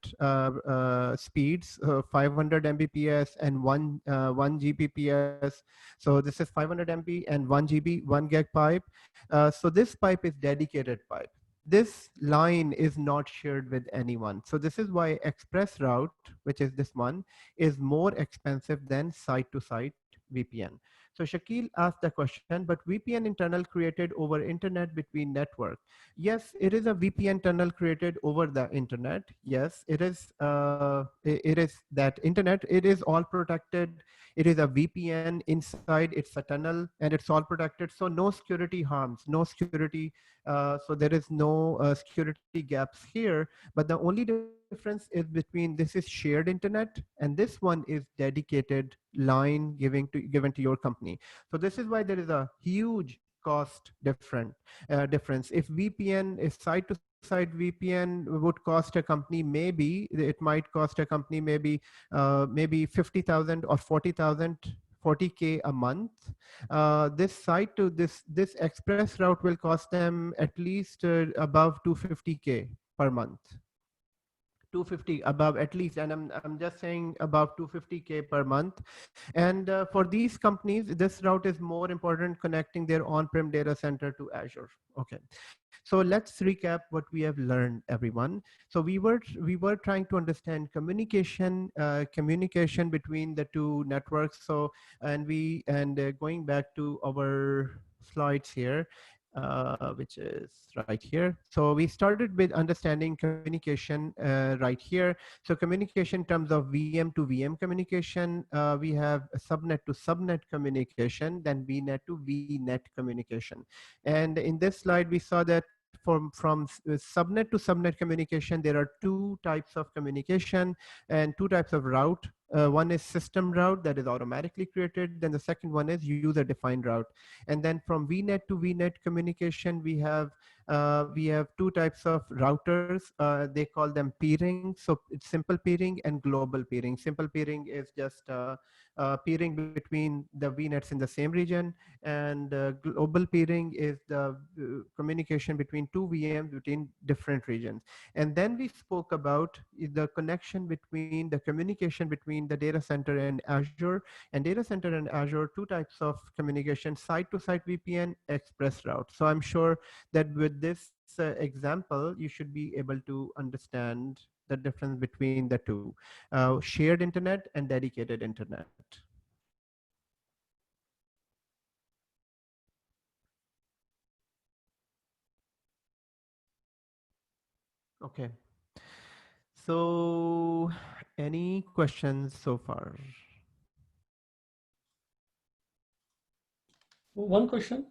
speeds, 500 Mbps and 1 Gbps. So this is 500 MB and 1 GB, 1 gig pipe. So this pipe is dedicated pipe. This line is not shared with anyone. So this is why express route, which is this one, is more expensive than site-to-site VPN. So Shakil asked the question, but VPN internal created over internet between network. Yes, it is a VPN tunnel created over the internet. Yes, it is. It is that internet. It is all protected. It is a VPN inside. It's a tunnel, and it's all protected. So no security harms, no security. So there is no security gaps here. But the only difference is between this is shared internet, and this one is dedicated line given to your company. So this is why there is a huge cost difference. If VPN, if site-to-site VPN would cost a company, maybe it might cost a company maybe 50,000 or 40,000. 40K a month. This site to this express route will cost them at least above 250K per month. 250 above at least, and I'm just saying above 250K per month. And for these companies, this route is more important, connecting their on-prem data center to Azure. Okay, so let's recap what we have learned, everyone. So we were trying to understand communication between the two networks. So going back to our slides here, which is right here. So we started with understanding communication right here. So communication in terms of VM to VM communication, we have subnet to subnet communication, then VNet to VNet communication. And in this slide, we saw that from subnet to subnet communication, there are two types of communication and two types of route. One is system route that is automatically created. Then the second one is user defined route. And then from VNet to VNet communication, we have two types of routers. They call them peering. So it's simple peering and global peering. Simple peering is just peering between the VNets in the same region, and global peering is the communication between two VMs between different regions. And then we spoke about the connection between the communication between the data center and Azure. And data center and Azure, two types of communication: site-to-site VPN, express route. So I'm sure that with this example, you should be able to understand the difference between the two, shared internet and dedicated internet. Okay. So any questions so far? One question.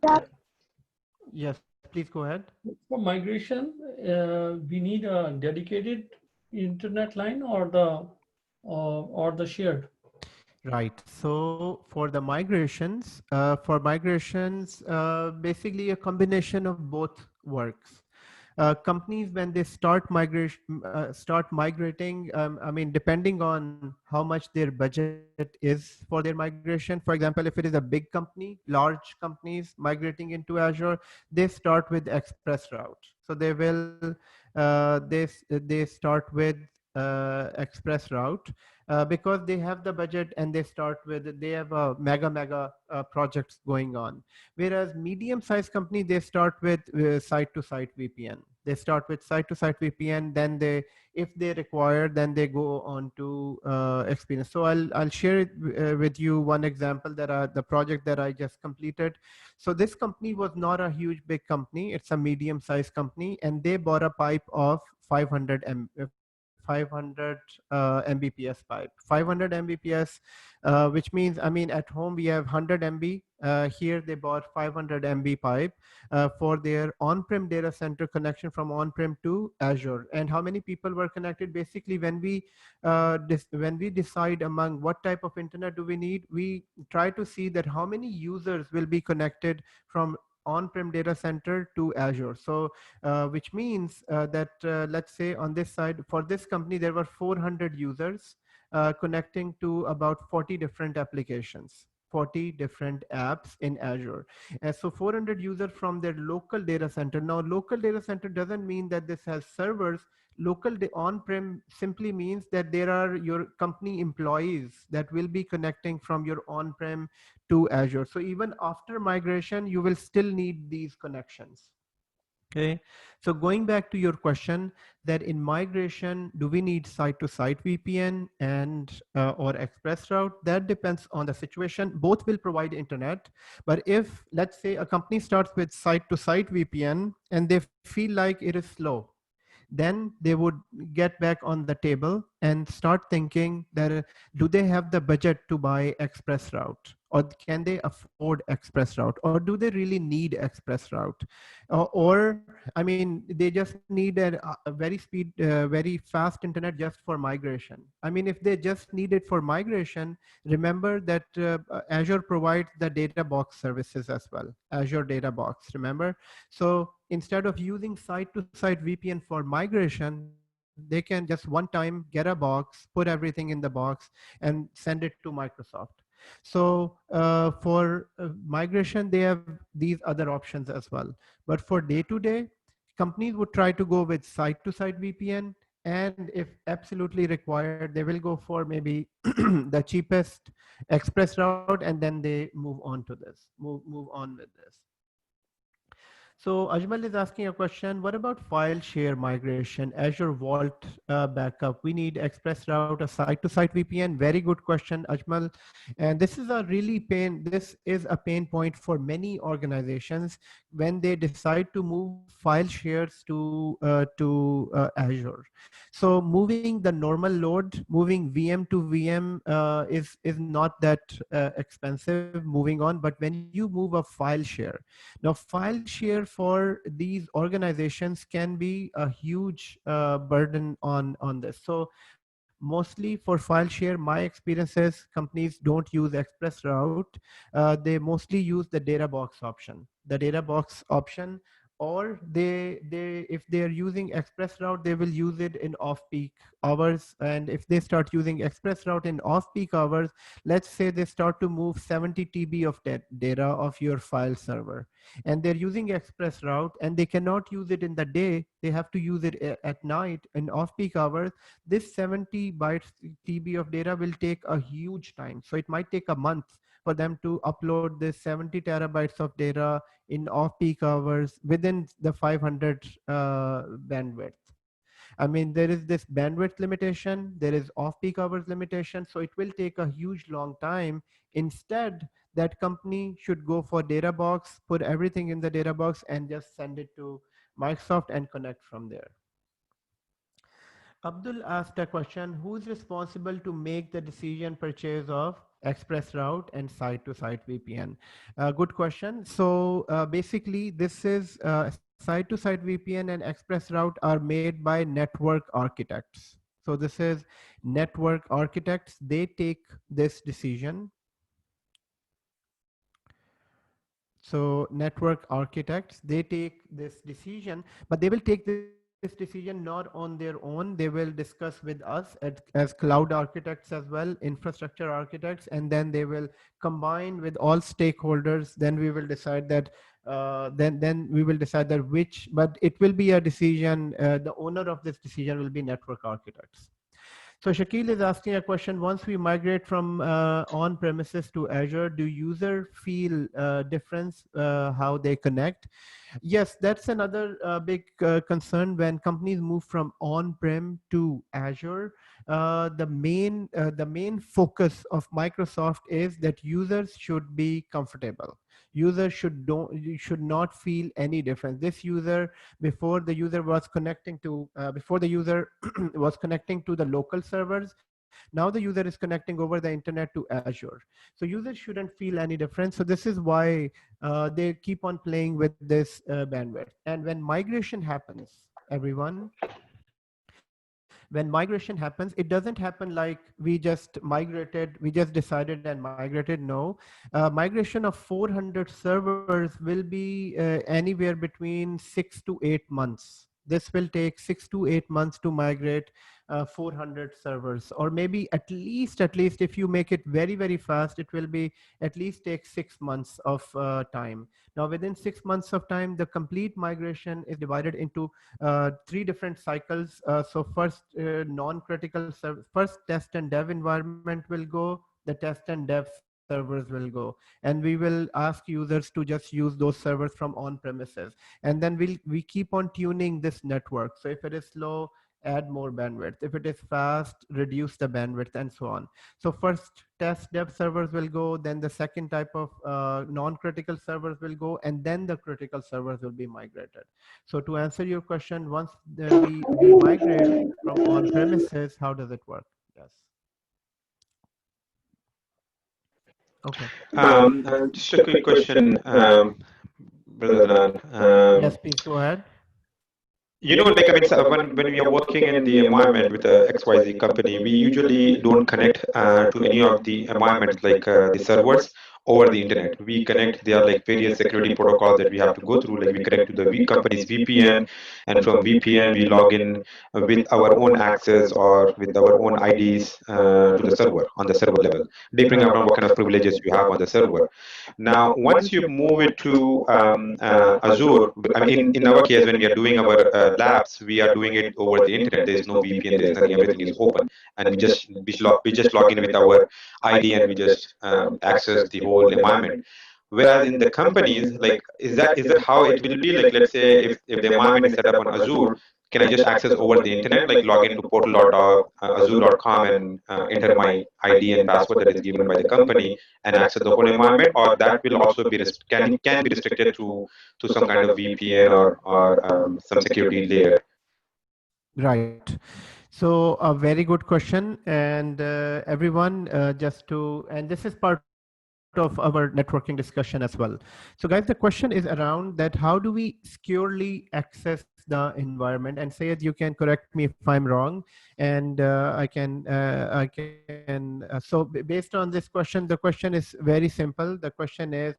Yes, please go ahead. For migration, we need a dedicated internet line or the shared? Right. So for migrations, basically a combination of both works. Companies when they start migrating, I mean, depending on how much their budget is for their migration. For example, if it is a big company, large companies migrating into Azure, they start with express route. So they will they start with express route because they have the budget, and they have a mega projects going on. Whereas medium sized company, they start with site to site VPN. They start with site to site VPN, then they, if they require, then they go on to experience. So I'll share it with you one example, that the project that I just completed. So this company was not a huge big company, it's a medium sized company, and they bought a pipe of 500 Mbps pipe. 500 Mbps, which means, I mean, at home we have 100 MB. Here they bought 500 MB pipe for their on-prem data center connection from on-prem to Azure. And how many people were connected? Basically, when we decide among what type of internet do we need, we try to see that how many users will be connected from on-prem data center to Azure. So which means that let's say on this side, for this company, there were 400 users connecting to about 40 different applications, 40 different apps in Azure. And so 400 users from their local data center. Now, local data center doesn't mean that this has servers. Local on-prem simply means that there are your company employees that will be connecting from your on-prem to Azure. So even after migration, you will still need these connections. Okay, so going back to your question, that in migration, do we need site-to-site VPN and or express route? That depends on the situation. Both will provide internet, but if, let's say, a company starts with site-to-site VPN and they feel like it is slow, then they would get back on the table and start thinking that do they have the budget to buy express route, or can they afford express route, or do they really need express route, or I mean, they just need a very fast internet just for migration. I mean, if they just need it for migration, remember that Azure provides the data box services as well, Azure data box, remember. So instead of using site-to-site VPN for migration, they can just one time get a box, put everything in the box, and send it to Microsoft. So for migration, they have these other options as well. But for day-to-day, companies would try to go with site-to-site VPN, and if absolutely required, they will go for maybe the cheapest express route, and then they move on to this, move on with this. So Ajmal is asking a question, what about file share migration, Azure Vault backup? We need express route, a site-to-site VPN. Very good question, Ajmal. And this is this is a pain point for many organizations when they decide to move file shares to Azure. So moving the normal load, moving VM to VM is not that expensive moving on, but when you move a file share, now, file share for these organizations can be a huge burden on this. So mostly for file share, my experience is companies don't use express route. They mostly use the data box option, or they if they are using express route, they will use it in off peak hours. And if they start using express route in off peak hours, let's say they start to move 70 TB of data of your file server, and they're using express route and they cannot use it in the day, they have to use it at night in off peak hours. This 70 bytes TB of data will take a huge time. So it might take a month for them to upload this 70 terabytes of data in off peak hours within the 500 bandwidth. I mean, there is this bandwidth limitation, there is off peak hours limitation, so it will take a huge long time. Instead, that company should go for data box, put everything in the data box, and just send it to Microsoft and connect from there. Abdul asked a question, who is responsible to make the decision purchase of express route and site-to-site VPN? Good question. So basically, this is site-to-site VPN and express route are made by network architects. So this is network architects. They take this decision. So network architects, they take this decision, but they will take this decision not on their own. They will discuss with us as cloud architects as well, infrastructure architects, and then they will combine with all stakeholders. Then we will decide that then we will decide that which, but it will be a decision. The owner of this decision will be network architects. So Shakil is asking a question. Once we migrate from on-premises to Azure, do user feel difference how they connect? Yes, that's another big concern when companies move from on-prem to Azure. The main focus of Microsoft is that users should be comfortable. Users should not feel any difference. This user, before the user was connecting to before the user was connecting to the local servers, now the user is connecting over the internet to Azure. So users shouldn't feel any difference. So this is why they keep on playing with this bandwidth. And when migration happens, everyone, when migration happens, it doesn't happen like we just migrated, we just decided and migrated. No, migration of 400 servers will be anywhere between 6 to 8 months. This will take 6 to 8 months to migrate 400 servers, or maybe at least if you make it very, very fast, it will be at least take 6 months of time. Now, within 6 months of time, the complete migration is divided into three different cycles. So first, first test and dev environment will go, the test and dev servers will go, and we will ask users to just use those servers from on premises. And then we keep on tuning this network. So if it is slow, add more bandwidth. If it is fast, reduce the bandwidth, and so on. So first test dev servers will go, then the second type of non-critical servers will go, and then the critical servers will be migrated. So to answer your question, once we migrate from on-premises, how does it work? Yes. Okay. Just a quick question, Brother Adnan. Yes, please go ahead. Like I mean, so when we are working in the environment with a XYZ company, we usually don't connect to any of the environments like the servers over the internet. We connect, there are like various security protocols that we have to go through. Like we connect to the company's VPN, and from VPN we log in with our own access or with our own IDs to the server on the server level, depending upon what kind of privileges you have on the server. Now, once you move it to Azure, I mean, in our case, when we are doing our labs, we are doing it over the internet. There is no VPN, there is nothing, everything is open. And we just log in with our ID and we just access the whole environment. Whereas in the companies, like, is that how it will be? Like, let's say if the environment is set up on Azure, can I just access over the internet, like log into portal.azure.com and enter my ID and password that is given by the company and access the whole environment, or that will also be can be restricted to some kind of VPN or some security layer? Right. So a very good question, and everyone, and this is part of our networking discussion as well. So guys, the question is around that: how do we securely access the environment? And Sayed, you can correct me if I'm wrong, and so based on this question, the question is very simple. The question is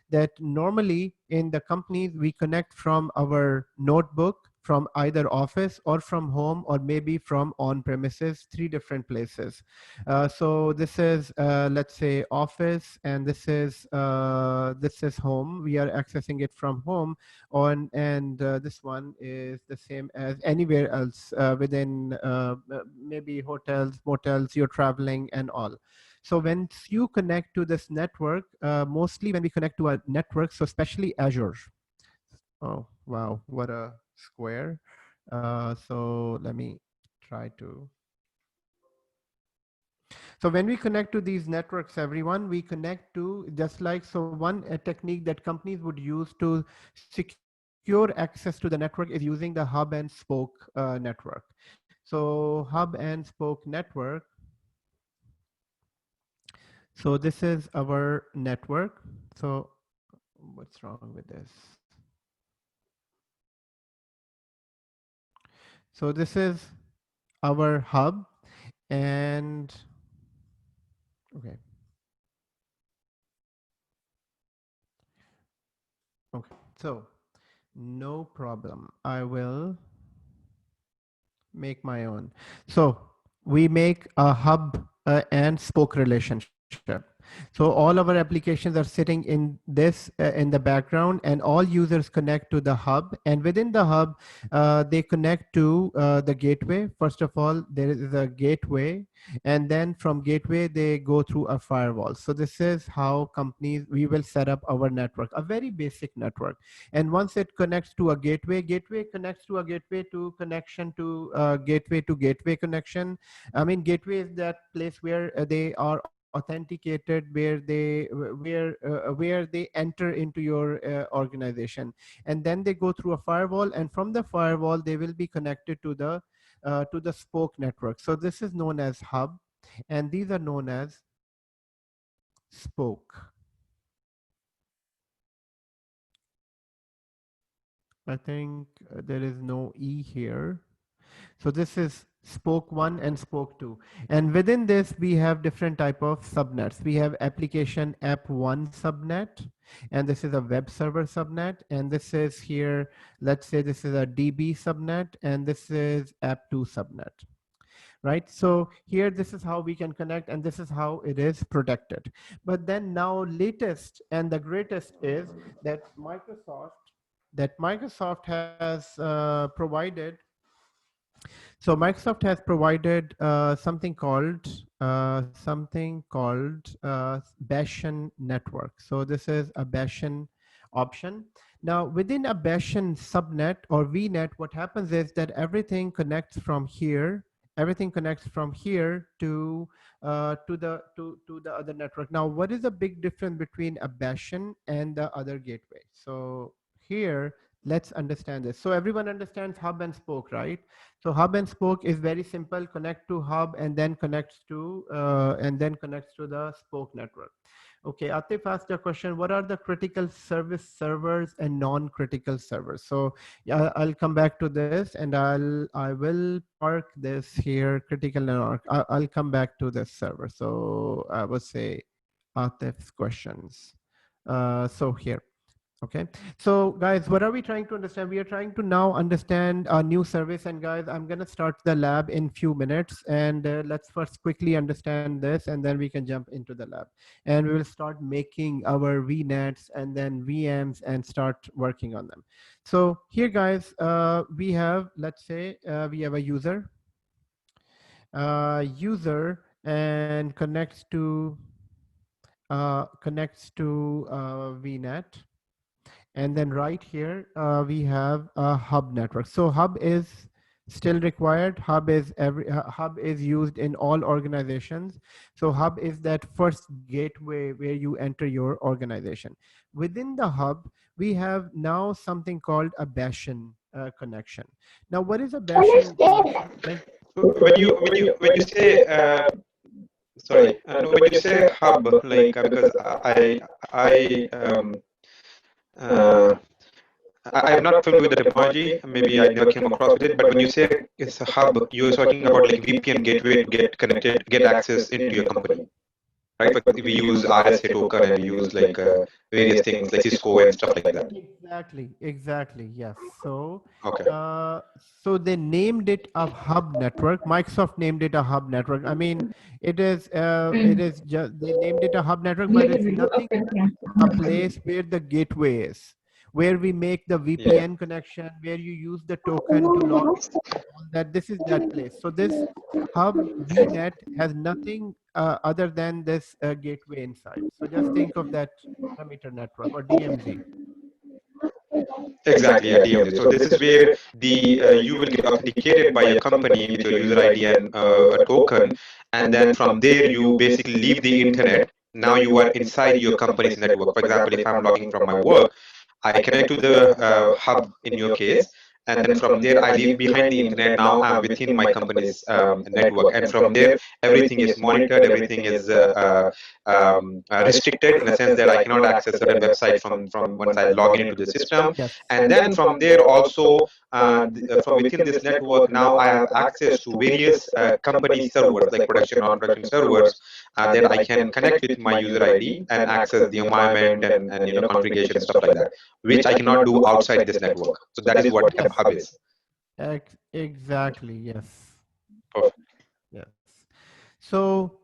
that normally in the companies we connect from our notebook, from either office or from home, or maybe from on premises, three different places. So this is let's say office, and this is home. We are accessing it from home on, and this one is the same as anywhere else within maybe hotels, motels, you're traveling and all. So when you connect to this network, mostly when we connect to a network, so especially Azure. Oh, wow, what a square. So let me try to. So when we connect to these networks, everyone, we connect to just like, so one technique that companies would use to secure access to the network is using the hub and spoke network. So hub and spoke network. So this is our network. So what's wrong with this? So this is our hub, and okay. Okay, so no problem. I will make my own. So we make a hub and spoke relationship. So all our applications are sitting in this in the background, and all users connect to the hub. And within the hub, they connect to the gateway. First of all, there is a gateway, and then from gateway they go through a firewall. So this is how companies we will set up our network, a very basic network. And once it connects to a gateway, gateway connects to a gateway to connection to gateway connection. I mean, gateway is that place where they are authenticated, where they enter into your organization, and then they go through a firewall, and from the firewall they will be connected to the spoke network. So this is known as hub, and these are known as spoke. I think there is no E here. So this is spoke 1 and spoke 2. And within this, we have different type of subnets. We have application app 1 subnet, and this is a web server subnet. And this is here, let's say this is a DB subnet, and this is app 2 subnet. Right, so here this is how we can connect, and this is how it is protected. But then now latest and the greatest is that Microsoft has provided. So Microsoft has provided something called Bastion network. So this is a Bastion option. Now within a Bastion subnet or VNet, what happens is that everything connects from here. Everything connects from here to the other network. Now, what is the big difference between a Bastion and the other gateway? So here, let's understand this. So everyone understands hub and spoke, right? So hub and spoke is very simple. Connect to hub and then connects to the spoke network. Okay, Atif asked a question. What are the critical service servers and non-critical servers? So yeah, I'll come back to this, and I will park this here. Critical and I'll come back to this server. So I would say Atif's questions. So here. Okay, so guys, what are we trying to understand? We are trying to now understand a new service, and guys, I'm going to start the lab in few minutes, and let's first quickly understand this, and then we can jump into the lab, and we will start making our VNets and then VMs and start working on them. So here, guys, we have, let's say we have a user and connects to VNet. And then right here, we have a hub network. So hub is still required. Hub is used in all organizations. So hub is that first gateway where you enter your organization. Within the hub, we have now something called a Bastion connection. Now, what is a Bastion connection? When you say sorry, when you say hub, like because I'm not familiar with the technology. Maybe I never came across with it. But when you say it's a hub, you're talking about like VPN gateway to get connected, get access into your company, right? But we use RSA token and we use like various things like Cisco and stuff like that. Exactly. Yes. So, okay. So they named it a hub network. Microsoft named it a hub network. I mean, it is just they named it a hub network, but it's nothing a place where the gateway is, where we make the VPN connection, where you use the token to log in, all that. This is that place. So this hub VNet has nothing other than this gateway inside. So just think of that perimeter network or DMZ. Exactly, yeah, DMZ. So this is where the you will get authenticated by your company with your user ID and a token, and then from there you basically leave the internet. Now you are inside your company's network. For example, if I'm logging from my work, I connect to the hub in your case, and then from there I leave behind the internet. Now I'm within my company's network, and from there everything is monitored, everything is restricted in a sense that I cannot access certain website from once I log into the system. Yes. And then from there also from within this network, now I have access to various company servers like production, non-production servers that I can connect with my user ID and access the environment and configuration stuff like that, which I cannot do outside this network. So that is what hub is. Exactly. Yes. Perfect. Yes. So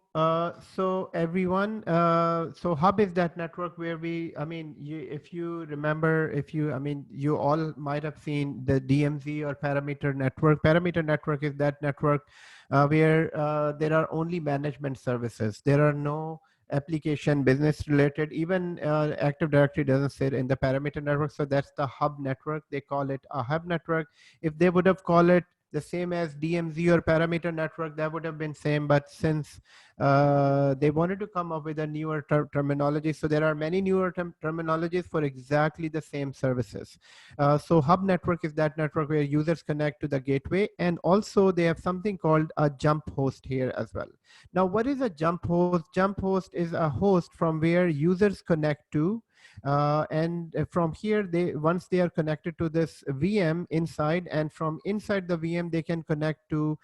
everyone, so hub is that network where if you remember, you all might have seen the DMZ or parameter network. Parameter network is that network where there are only management services. There are no application business related. Even Active Directory doesn't sit in the parameter network. So that's the hub network. They call it a hub network. If they would have called it the same as DMZ or parameter network, that would have been same. But since they wanted to come up with a newer terminology, so there are many newer terminologies for exactly the same services. So hub network is that network where users connect to the gateway, and also they have something called a jump host here as well. Now, what is a jump host? Jump host is a host from where users connect to. And from here, once they are connected to this VM inside, and from inside the VM, they can connect to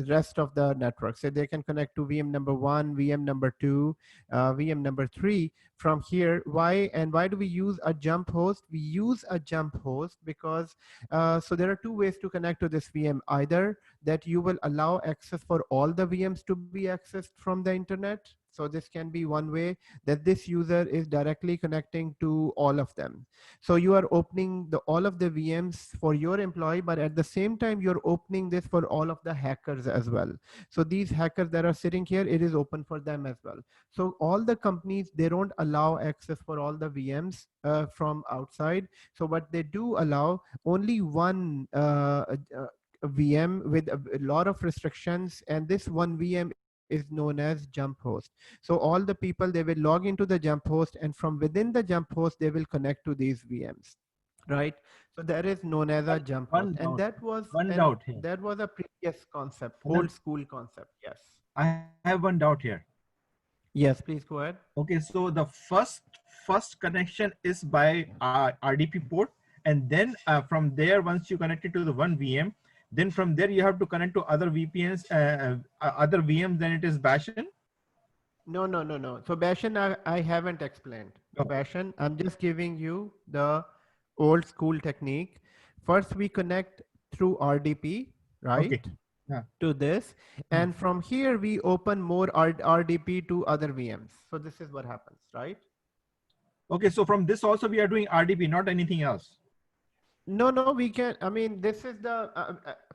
rest of the network. So they can connect to VM number 1, VM number 2, VM number 3. From here, why do we use a jump host? We use a jump host because so there are two ways to connect to this VM. Either that you will allow access for all the VMs to be accessed from the internet. So this can be one way, that this user is directly connecting to all of them. So you are opening all of the VMs for your employee, but at the same time, you're opening this for all of the hackers as well. So these hackers that are sitting here, it is open for them as well. So all the companies, they don't allow access for all the VMs from outside. So what they do allow, only one VM with a lot of restrictions, and this one VM is known as jump host. So all the people, they will log into the jump host, and from within the jump host, they will connect to these VMs, right? So that is known as a jump host. And that was a previous concept, old school concept. Yes. I have one doubt here. Yes, please go ahead. Okay, so the first connection is by RDP port, and then from there, once you connect it to the one VM, then from there you have to connect to other VPNs, other VMs. Then it is Bastion. No. So Bastion, I haven't explained. Bastion, I'm just giving you the old school technique. First, we connect through RDP, right? Okay. Yeah. To this, and from here we open more RDP to other VMs. So this is what happens, right? Okay, so from this also we are doing RDP, not anything else. No, we can. This is the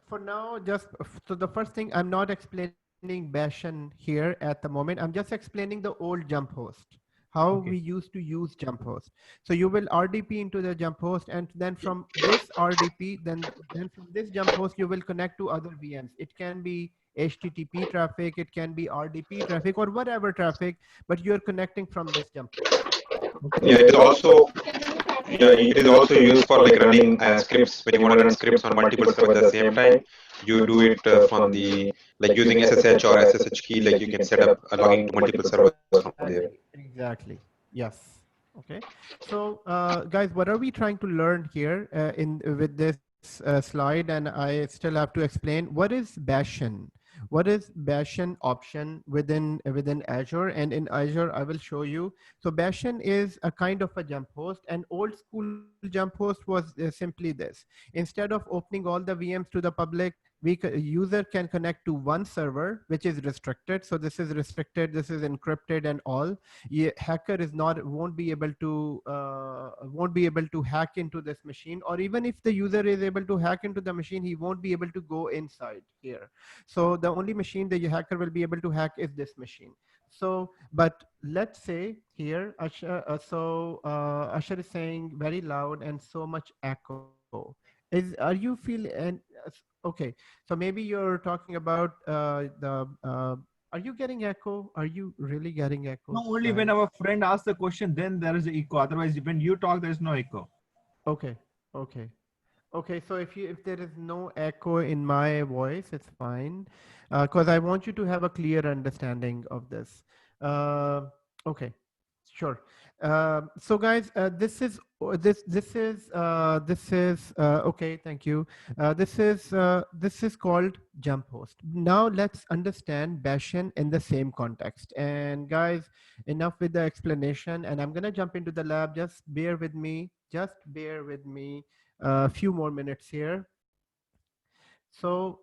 for now. Just so the first thing, I'm not explaining Bastion here at the moment. I'm just explaining the old jump host, how we used to use jump host. So you will RDP into the jump host, and then from this RDP, then from this jump host, you will connect to other VMs. It can be HTTP traffic, it can be RDP traffic, or whatever traffic, but you're connecting from this jump host. Yeah, it is also used for like running scripts. When you want to run scripts on multiple servers at the same time, you do it from the like using SSH or SSH key. Like you can set up logging to multiple servers from there. Exactly. Yes. Okay. So guys, what are we trying to learn here with this slide? And I still have to explain what is Bastion. What is Bastion option within Azure? And in Azure, I will show you. So Bastion is a kind of a jump host. An old school jump host was simply this. Instead of opening all the VMs to the public, user can connect to one server, which is restricted. So this is restricted, this is encrypted and all. Hacker won't be able to hack into this machine, or even if the user is able to hack into the machine, he won't be able to go inside here. So the only machine that your hacker will be able to hack is this machine. So, but let's say here, Asher is saying very loud and so much echo. Are you feeling? Okay, so maybe you're talking about are you getting echo? Are you really getting echo? No, only when our friend asks the question, then there is echo. Otherwise, when you talk, there is no echo. Okay. Okay, so if there is no echo in my voice, it's fine, because I want you to have a clear understanding of this. Uh, okay, sure. So guys, this is okay. Thank you. This is called jump host. Now let's understand Bastion in the same context. And guys, enough with the explanation. And I'm gonna jump into the lab. Just bear with me. Just bear with me a few more minutes here. So,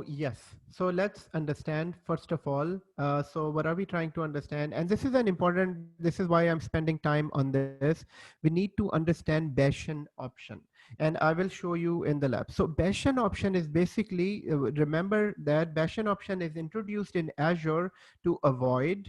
yes. So let's understand first of all. So what are we trying to understand? And this is an important. This is why I'm spending time on this. We need to understand Bastion option, and I will show you in the lab. So Bastion option is basically remember that Bastion option is introduced in Azure to avoid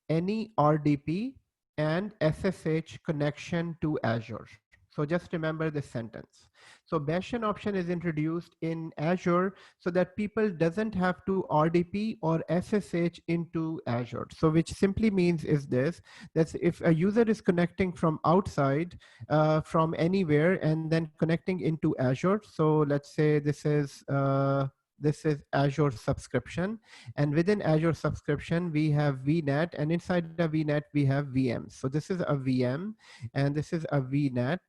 any RDP and SSH connection to Azure. So just remember this sentence. So Bastion option is introduced in Azure so that people doesn't have to RDP or SSH into Azure. So which simply means is this, that if a user is connecting from outside, from anywhere and then connecting into Azure. So let's say this is Azure subscription, and within Azure subscription, we have VNet, and inside the VNet, we have VMs. So this is a VM, and this is a VNet.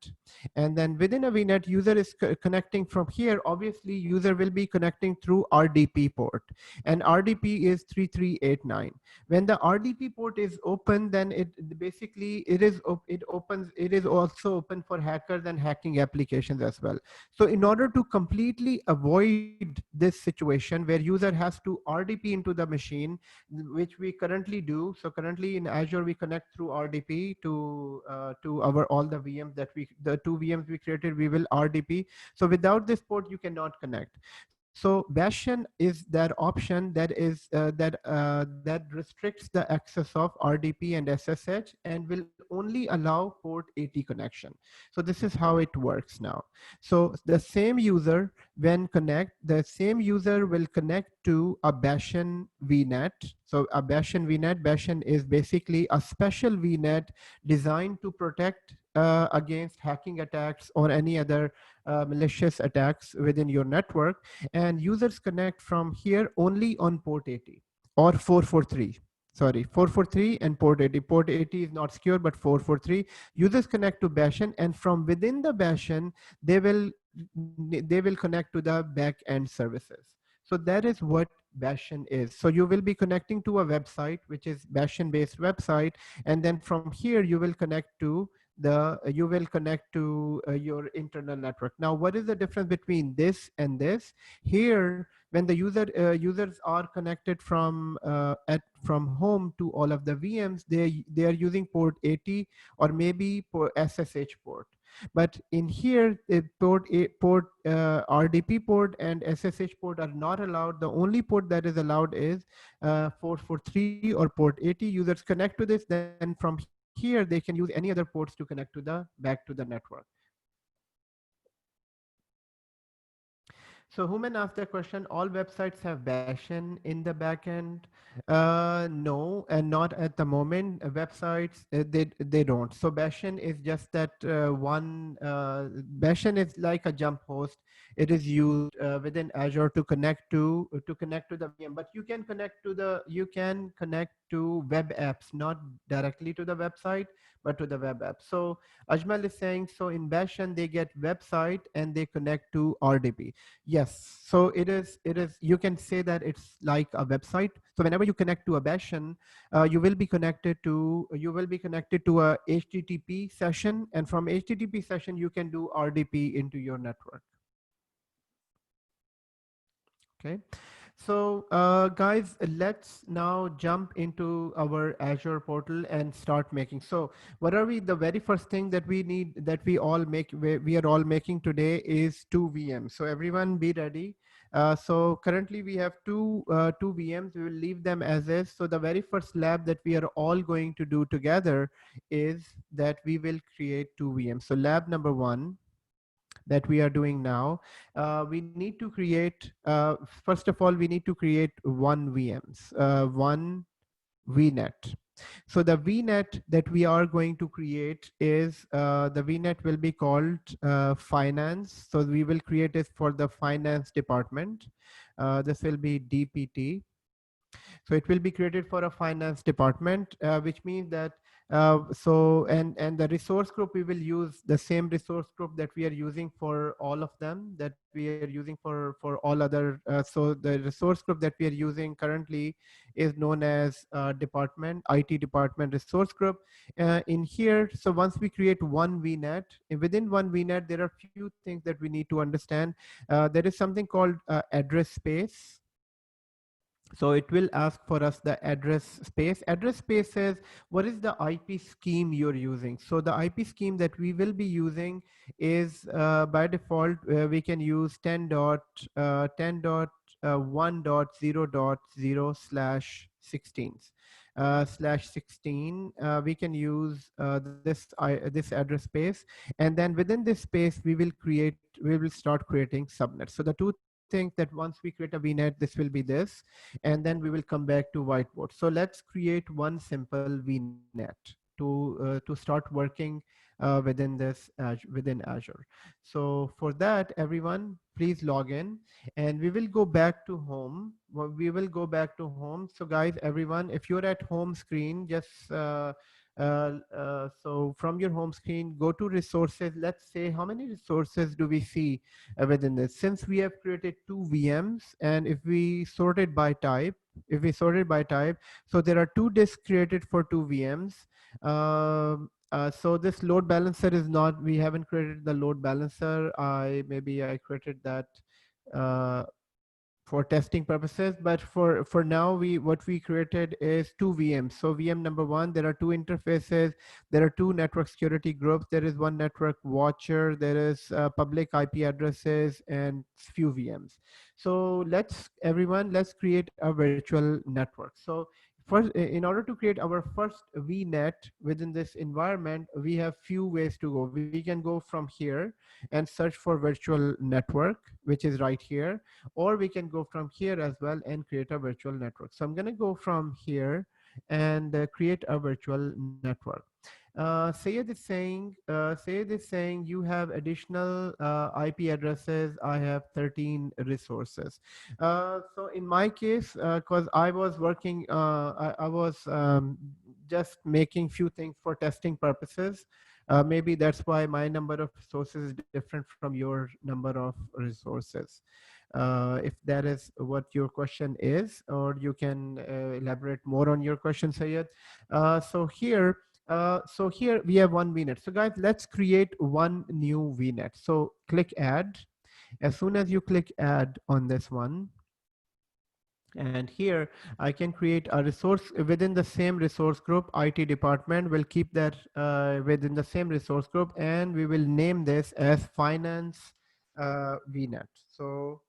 And then within a VNet, user is connecting from here. Obviously, user will be connecting through RDP port, and RDP is 3389. When the RDP port is open, then it basically it is also open for hackers and hacking applications as well. So in order to completely avoid this situation where user has to RDP into the machine, which we currently do. So currently in Azure, we connect through RDP to our all the VMs the two VMs we created, we will RDP. So without this port, you cannot connect. So Bastion is that option that restricts the access of RDP and SSH and will only allow port 80 connection. So this is how it works now. So the same user the same user will connect to a Bastion VNet. So a Bastion VNet, Bastion is basically a special VNet designed to protect against hacking attacks or any other malicious attacks within your network. And users connect from here only on port 80 or 443. Sorry, 443 and port 80. Port 80 is not secure, but 443. Users connect to Bastion, and from within the Bastion, they will connect to the back end services. So that is what Bastion is. So you will be connecting to a website, which is Bastion based website. And then from here, you will connect to your internal network. Now, what is the difference between this and this? Here, when the users are connected from home to all of the VMs, they are using port 80 or maybe SSH port. But in here, RDP port and SSH port are not allowed. The only port that is allowed is 443 or port 80. Users connect to this, then from here they can use any other ports to connect to back to the network. So Human asked the question, all websites have Bastion in the backend? No, and not at the moment. Websites, they don't. So Bastion is just that Bastion is like a jump host. It is used within Azure to connect to the VM, but you can connect to web apps, not directly to the website, but to the web app. So Ajmal is saying, so in Bastion, they get website and they connect to RDP. Yes, so it is, you can say that it's like a website. So whenever you connect to a Bastion, you will be connected to a HTTP session, and from HTTP session, you can do RDP into your network. Okay. So guys, let's now jump into our Azure portal and start making. So what are the very first thing that we need, that we are all making today is two VMs. So everyone be ready. So currently we have two VMs. We will leave them as is. So the very first lab that we are all going to do together is that we will create two VMs. So lab number one that we are doing now, we need to create, first of all, we need to create one VMs, one VNet. So the VNet that we are going to create is the VNet will be called finance. So we will create it for the finance department. This will be DPT. So it will be created for a finance department, which means that and the resource group, we will use the same resource group that we are using for all of them, that we are using for all other. So the resource group that we are using currently is known as department, IT department resource group. In here, so once we create one VNet, within one VNet, there are few things that we need to understand. There is something called address space. So it will ask for us the address space. Address space says what is the IP scheme you're using. So the IP scheme that we will be using is by default we can use 10.1.0.0/16. /16 we can use this address space, and then within this space we will start creating subnets. So the two things, that once we create a VNet, this will be this, and then we will come back to whiteboard. So let's create one simple VNet to start working within Azure. So for that, everyone, please log in, and we will go back to home. We will go back to home. So guys, everyone, if you're at home screen, just so from your home screen, go to resources. Let's say how many resources do we see within this? Since we have created 2 VMs, and if we sort it by type, so there are 2 disks created for 2 VMs. So this load balancer is not, we haven't created the load balancer. Maybe I created that for testing purposes, but for now, what we created is 2 VMs. So VM number 1, there are 2 interfaces, there are 2 network security groups, there is 1 network watcher, there is public IP addresses, and few VMs. So let's create a virtual network. So first, in order to create our first VNet within this environment, we have few ways to go. We can go from here and search for virtual network, which is right here, or we can go from here as well and create a virtual network. So I'm going to go from here and create a virtual network. Sayed is saying you have additional IP addresses. I have 13 resources. So in my case, because I was working, I was just making few things for testing purposes. Maybe that's why my number of resources is different from your number of resources. If that is what your question is, or you can elaborate more on your question, Sayed. So here we have one VNet. So guys, let's create one new VNet. So click add. As soon as you click add on this one, and here I can create a resource within the same resource group. IT department will keep that within the same resource group, and we will name this as finance VNet. So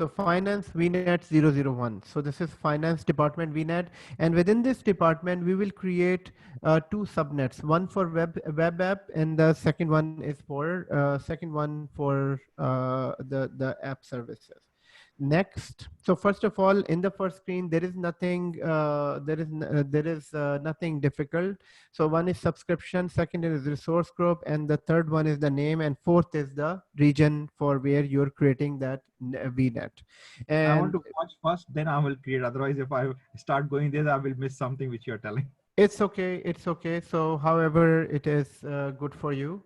finance VNet 001. So this is finance department VNet, and within this department we will create 2 subnets, one for web app, and the second one is for the app services. Next, so first of all, in the first screen there is nothing nothing difficult. So one is subscription, second is resource group, and the third one is the name, and fourth is the region for where you're creating that VNet. And I want to watch first, then I will create. Otherwise, if I start going there, I will miss something which you're telling. It's okay. So however it is good for you.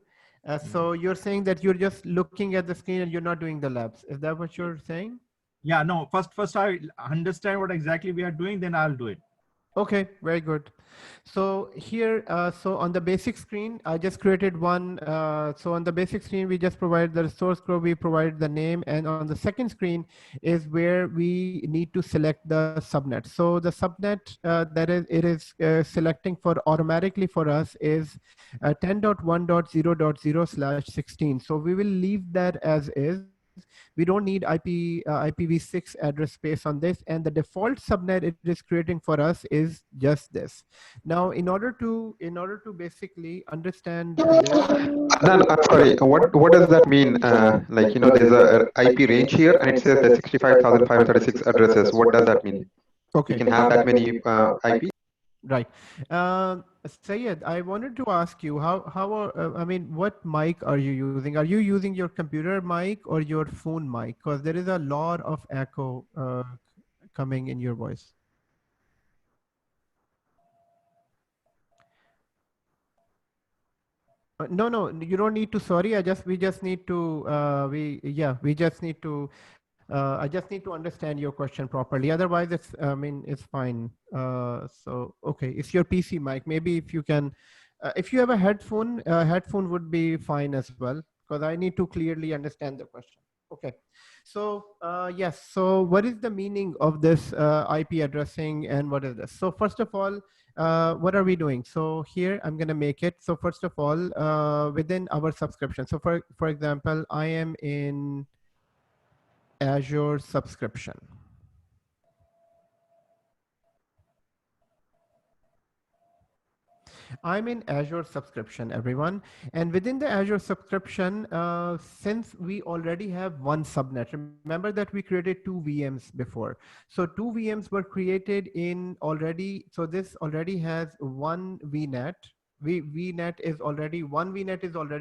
So you're saying that you're just looking at the screen and you're not doing the labs. Is that what you're saying? Yeah, no, first I understand what exactly we are doing, then I'll do it. Okay, very good. So here, so on the basic screen, I just created one. So on the basic screen, we just provide the resource group, we provide the name, and on the second screen is where we need to select the subnet. So the subnet it is selecting for automatically for us is 10.1.0.0/16. So we will leave that as is. we don't need IPv6 address space on this, and the default subnet it is creating for us is just this. Now, in order to basically understand this, Adnan, I'm sorry. What does that mean? Like, there's a IP range here, and it says that 65,536 addresses. What does that mean? We okay, can have that many IP? right. Sayed, I wanted to ask you I mean, what mic are you using? Are you using your computer mic or your phone mic? Because there is a lot of echo coming in your voice. No, you don't need to. Sorry, we just need to. We just need to. I just need to understand your question properly. Otherwise, I mean, it's fine. So, okay, it's your PC mic. Maybe if you can, if you have a headphone would be fine as well, because I need to clearly understand the question. Okay. So, yes. So what is the meaning of this IP addressing, and what is this? So first of all, what are we doing? So here I'm going to make it. So first of all, within our subscription. So for example, I am in Azure subscription. I'm in Azure subscription, everyone. And within the Azure subscription, since we already have one subnet, remember that we created 2 VMs before. So 2 VMs were created in already. So this already has one VNet. VNet is already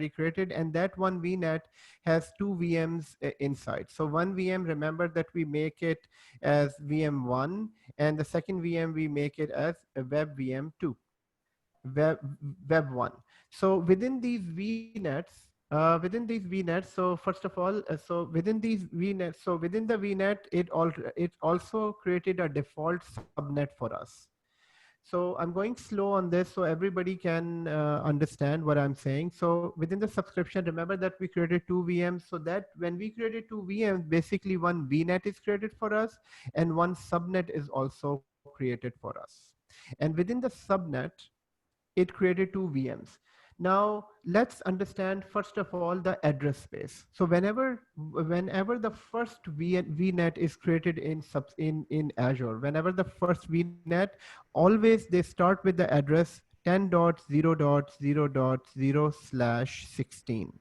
created, and that one VNet has 2 VMs inside. So one VM, remember that we make it as VM1, and the second VM we make it as a web VM2. Web1. So within these VNets, so first of all, so within these VNets, so within the VNet, it also created a default subnet for us. So I'm going slow on this so everybody can understand what I'm saying. So within the subscription, remember that we created 2 VMs, so that when we created 2 VMs, basically one VNet is created for us and one subnet is also created for us. And within the subnet, it created 2 VMs. Now let's understand first of all the address space. So whenever the first VNet is created in Azure, whenever the first VNet, always they start with the address 10.0.0.0/16.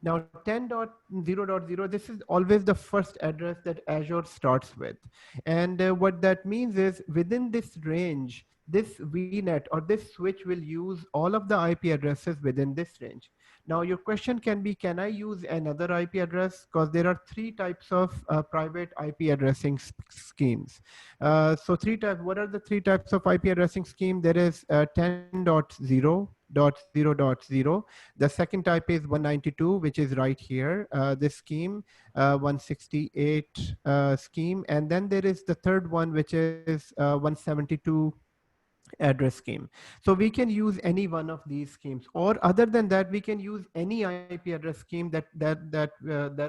Now 10.0.0, this is always the first address that Azure starts with. And what that means is within this range, this VNet or this switch will use all of the IP addresses within this range. Now your question can be, can I use another IP address? Because there are 3 types of private IP addressing schemes. So what are the 3 types of IP addressing scheme? There is 10.0.0.0. The second type is 192, which is right here, this scheme, 168 scheme. And then there is the third one, which is 172 address scheme. So we can use any one of these schemes, or other than that, we can use any IP address scheme that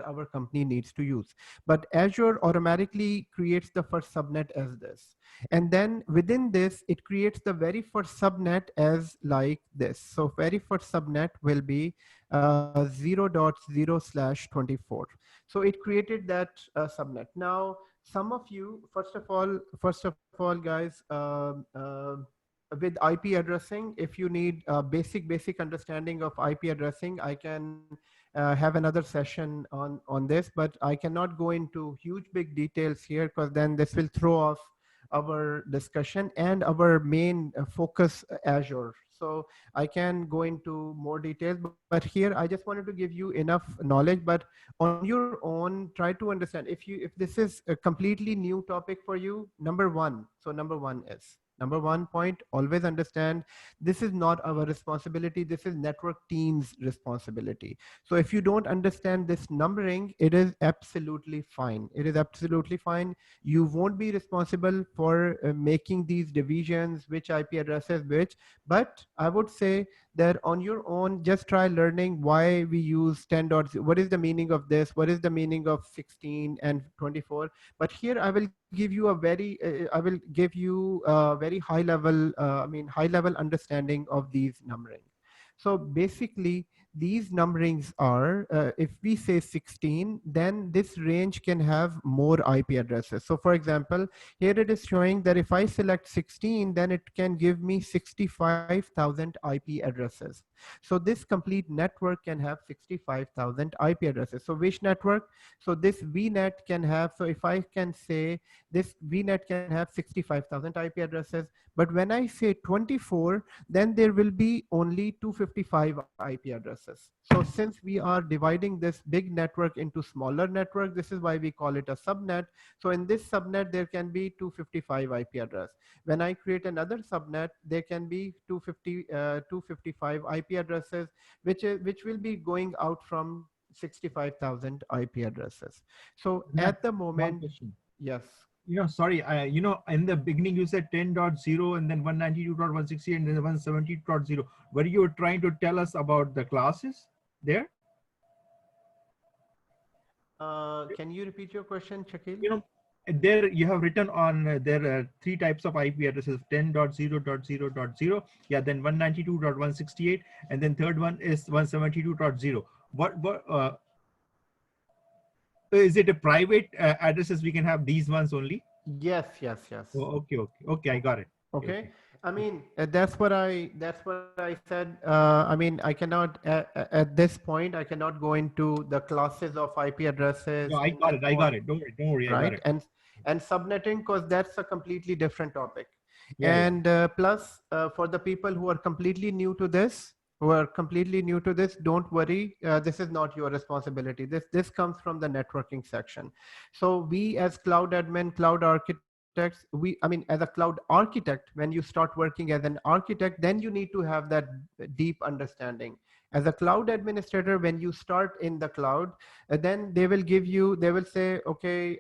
our company needs to use. But Azure automatically creates the first subnet as this, and then within this, it creates the very first subnet as like this. So very first subnet will be 0.0/24. So it created that subnet. Now, some of you, first of all, guys, with IP addressing, if you need a basic understanding of IP addressing, I can have another session on this, but I cannot go into huge big details here, because then this will throw off our discussion and our main focus, Azure. So I can go into more details, but here I just wanted to give you enough knowledge. But on your own, try to understand. If this is a completely new topic for you, number one point, always understand this is not our responsibility. This is network team's responsibility. So if you don't understand this numbering, it is absolutely fine. It is absolutely fine. You won't be responsible for making these divisions, which IP addresses which, but I would say that on your own, just try learning why we use 10.0. What is the meaning of this? What is the meaning of 16 and 24? But here I will give you a very high level understanding of these numbering. So basically, these numberings are, if we say 16, then this range can have more IP addresses. So for example, here it is showing that if I select 16, then it can give me 65,000 IP addresses. So this complete network can have 65,000 IP addresses. So which network? So this VNet can have, so if I can say this VNet can have 65,000 IP addresses, but when I say 24, then there will be only 255 IP addresses. So since we are dividing this big network into smaller network, this is why we call it a subnet. So in this subnet, there can be 255 IP address. When I create another subnet, there can be 255 IP addresses, which will be going out from 65,000 IP addresses. So Yeah, at the one moment, question. yes. Sorry, in the beginning you said 10.0 and then 192.168 and then 170.0. Were you trying to tell us about the classes there? Can you repeat your question, Shakil? There you have written on there are 3 types of IP addresses: 10.0.0.0, yeah, then 192.168, and then third one is 172.0. What is it? A private addresses we can have these ones only? Yes, yes, yes. Oh, okay, I got it. Okay. I mean, that's what I said. I mean, I cannot at this point, I cannot go into the classes of IP addresses. No, I got it. Don't worry, I got Right. it. And subnetting, because that's a completely different topic. Yeah, yeah. And plus, for the people who are completely new to this, don't worry. This is not your responsibility. This comes from the networking section. So we as cloud admin, cloud architects, as a cloud architect, when you start working as an architect, then you need to have that deep understanding. As a cloud administrator, when you start in the cloud, then they will say, okay,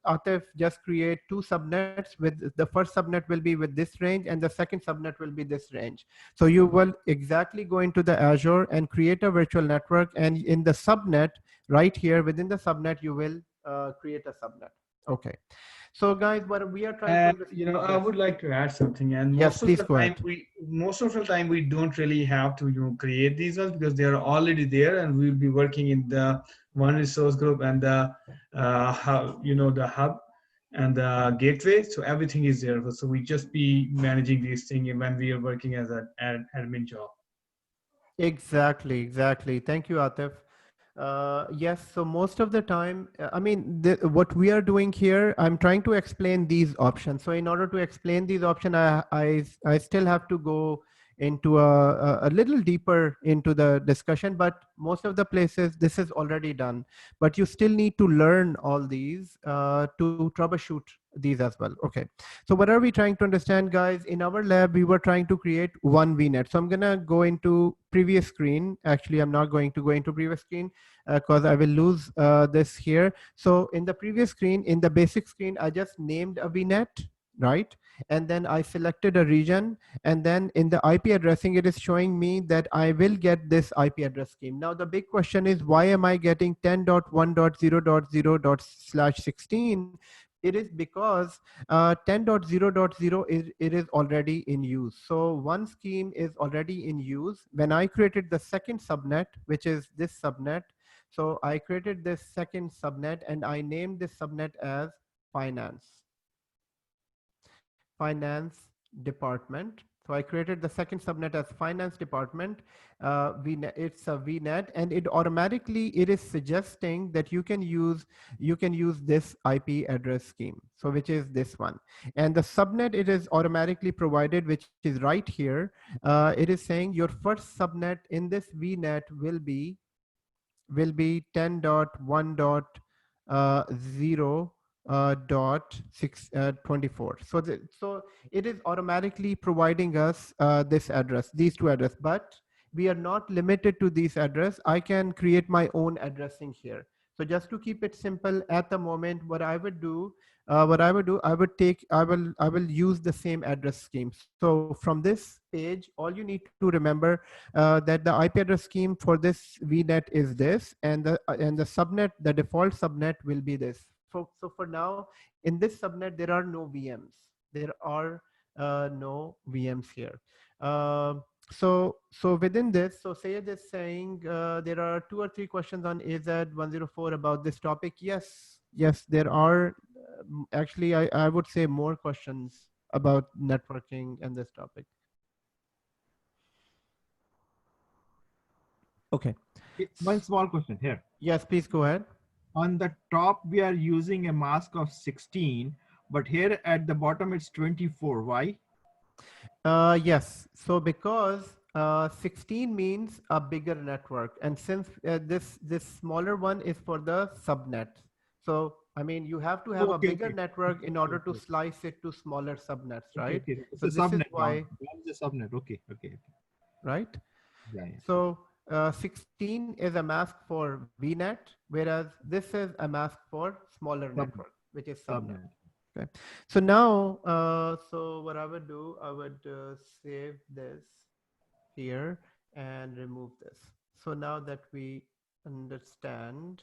Atif, just create 2 subnets. With the first subnet will be with this range and the second subnet will be this range. So you will exactly go into the Azure and create a virtual network, and in the subnet right here within the subnet you will create a subnet. Okay. So guys, what we are trying to And I would like to add something. And Yes, please go ahead. most of the time we don't really have to create these ones because they are already there, and we'll be working in the one resource group and the the hub and the gateway. So everything is there. So we just be managing these things when we are working as an admin job. Exactly. Thank you, Atif. Yes, so most of the time, I mean, what we are doing here, I'm trying to explain these options. So in order to explain these options, I still have to go into a little deeper into the discussion, but most of the places this is already done. But you still need to learn all these to troubleshoot these as well. Okay. So what are we trying to understand, guys? In our lab, we were trying to create one VNet. So I'm gonna go into previous screen. Actually, I'm not going to go into previous screen because I will lose this here. So in the previous screen, in the basic screen, I just named a VNet, right? And then I selected a region, and then in the IP addressing, it is showing me that I will get this IP address scheme. Now the big question is, why am I getting 10.1.0.0/16? It is because 10.0.0 it is already in use. So one scheme is already in use. When I created the second subnet, which is this subnet, so I created this second subnet and I named this subnet as finance department. So I created the second subnet as finance department. It's a VNet, and it is suggesting that you can use this IP address scheme. So which is this one, and the subnet it is automatically provided, which is right here. It is saying your first subnet in this VNet will be 10.1.0 .624. So it is automatically providing us these two address, but we are not limited to these address. I can create my own addressing here. So just to keep it simple at the moment, what I would do, I will use the same address scheme. So from this page, all you need to remember that the IP address scheme for this VNet is this, and the subnet, the default subnet will be this. So for now, in this subnet, there are no VMs. There are no VMs here. so within this, so Sayed is saying there are 2 or 3 questions on AZ104 about this topic. Yes, there are. Actually, I would say more questions about networking and this topic. Okay. One small question here. Yes, please go ahead. On the top, we are using a mask of 16, but here at the bottom, it's 24. Why? Yes. So because 16 means a bigger network, and since this smaller one is for the subnet, so I mean you have to have a bigger network in order to slice it to smaller subnets, right? It's So a this subnet. is why. It's a subnet. Okay. Right. Yeah. So 16 is a mask for VNet, whereas this is a mask for smaller network, which is subnet. Okay. So now, so what I would do, I would save this here and remove this. So now that we understand,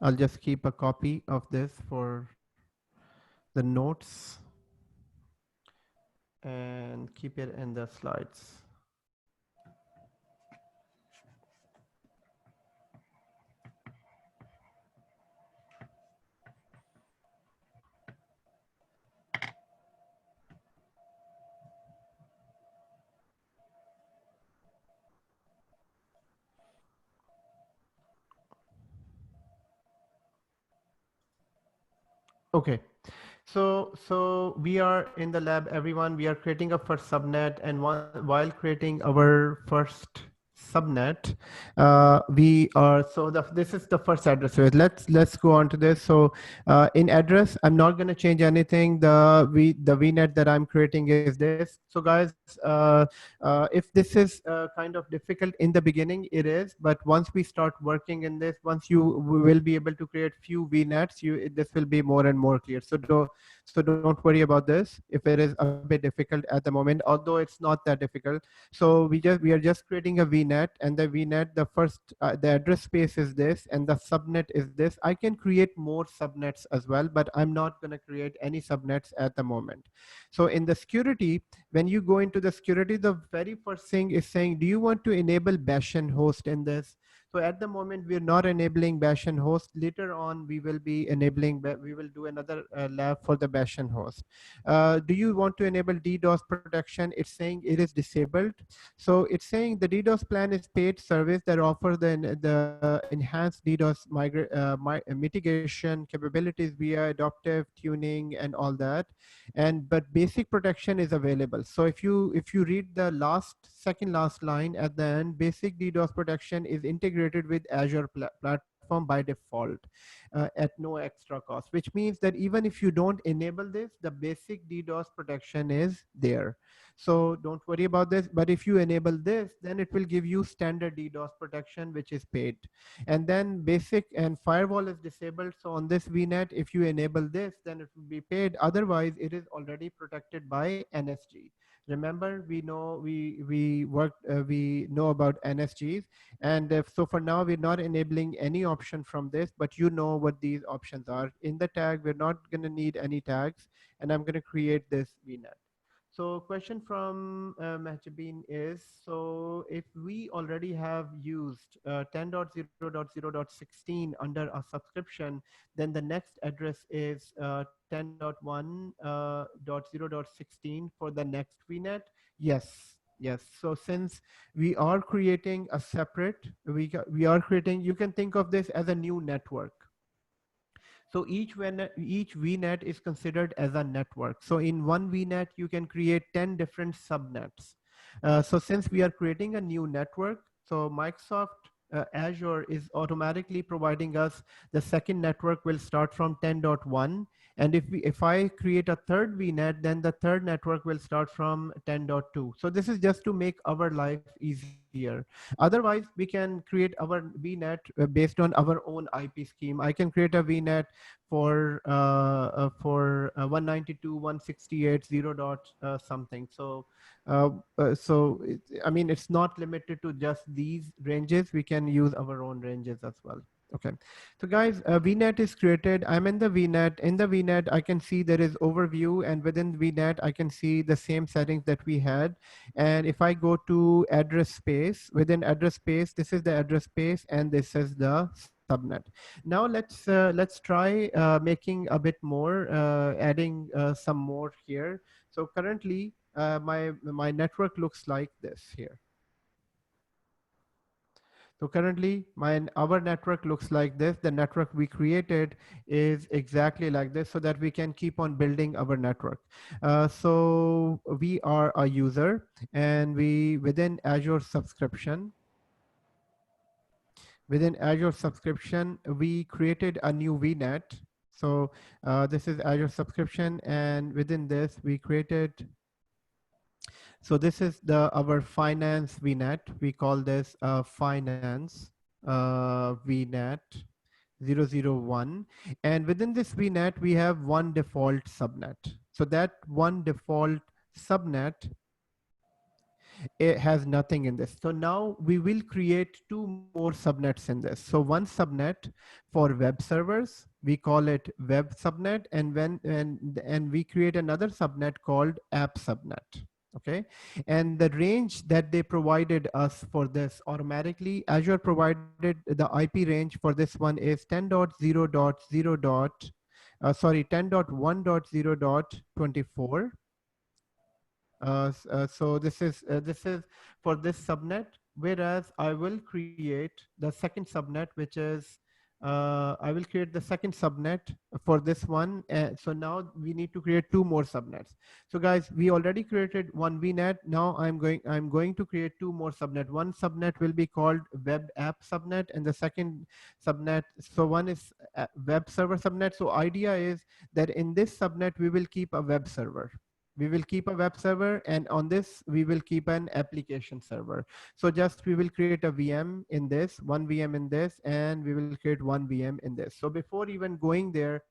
I'll just keep a copy of this for the notes and keep it in the slides. Okay. So we are in the lab, everyone. We are creating a first subnet, and while creating our first subnet, we are this is the first address. So let's go on to this. So in address, I'm not going to change anything. The VNet that I'm creating is this. So guys, if this is kind of difficult in the beginning, it is. But once we start working in this, once we will be able to create few VNets, this will be more and more clear. So don't worry about this if it is a bit difficult at the moment, although it's not that difficult. So we are just creating a VNet, and the VNet, the first the address space is this, and the subnet is this. I can create more subnets as well, but I'm not going to create any subnets at the moment. So in the security, when you go into the security, the very first thing is saying, do you want to enable bash and host in this? So at the moment, we're not enabling bash and host. Later on, we will be enabling, we will do another lab for the bash and host. Do you want to enable DDoS protection? It's saying it is disabled. So it's saying the DDoS plan is paid service that offers the enhanced DDoS mitigation capabilities via adaptive tuning and all that. But basic protection is available. So if you read the second last line at the end, basic DDoS protection is integrated with Azure platform by default at no extra cost, which means that even if you don't enable this, the basic DDoS protection is there. So don't worry about this. But if you enable this, then it will give you standard DDoS protection, which is paid. And then basic and firewall is disabled. So on this VNet, if you enable this, then it will be paid. Otherwise, it is already protected by NSG. Remember, we know we know about NSGs, and so for now we're not enabling any option from this, but you know what these options are. In the tag, we're not going to need any tags, and I'm going to create this VNet. So question from Mahjabin is, so if we already have used 10.0.0.16 under a subscription, then the next address is 10.1.0.16 for the next VNet? Yes. So since we are creating a separate, we are creating, you can think of this as a new network. So each VNet is considered as a network. So in one VNet, you can create 10 different subnets. So since we are creating a new network, so Microsoft Azure is automatically providing us the second network will start from 10.1. And if I create a third VNet, then the third network will start from 10.2. So this is just to make our life easier. Otherwise, we can create our VNet based on our own IP scheme. I can create a VNet for 192.168.0. Something. So I mean, it's not limited to just these ranges. We can use our own ranges as well. Okay, so guys, VNet is created. I'm in the VNet. In the VNet, I can see there is overview, and within VNet, I can see the same settings that we had. And if I go to address space, within address space, this is the address space, and this is the subnet. Now let's try making a bit more, adding some more here. So currently, my network looks like this here. So currently our network looks like this. The network we created is exactly like this so that we can keep on building our network. So we are a user and within Azure subscription, we created a new VNet. So this is Azure subscription, and within this we created, so this is our finance VNet. We call this finance VNet 001. And within this VNet, we have one default subnet. So that one default subnet, it has nothing in this. So now we will create two more subnets in this. So one subnet for web servers, we call it web subnet, and we create another subnet called app subnet. Okay, and the range that they provided us for this automatically, Azure provided the IP range for this one is 10.1.0.24. So this is for this subnet, whereas I will create the second subnet, which is I will create the second subnet for this one. So now we need to create two more subnets. So guys, we already created one VNet. Now I'm going to create two more subnet. One subnet will be called web app subnet, and the second subnet, so one is web server subnet. So idea is that in this subnet we will keep a web server. We will keep a web server, and on this we will keep an application server. So just we will create a VM in this, one VM in this, and we will create one VM in this. So before even going there,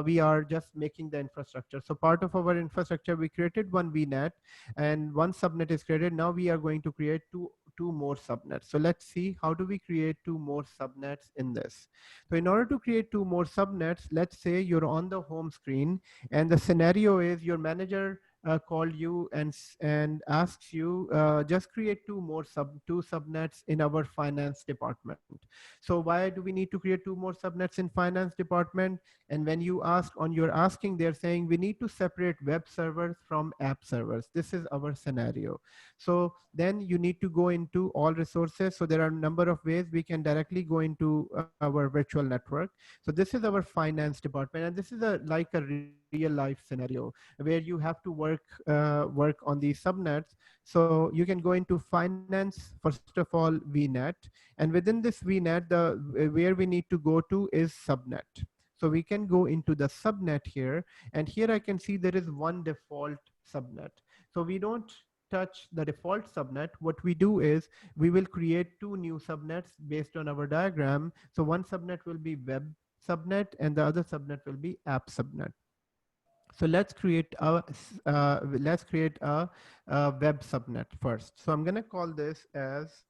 we are just making the infrastructure. So part of our infrastructure, we created one VNet and one subnet is created. Now we are going to create two more subnets. So let's see, how do we create two more subnets in this? So in order to create two more subnets, let's say you're on the home screen and the scenario is your manager called you and asks you just create two subnets in our finance department. So why do we need to create two more subnets in finance department? And when you ask, on your asking, they're saying we need to separate web servers from app servers. This is our scenario. So then you need to go into all resources. So there are a number of ways we can directly go into our virtual network. So this is our finance department, and this is like a real life scenario where you have to work on these subnets. So you can go into finance, first of all, VNet, and within this VNet, where we need to go to is subnet. So we can go into the subnet here, and here I can see there is one default subnet. So we don't touch the default subnet. What we do is we will create two new subnets based on our diagram. So one subnet will be web subnet and the other subnet will be app subnet. So let's create a web subnet first. So I'm going to call this as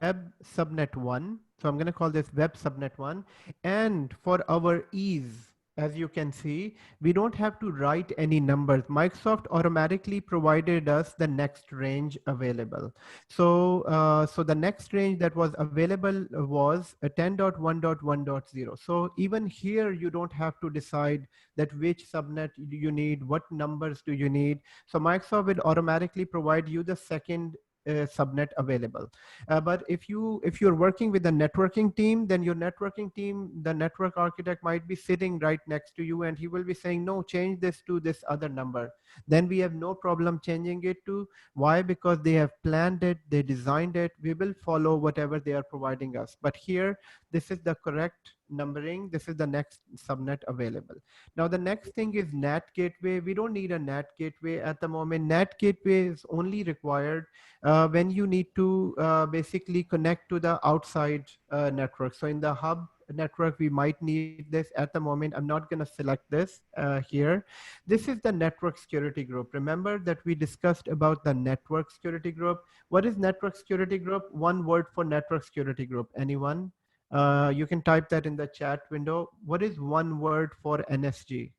web subnet 1. So I'm going to call this web subnet 1. And for our ease, as you can see, we don't have to write any numbers. Microsoft automatically provided us the next range available. So, so the next range that was available was 10.1.1.0. So even here, you don't have to decide that which subnet you need, what numbers do you need. So Microsoft will automatically provide you the second subnet available. But if you're working with the networking team, then your networking team, the network architect might be sitting right next to you and he will be saying, no, change this to this other number. Then we have no problem changing it to. Why? Because they have planned it, they designed it. We will follow whatever they are providing us. But here, this is the correct numbering. This is the next subnet available. Now the next thing is NAT gateway. We don't need a NAT gateway at the moment. NAT gateway is only required when you need to basically connect to the outside network. So in the hub network, we might need this. At the moment, I'm not going to select this here. This is the network security group. Remember that we discussed about the network security group. What is network security group? One word for network security group. Anyone? You can type that in the chat window. What is one word for NSG?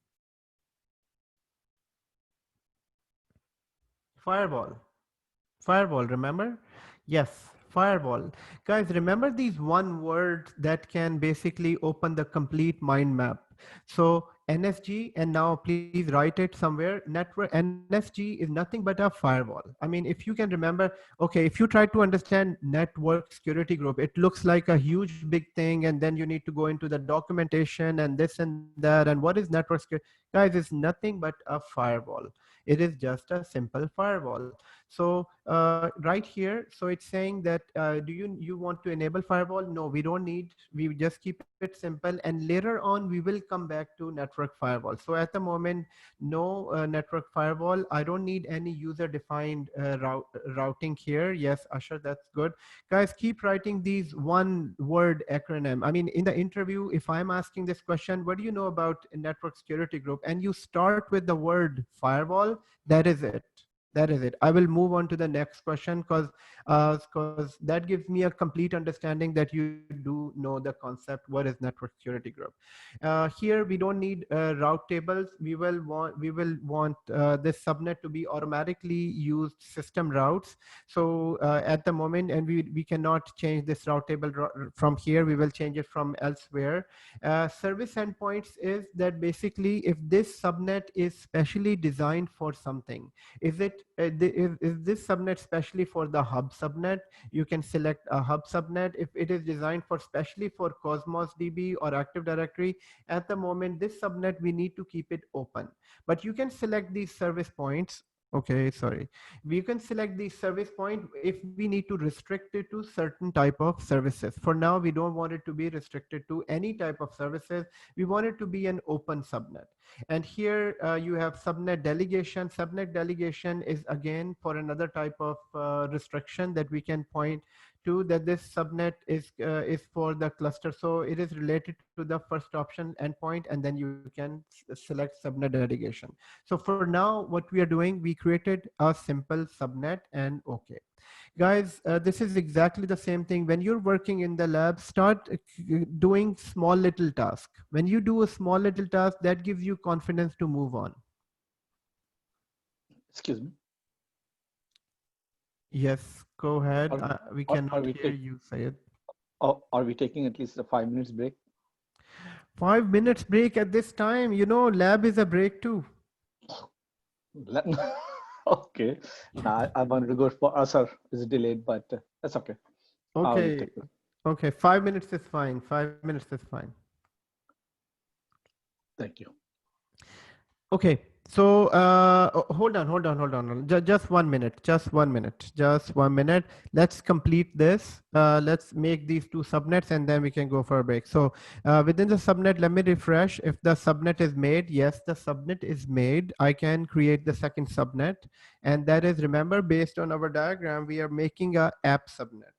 Firewall. Firewall, remember? Yes, firewall. Guys, remember these one word that can basically open the complete mind map. So NSG, and now please write it somewhere. Network NSG is nothing but a firewall. I mean, if you can remember, okay, if you try to understand network security group, it looks like a huge big thing, and then you need to go into the documentation and this and that. And what is network security? Guys, it's nothing but a firewall. It is just a simple firewall. So right here, so it's saying that do you want to enable firewall? No, we don't need. We just keep it simple, and later on we will come back to network firewall. So at the moment, no network firewall. I don't need any user-defined routing here. Yes, Asher, that's good. Guys, keep writing these one-word acronym. I mean, in the interview, if I'm asking this question, what do you know about a network security group? And you start with the word firewall, that is it. That is it. I will move on to the next question because that gives me a complete understanding that you do know the concept. What is network security group? Here we don't need route tables. We will want this subnet to be automatically used system routes. So at the moment, and we cannot change this route table from here. We will change it from elsewhere. Service endpoints is that basically if this subnet is specially designed for something. Is this subnet specially for the hub subnet? You can select a hub subnet. If it is designed for specially for Cosmos DB or Active Directory, at the moment, this subnet, we need to keep it open. But you can select these service points. Okay, sorry. We can select the service point if we need to restrict it to certain type of services. For now, we don't want it to be restricted to any type of services. We want it to be an open subnet. And here you have subnet delegation. Subnet delegation is again for another type of restriction that we can point to, that this subnet is for the cluster. So it is related to the first option endpoint, and then you can select subnet delegation. So for now, what we are doing, we created a simple subnet and okay. Guys, this is exactly the same thing. When you're working in the lab, start doing small little tasks. When you do a small little task, that gives you confidence to move on. Excuse me. Yes, go ahead. We cannot hear you say it. Are we taking at least a 5 minutes break? 5 minutes break at this time? You know, lab is a break too. Okay. I wanted to go for Asar. It's delayed, but that's okay. Okay. Okay. 5 minutes is fine. 5 minutes is fine. Thank you. Okay. So hold on. Just 1 minute. Just 1 minute. Just 1 minute. Let's complete this. Let's make these two subnets and then we can go for a break. So within the subnet, let me refresh. If the subnet is made, yes, the subnet is made. I can create the second subnet. And that is, remember, based on our diagram, we are making a app subnet.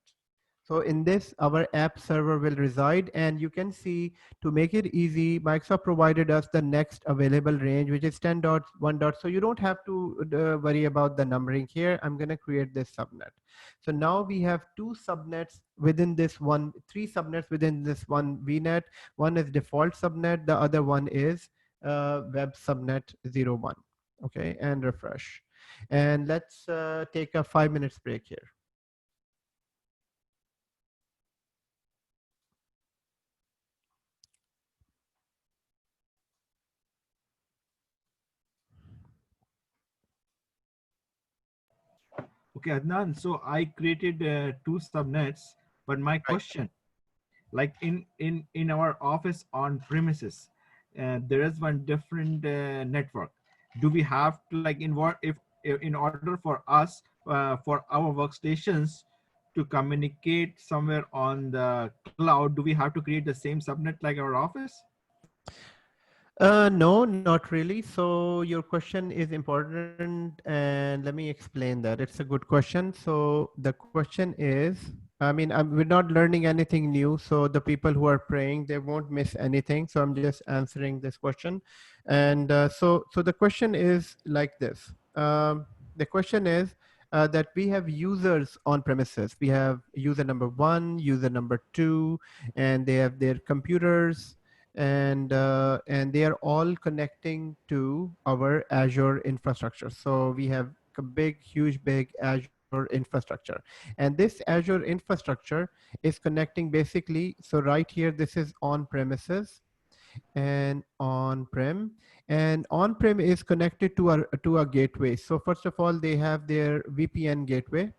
So in this, our app server will reside, and you can see, to make it easy, Microsoft provided us the next available range, which is 10.1. So you don't have to worry about the numbering here. I'm going to create this subnet. So now we have two subnets within this one, three subnets within this one VNet. One is default subnet. The other one is web subnet 01. Okay, and refresh. And let's take a 5 minutes break here. Okay, Adnan. So I created two subnets, but my question, like in our office on premises, there is one different network. Do we have to like in order for us for our workstations to communicate somewhere on the cloud? Do we have to create the same subnet like our office? No, not really. So your question is important, and let me explain that. It's a good question. So the question is, I mean, we're not learning anything new. So the people who are praying, they won't miss anything. So I'm just answering this question. And so the question is like this. The question is that we have users on premises. We have user number 1, user number 2, and they have their computers, and they are all connecting to our Azure infrastructure. So we have a big Azure infrastructure, and this Azure infrastructure is connecting basically. So right here, this is on premises and on-prem, and on-prem is connected to a gateway. So first of all, they have their VPN gateway.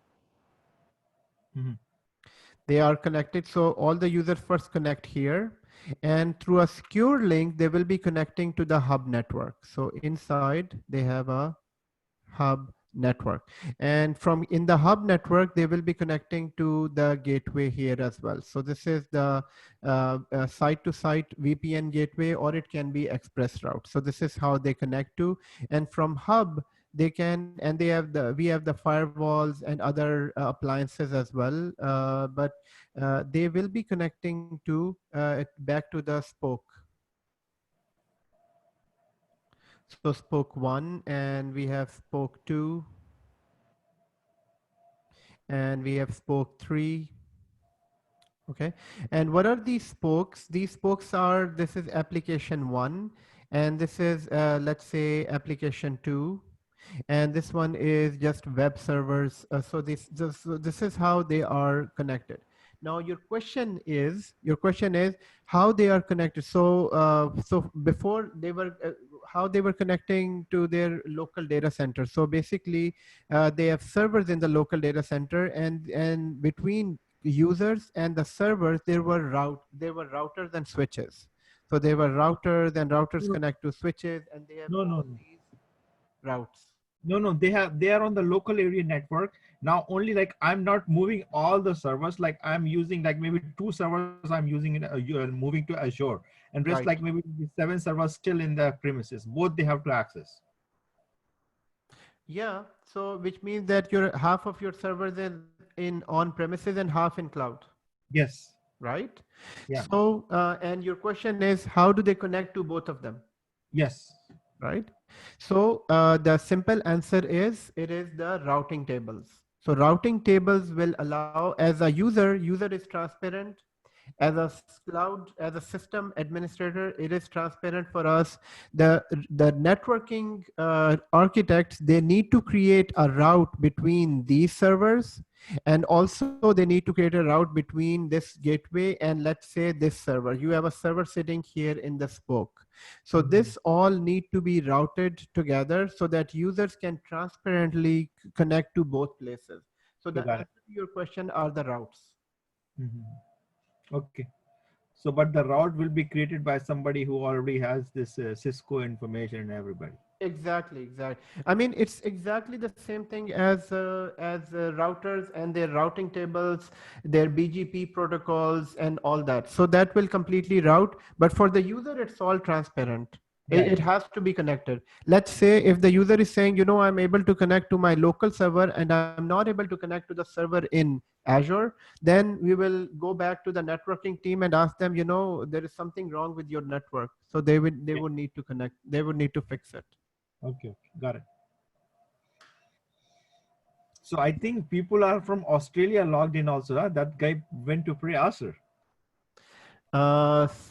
Mhm. They are connected. So all the users first connect here, and through a secure link, they will be connecting to the hub network. So inside they have a hub network, and from in the hub network they will be connecting to the gateway here as well. So this is the site to site VPN gateway, or it can be express route. So this is how they connect to, and from hub they can, and they have we have the firewalls and other appliances as well, but they will be connecting to back to the spoke. So spoke 1, and we have spoke 2, and we have spoke 3. Okay, and what are these spokes? These spokes are, this is application 1, and this is let's say application 2, and this one is just web servers. So this is how they are connected. Now your question is how they are connected. So before they were how they were connecting to their local data center. So basically they have servers in the local data center, and between users and the servers there were routers and switches. So there were routers, and routers No, connect to switches, and they have no, all no, no. these routes. No, they are on the local area network. Now only like I'm not moving all the servers, like I'm using like maybe 2 servers I'm using in moving to Azure, and rest like Right. maybe 7 servers still in the premises. Both they have to access. Yeah. So which means that your half of your servers is in on premises and half in cloud, Yes. right? Yeah. So and your question is how do they connect to both of them, Yes. right? So the simple answer is it is the routing tables. So routing tables will allow, as a user is transparent. As a cloud, as a system administrator, it is transparent for us. The networking architects, they need to create a route between these servers, and also they need to create a route between this gateway and, let's say, this server. You have a server sitting here in the spoke. So this all need to be routed together so that users can transparently connect to both places. So Okay, the got it. answer to your question are the routes. Mhm. Okay. So, but the route will be created by somebody who already has this Cisco information and everybody. Exactly. I mean, it's exactly the same thing as routers and their routing tables, their BGP protocols, and all that. So that will completely route. But for the user, it's all transparent. Yeah, It yeah. has to be connected. Let's say if the user is saying, I'm able to connect to my local server and I'm not able to connect to the server in Azure, then we will go back to the networking team and ask them, there is something wrong with your network. So they Yeah. would need to connect. They would need to fix it. Okay, got it. So I think people are from Australia logged in also. Huh? That guy went to pray Asr.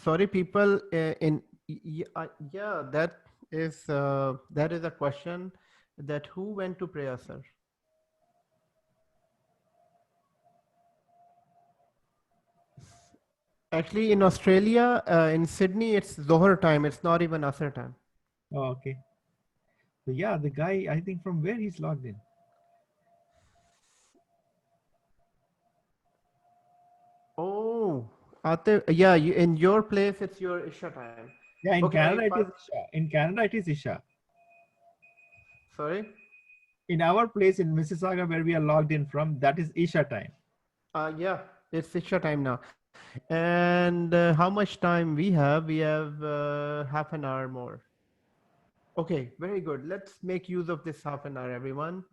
Sorry, people. Yeah, that is a question. That who went to prayer, sir? Actually, in Australia, in Sydney, it's Zohar time. It's not even Asr time. Oh, okay. So yeah, the guy, I think from where he's logged in. Oh, yeah. In your place, it's your Isha time. Yeah, in Okay, Canada it is Isha. In Canada it is Isha. sorry. In our place in Mississauga where we are logged in from, that is Isha time. Yeah, it's Isha time now. And how much time we have? We have half an hour more. Okay, very good. Let's make use of this half an hour, everyone.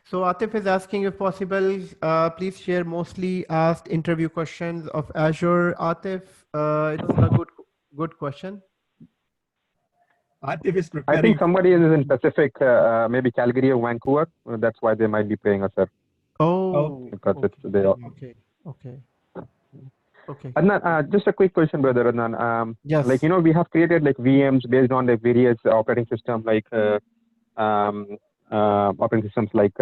So Atif is asking if possible, please share mostly asked interview questions of Azure. Atif, it's a good question. Atif is I think preparing. somebody is in Pacific, maybe Calgary or Vancouver. That's why they might be paying us, sir. Oh, Because okay, it's they are. okay, okay, okay. Adnan, just a quick question, brother Adnan. Yes. Like, you know, we have created like VMs based on the various operating systems, like operating systems like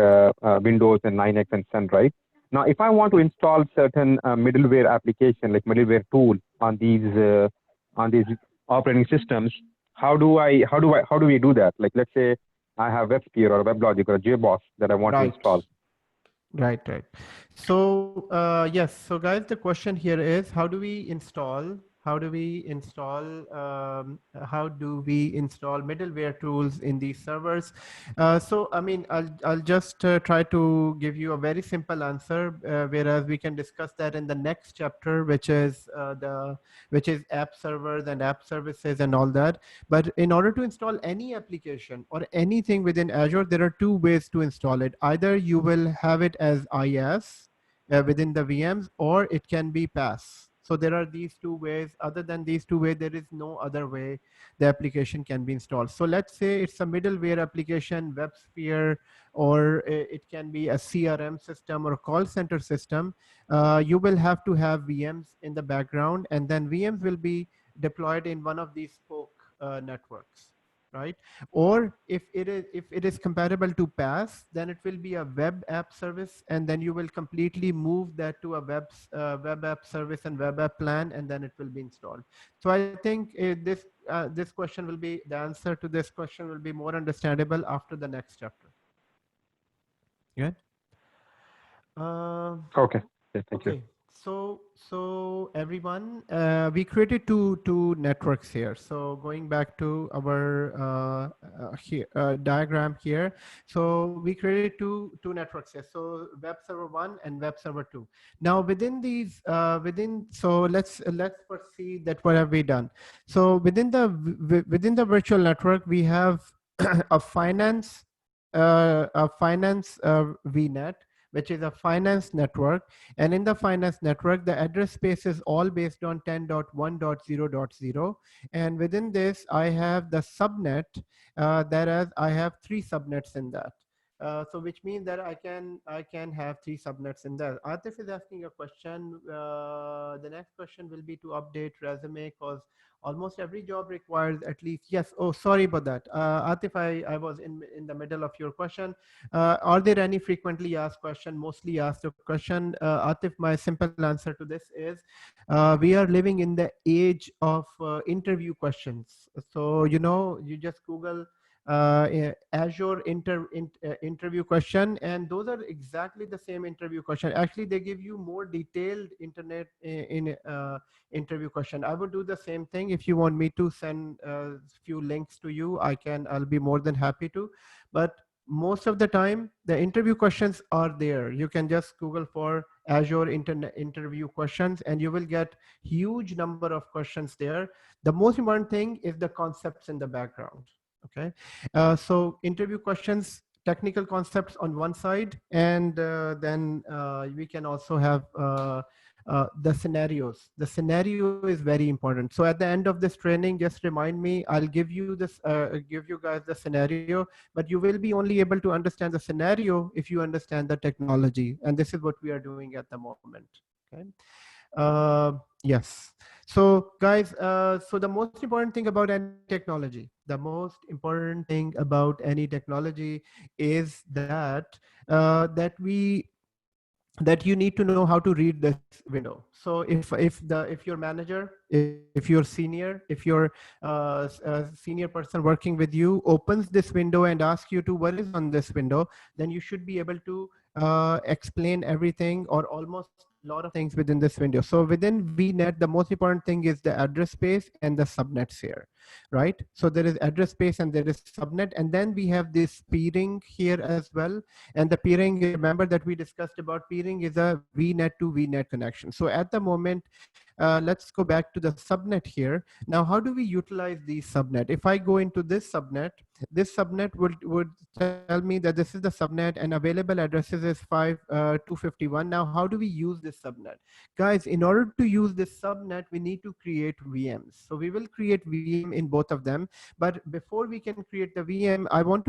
Windows and Linux and Sun, right? Now, if I want to install certain middleware application, like middleware tool on these operating systems, how do we do that? Like, let's say I have WebSphere or WebLogic or JBoss that I want to install. Right. So yes, so guys, the question here is how do we install middleware tools in these servers? So I mean, I'll just try to give you a very simple answer, whereas we can discuss that in the next chapter, which is app servers and app services and all that. But in order to install any application or anything within Azure, there are two ways to install it. Either you will have it as IaaS within the VMs, or it can be PaaS. So there are these two ways. Other than these two ways, there is no other way the application can be installed. So let's say it's a middleware application, WebSphere, or it can be a CRM system or a call center system. You will have to have VMs in the background, and then VMs will be deployed in one of these Spoke networks, right? Or if it is compatible to PaaS, then it will be a web app service, and then you will completely move that to a web app service and web app plan, and then it will be installed. So I think this question will be, the answer to this question will be more understandable after the next chapter. Yeah. Okay. Yeah, thank you. So everyone, we created two networks here. So going back to our diagram here, so we created two networks here. So web server 1 and web server 2. Now within these, so let's first see that what have we done. So within the virtual network, we have a finance VNet, which is a finance network. And in the finance network, the address space is all based on 10.1.0.0. And within this, I have the subnet, that is, I have 3 subnets in that. So which means that I can have 3 subnets in there. Atif is asking a question. The next question will be to update resume, because almost every job requires at least, yes. Oh, sorry about that. Atif, I was in the middle of your question. Are there any frequently asked question, mostly asked question? Atif, my simple answer to this is, we are living in the age of interview questions. So, you know, you just Google Azure interview question, and those are exactly the same interview question. Actually, they give you more detailed interview question. I would do the same thing. If you want me to send a few links to you, I'll be more than happy to. But most of the time, the interview questions are there. You can just Google for Azure interview questions, and you will get huge number of questions there. The most important thing is the concepts in the background. Okay, so interview questions, technical concepts on one side, and then we can also have the scenarios. The scenario is very important. So at the end of this training, just remind me, I'll give you this, give you guys the scenario, but you will be only able to understand the scenario if you understand the technology. And this is what we are doing at the moment. Okay. Yes. So guys, so the most important thing about any technology, is that that you need to know how to read this window. So if your manager, if your senior, if your senior person working with you opens this window and asks you to what is on this window, then you should be able to explain everything or almost a lot of things within this window. So within VNet, the most important thing is the address space and the subnets here. right? So there is address space and there is subnet, and then we have this peering here as well. And the peering, remember that we discussed about peering is a VNet to VNet connection. So at the moment, let's go back to the subnet here. Now, how do we utilize the subnet? If I go into this subnet would tell me that this is the subnet and available addresses is 251. Now, how do we use this subnet? Guys, in order to use this subnet, we need to create VMs. So we will create VM in both of them. But before we can create the VM, I want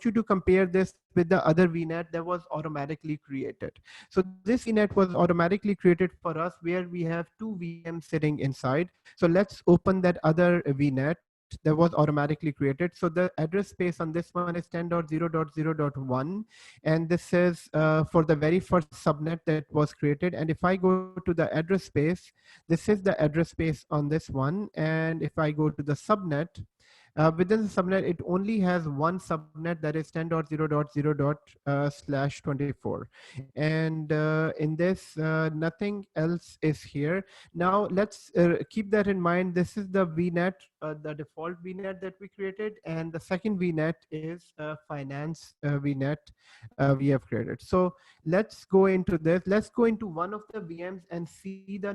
you to compare this with the other VNet that was automatically created. So this VNet was automatically created for us where we have two VMs sitting inside. So let's open that other VNet that was automatically created. So the address space on this one is 10.0.0.1. And this is for the very first subnet that was created. And if I go to the address space, this is the address space on this one. And if I go to the subnet, within the subnet, it only has one subnet that is 10.0.0./24. And in this, nothing else is here. Now, let's keep that in mind. This is the VNet, the default VNet that we created. And the second VNet is finance VNet we have created. So let's go into this. Let's go into one of the VMs and see the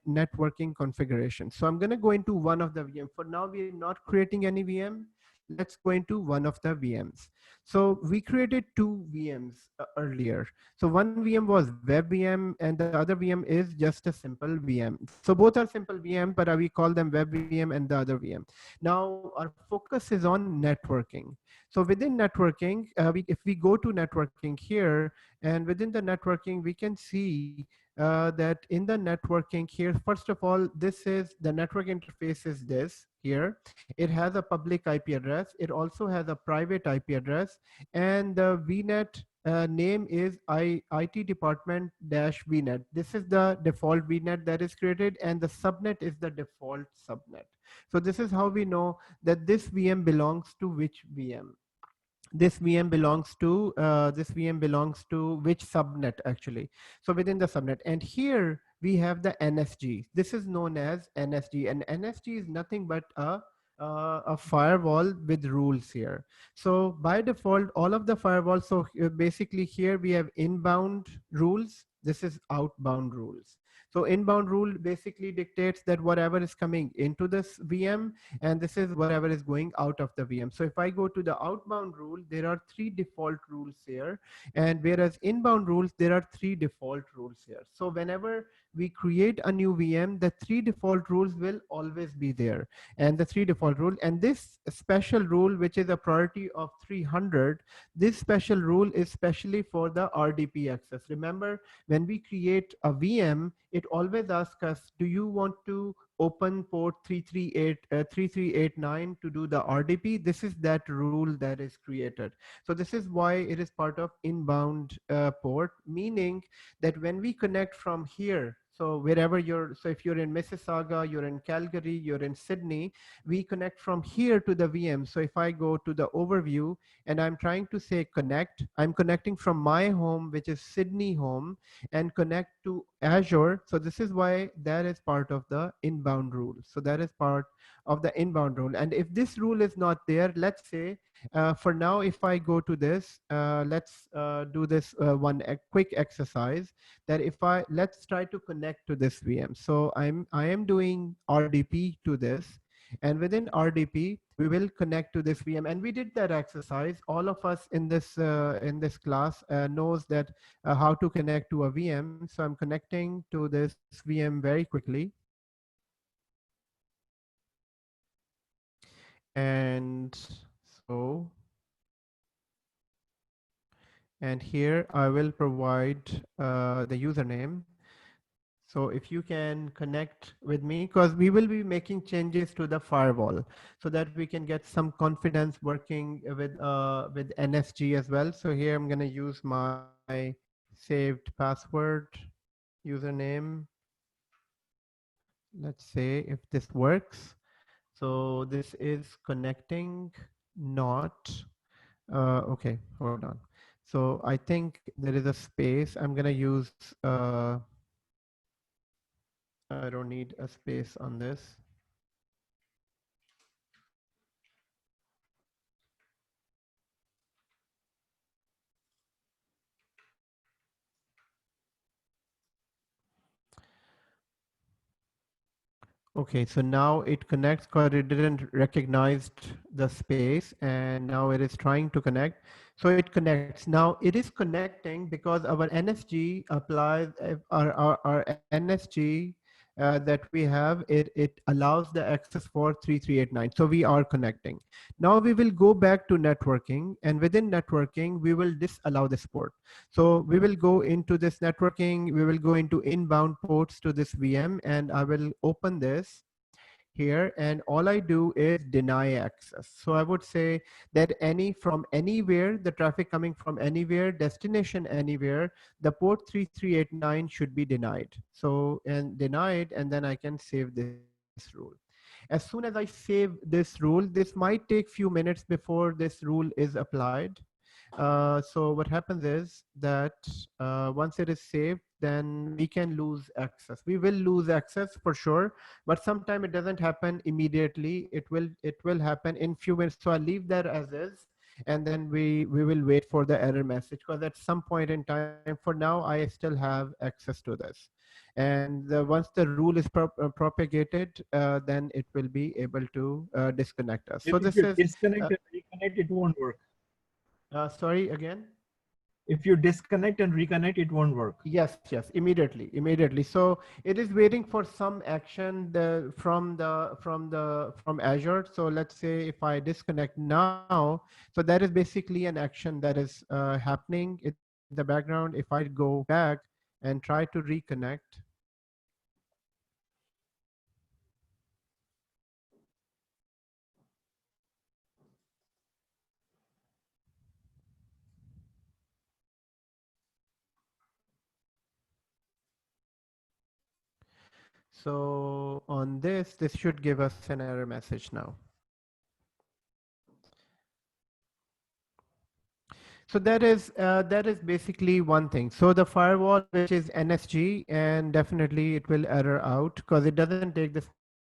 networking configuration. So I'm going to go into one of the VM. For now, we're not creating any VM. Let's go into one of the VMs. So we created two VMs earlier. So one VM was web VM and the other VM is just a simple VM. So both are simple VM, but we call them web VM and the other VM. Now our focus is on networking. So within networking, if we go to networking here, and within the networking, we can see that in the networking here, first of all, this is the network interface is this here. It has a public IP address. It also has a private IP address, and the VNet name is IT department -VNet. This is the default VNet that is created, and the subnet is the default subnet. So this is how we know that this VM belongs to which VM. This VM belongs to which subnet actually. So within the subnet, and here we have the NSG. This is known as NSG, and NSG is nothing but a firewall with rules here. So by default, all of the firewalls. So basically here we have inbound rules. This is outbound rules. So inbound rule basically dictates that whatever is coming into this VM, and this is whatever is going out of the VM. So if I go to the outbound rule, there are 3 default rules here. And whereas inbound rules, there are 3 default rules here. So whenever we create a new VM, the 3 default rules will always be there. And the 3 default rule, and this special rule, which is a priority of 300, this special rule is specially for the RDP access. Remember, when we create a VM, it always asks us, do you want to open port 3389 to do the RDP? This is that rule that is created. So this is why it is part of inbound port, meaning that when we connect from here, so wherever so if you're in Mississauga, you're in Calgary, you're in Sydney, we connect from here to the VM. So if I go to the overview and I'm trying to say connect, I'm connecting from my home, which is Sydney home, and connect to Azure. So this is why that is part of the inbound rule. So that is part of the inbound rule. And if this rule is not there, let's say, for now, if I go to this, let's do this quick exercise that let's try to connect to this VM. So I am doing RDP to this, and within RDP, we will connect to this VM. And we did that exercise. All of us in this class knows that how to connect to a VM. So I'm connecting to this VM very quickly. And so, and here I will provide the username. So if you can connect with me, because we will be making changes to the firewall so that we can get some confidence working with NSG as well. So here I'm going to use my saved password username. Let's say if this works. So this is connecting, not, okay, hold on. So I think there is a space. I'm going to use, I don't need a space on this. Okay, so now it connects because it didn't recognize the space and now it is trying to connect. So it connects. Now it is connecting because our NSG applies, our NSG that we have, it allows the access for 3389. So we are connecting. Now we will go back to networking, and within networking, we will disallow this port. So we will go into this networking, we will go into inbound ports to this VM, and I will open this here, and all I do is deny access. So I would say that from anywhere, the traffic coming from anywhere, destination anywhere, the port 3389 should be denied. So, and denied, and then I can save this rule. As soon as I save this rule, this might take few minutes before this rule is applied. So what happens is that once it is saved, then we can lose access. We will lose access for sure, but sometimes it doesn't happen immediately. It will happen in few minutes. So I leave that as is, and then we will wait for the error message, because at some point in time, for now, I still have access to this. And once the rule is propagated, then it will be able to disconnect us. So If this you is disconnect and reconnect, it won't work. sorry again. If you disconnect and reconnect, it won't work. Yes, immediately. So it is waiting for some action from Azure. So let's say if I disconnect now, so that is basically an action that is happening in the background. If I go back and try to reconnect, so on this should give us an error message now. So that is basically one thing. So the firewall, which is NSG, and definitely it will error out because it doesn't take this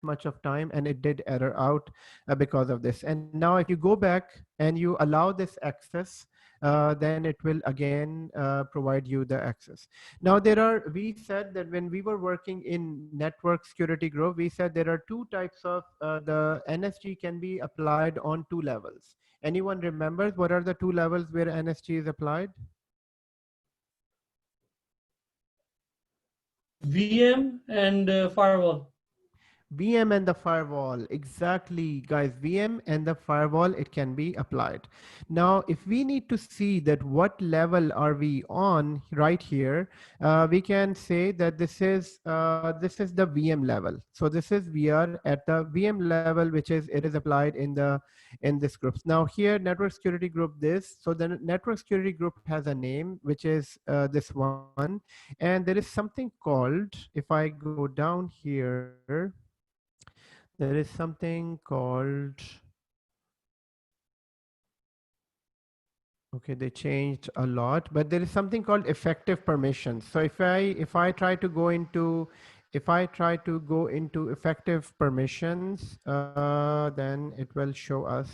much of time, and it did error out because of this. And now if you go back and you allow this access, then it will again provide you the access. Now we said that when we were working in network security group, we said there are two types of the NSG can be applied on two levels. Anyone remembers what are the two levels where NSG is applied? VM and firewall. VM and the firewall, exactly, guys. VM and the firewall, it can be applied. Now if we need to see that what level are we on right here, we can say that this is the VM level. So we are at the VM level, which is it is applied in this group. Now here, network security group this. So the network security group has a name, which is this one, and there is something called, if I go down here, there is something called, okay, they changed a lot, but there is something called effective permissions. So if I try to go into effective permissions, then it will show us.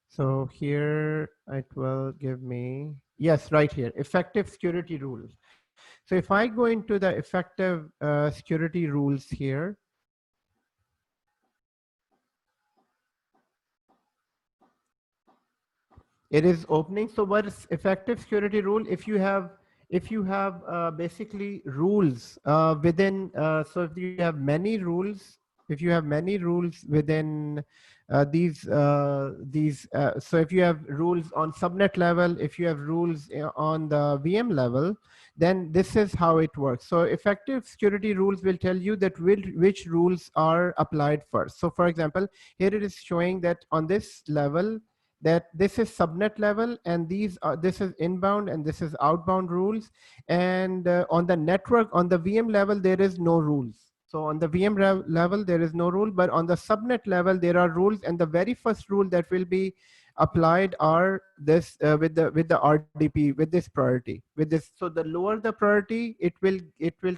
So here it will give me, yes, right here, effective security rules. So if I go into the effective security rules here, it is opening. So what is effective security rule? If you have basically rules within, so if you have many rules, within so if you have rules on subnet level, if you have rules on the VM level, then this is how it works. So effective security rules will tell you that which rules are applied first. So for example, here it is showing that on this level, that this is subnet level, and this is inbound and this is outbound rules. And on the network, on the VM level, there is no rules. So on the VM level, there is no rule, but on the subnet level, there are rules. And the very first rule that will be applied are this with the RDP, with this priority, with this. So the lower the priority, it will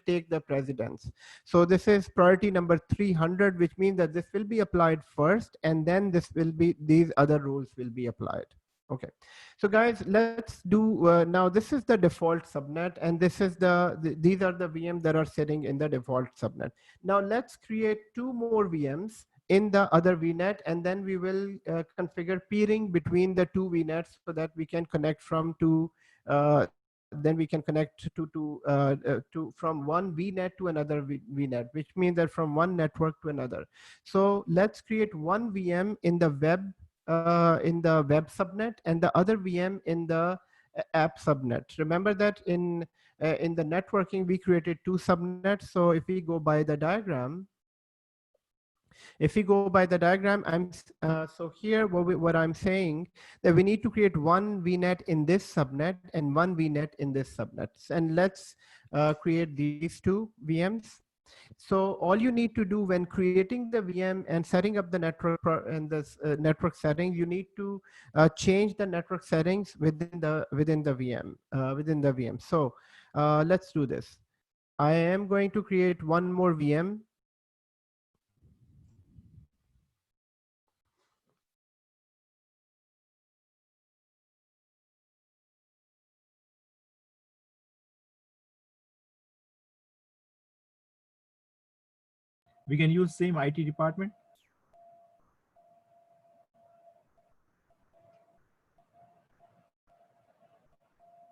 take the precedence. So this is priority number 300, which means that this will be applied first, and then these other rules will be applied. Okay, so guys, let's do now. This is the default subnet, and this is these are the VMs that are sitting in the default subnet. Now let's create 2 more VMs in the other VNet, and then we will configure peering between the 2 VNets so that we can connect from two. Then we can connect to from one VNet to another VNet, which means that from one network to another. So let's create one VM in the web subnet and the other VM in the app subnet. Remember that in the networking we created 2 subnets. So if we go by the diagram, so here what I'm saying that we need to create one VNet in this subnet and one VNet in this subnet, and let's create these 2 VMs. So all you need to do when creating the VM and setting up the network and this network settings, you need to change the network settings within the VM. So let's do this. I am going to create one more VM. We can use same IT department.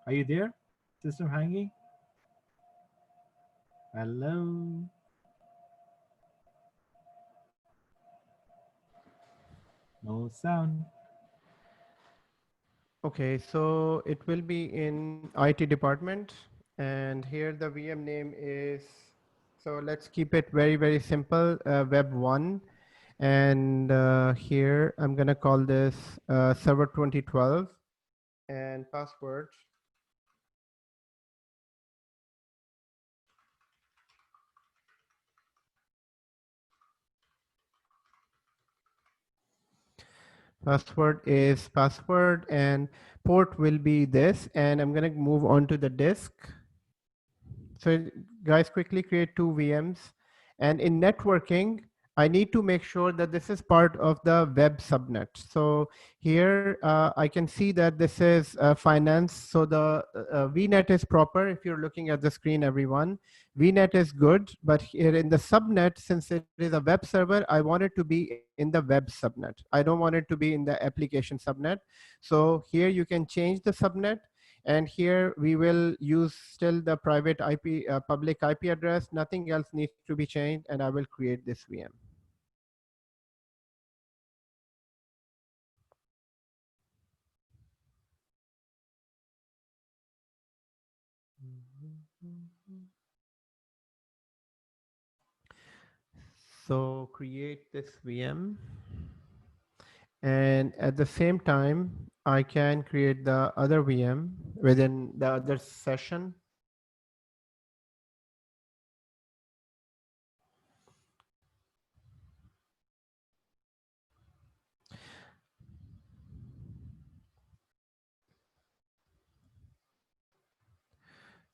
Are you there? System hanging? Hello? No sound. Okay, so it will be in IT department, and here the VM name is, so let's keep it very simple, web1, and here I'm gonna call this server 2012, and password. Password is password, and port will be this, and I'm gonna move on to the disk. So guys, quickly create 2 VMs, and in networking, I need to make sure that this is part of the web subnet. So here I can see that this is finance. So the VNet is proper. If you're looking at the screen, everyone, VNet is good, but here in the subnet, since it is a web server, I want it to be in the web subnet. I don't want it to be in the application subnet. So here you can change the subnet. And here we will use still the private IP, public IP address. Nothing else needs to be changed, and I will create this VM. So create this VM. And at the same time, I can create the other VM within the other session.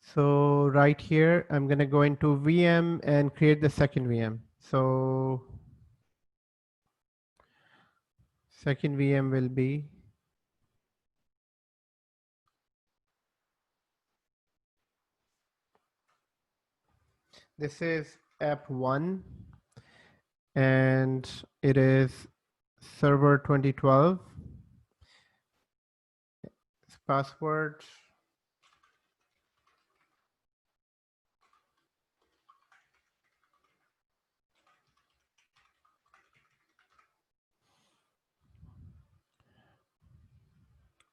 So right here, I'm going to go into VM and create the second VM. So second VM will be this is app1, and it is server 2012. Password.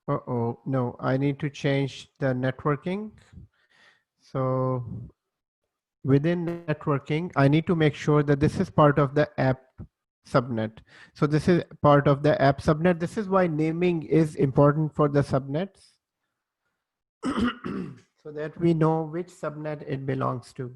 Uh-oh, no, I need to change the networking. So within networking, I need to make sure that this is part of the app subnet. So this is part of the app subnet. This is why naming is important for the subnets so that we know which subnet it belongs to.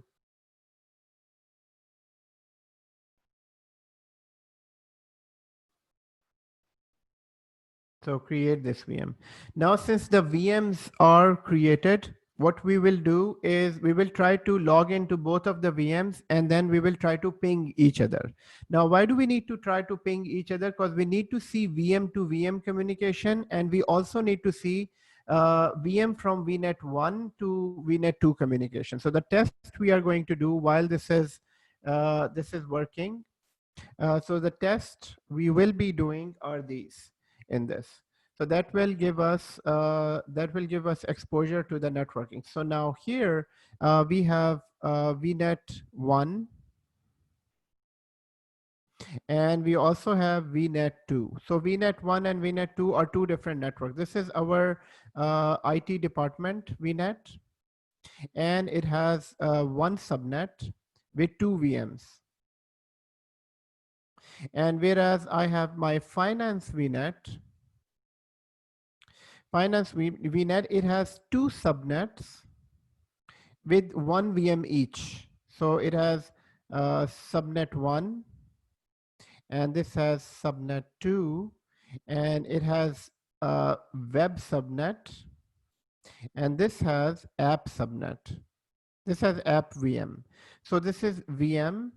So create this VM. Now, since the VMs are created, what we will do is we will try to log into both of the VMs and then we will try to ping each other. Now, why do we need to try to ping each other? Because we need to see VM to VM communication, and we also need to see VM from VNet 1 to VNet 2 communication. So the test we are going to do while this is working. So the test we will be doing are these in this. So that will give us exposure to the networking. So now here we have VNet 1, and we also have VNet 2. So VNet 1 and VNet 2 are two different networks. This is our IT department VNet, and it has one subnet with two VMs. And whereas I have my finance VNet, VNet, it has two subnets with one VM each. So it has subnet 1, and this has subnet 2, and it has web subnet, and this has app subnet. This has app VM. So this is VM.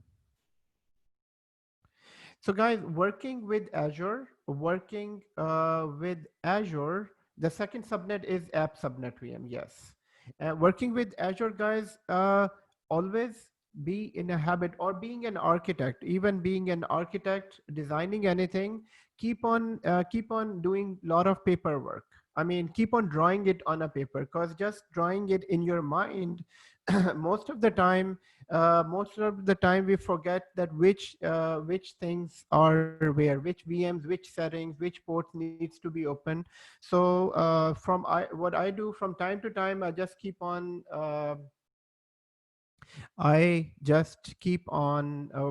So guys, working with Azure, the second subnet is app subnet VM, yes. Working with Azure, guys, always be in a habit, or being an architect, even being an architect, designing anything, keep on doing a lot of paperwork. I mean, keep on drawing it on a paper, because just drawing it in your mind, most of the time we forget that which things are where, which VMs, which settings, which ports needs to be open. So what I do from time to time, I just keep on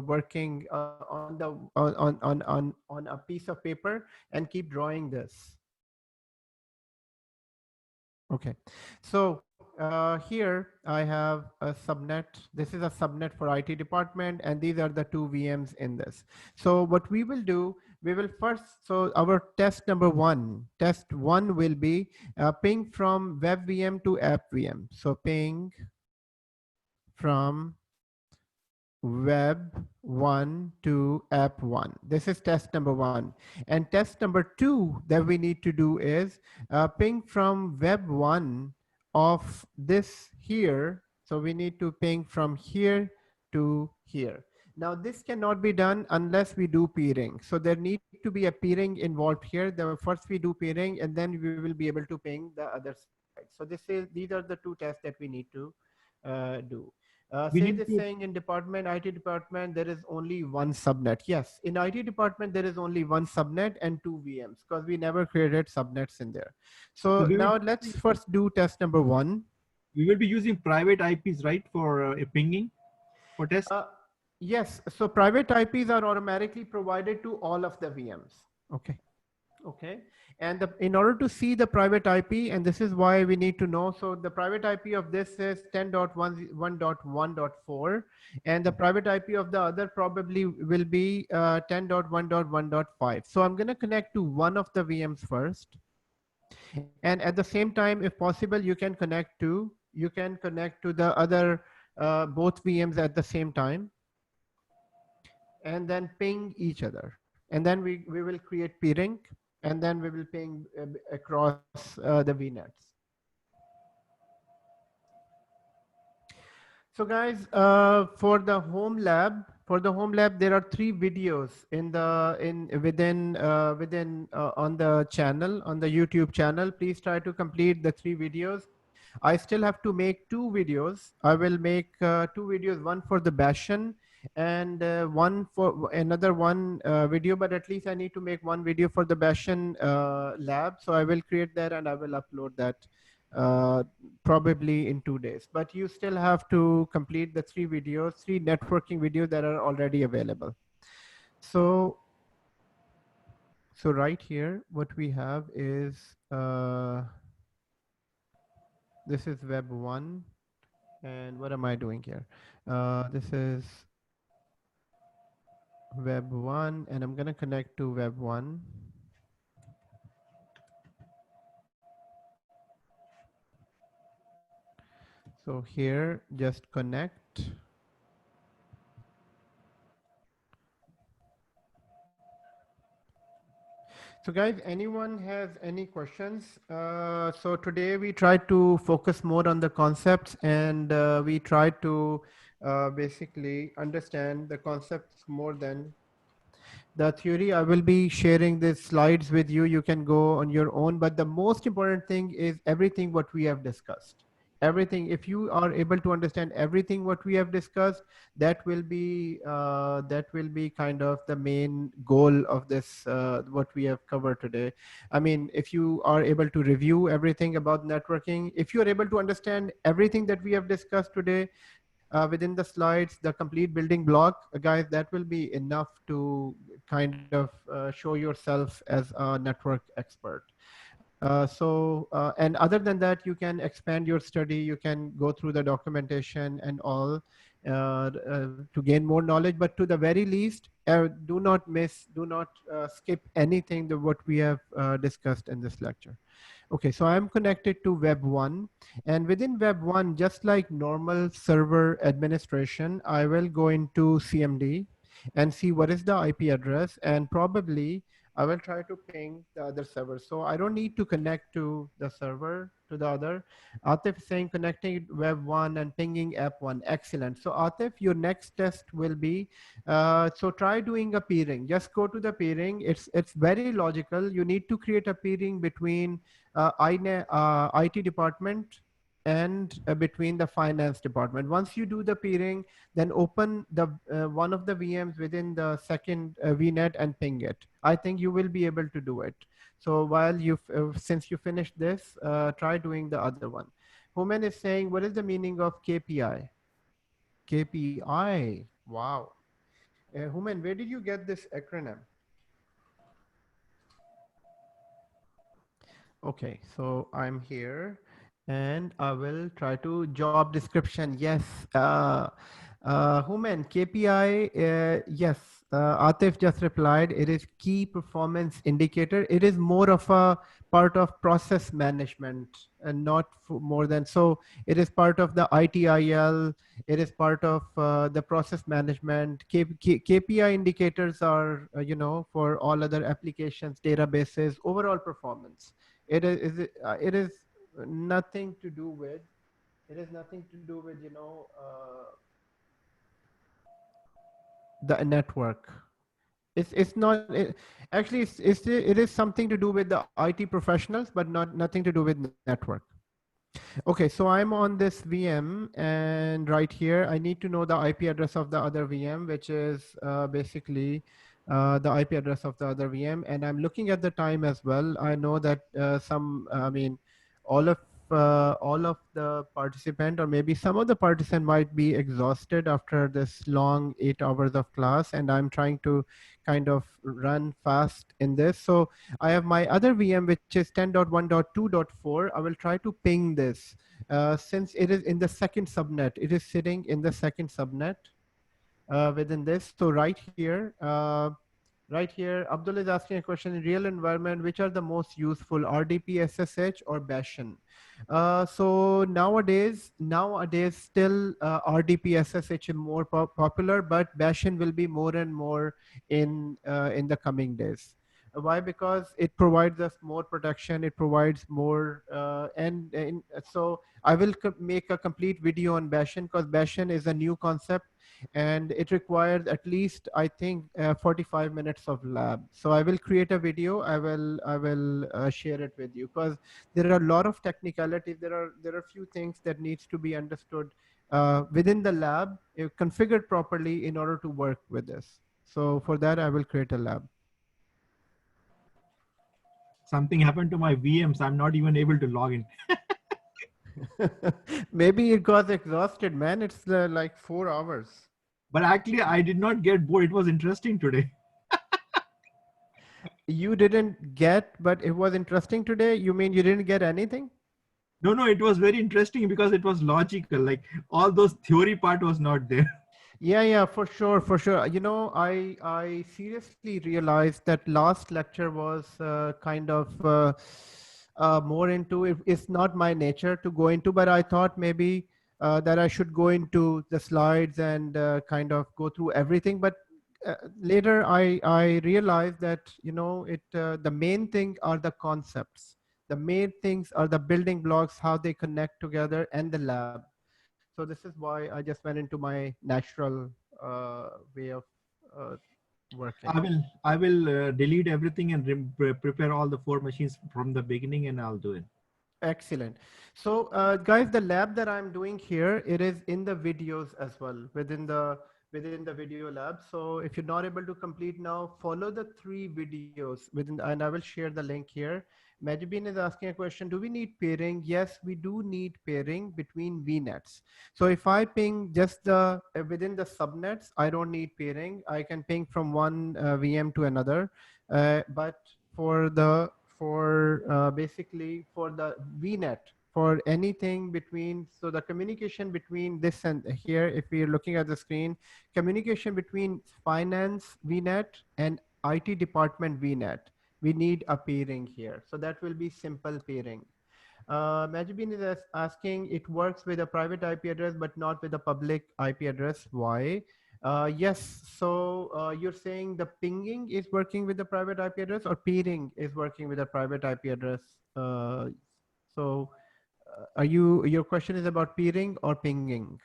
working on a piece of paper and keep drawing this. Okay, so here I have a subnet. This is a subnet for IT department, and these are the two VMs in this. So what we will do, we will first, so our test number one, test one will be ping from web VM to app VM. So ping from web 1 to app 1. This is test number 1. And test number 2 that we need to do is ping from web 1 of this here. So we need to ping from here to here. Now this cannot be done unless we do peering. So there needs to be a peering involved here. First we do peering, and then we will be able to ping the other side. So these are the two tests that we need to do. Saying in department, IT department, there is only one subnet. Yes, in IT department, there is only one subnet and two VMs, because we never created subnets in there. So now let's first do test number 1. We will be using private IPs, right, for a pinging for test? Yes, so private IPs are automatically provided to all of the VMs. Okay, and in order to see the private IP, and this is why we need to know, so the private IP of this is 10.1.1.4, and the private IP of the other probably will be 10.1.1.5. So I'm going to connect to one of the VMs first, and at the same time, if possible, you can connect to the other both VMs at the same time, and then ping each other, and then we will create peering, and then we will ping across the VNets. So guys, for the home lab, there are 3 videos within on the channel, on the YouTube channel. Please try to complete the 3 videos. I still have to make 2 videos. I will make 2 videos, one for the Bastion and one for another video, but at least I need to make 1 video for the Bastion lab. So I will create that and I will upload that probably in 2 days. But you still have to complete the 3 networking videos that are already available. So right here, what we have is this is web 1, and what am I doing here? This is web 1, and I'm going to connect to web 1. So here, just connect. So guys, anyone has any questions? So today we tried to focus more on the concepts, and we tried to basically understand the concepts more than the theory. I will be sharing these slides with you. You can go on your own, but the most important thing is everything what we have discussed. Everything, if you are able to understand everything what we have discussed, that will be kind of the main goal of this what we have covered today. I mean, if you are able to review everything about networking, if you are able to understand everything that we have discussed today, within the slides, the complete building block, guys, that will be enough to kind of show yourself as a network expert. And other than that, you can expand your study, you can go through the documentation and all to gain more knowledge. But to the very least, do not skip anything that what we have discussed in this lecture. Okay, so I'm connected to Web 1, and within Web 1, just like normal server administration, I will go into CMD and see what is the IP address, and probably I will try to ping the other server. So I don't need to connect to the server, to the other. Atif is saying connecting Web 1 and pinging App 1. Excellent. So Atif, your next test will be, so try doing a peering. Just go to the peering. It's very logical. You need to create a peering between IT department and between the finance department. Once you do the peering, then open the one of the VMs within the second VNet and ping it. I think you will be able to do it. So while since you finished this, try doing the other one. Human is saying, what is the meaning of KPI? KPI, wow. Human, where did you get this acronym? Okay, so I'm here and I will try to job description. Yes. Human, KPI, yes. Atif just replied, it is key performance indicator. It is more of a part of process management and not more than, so it is part of the ITIL. It is part of the process management. KPI indicators are, for all other applications, databases, overall performance. It is nothing to do with, the network. It's not, actually it is something to do with the IT professionals, but nothing to do with network. Okay, so I'm on this VM, and right here I need to know the IP address of the other VM, which is basically the IP address of the other VM, and I'm looking at the time as well. I know that all of the participant, or maybe some of the participant, might be exhausted after this long 8 hours of class, and I'm trying to kind of run fast in this. So I have my other VM, which is 10.1.2.4. I will try to ping this since it is in the second subnet. It is sitting in the second subnet within this. So right here, Abdul is asking a question: in real environment, which are the most useful, RDP, SSH, or Bastion? So nowadays still RDP, SSH is more popular, but Bastion will be more and more in the coming days. Why? Because it provides us more protection. It provides more, and so I will make a complete video on Bastion, because Bastion is a new concept, and it requires at least, I think, 45 minutes of lab. So I will create a video. I will share it with you, because there are a lot of technicalities. There are few things that needs to be understood within the lab, configured properly in order to work with this. So for that, I will create a lab. Something happened to my VMs. I'm not even able to log in. Maybe it got exhausted, man. It's like 4 hours. But actually, I did not get bored. It was interesting today. You didn't get, but it was interesting today? You mean you didn't get anything? No, it was very interesting because it was logical. Like all those theory part was not there. Yeah, for sure. I seriously realized that last lecture was kind of more into it. It's not my nature to go into, but I thought maybe that I should go into the slides and kind of go through everything. But later I realized that, the main thing are the concepts. The main things are the building blocks, how they connect together, and the lab. So this is why I just went into my natural way of uh, working. I will delete everything and prepare all the 4 machines from the beginning, and I'll do it. Excellent. So, guys, the lab that I'm doing here, it is in the videos as well, within the video lab. So if you're not able to complete now, follow the 3 videos and I will share the link here. Majibin is asking a question: do we need pairing? Yes, we do need pairing between VNets. So if I ping just the within the subnets, I don't need pairing. I can ping from one VM to another, but for the basically for the VNet, for anything between, so the communication between this and here, if we are looking at the screen, communication between finance VNet and IT department VNet, we need a pairing here. So that will be simple pairing. Majibin is asking, it works with a private IP address, but not with a public IP address. Why? Yes, so you're saying the pinging is working with the private IP address, or peering is working with a private IP address? So your question is about peering or pinging?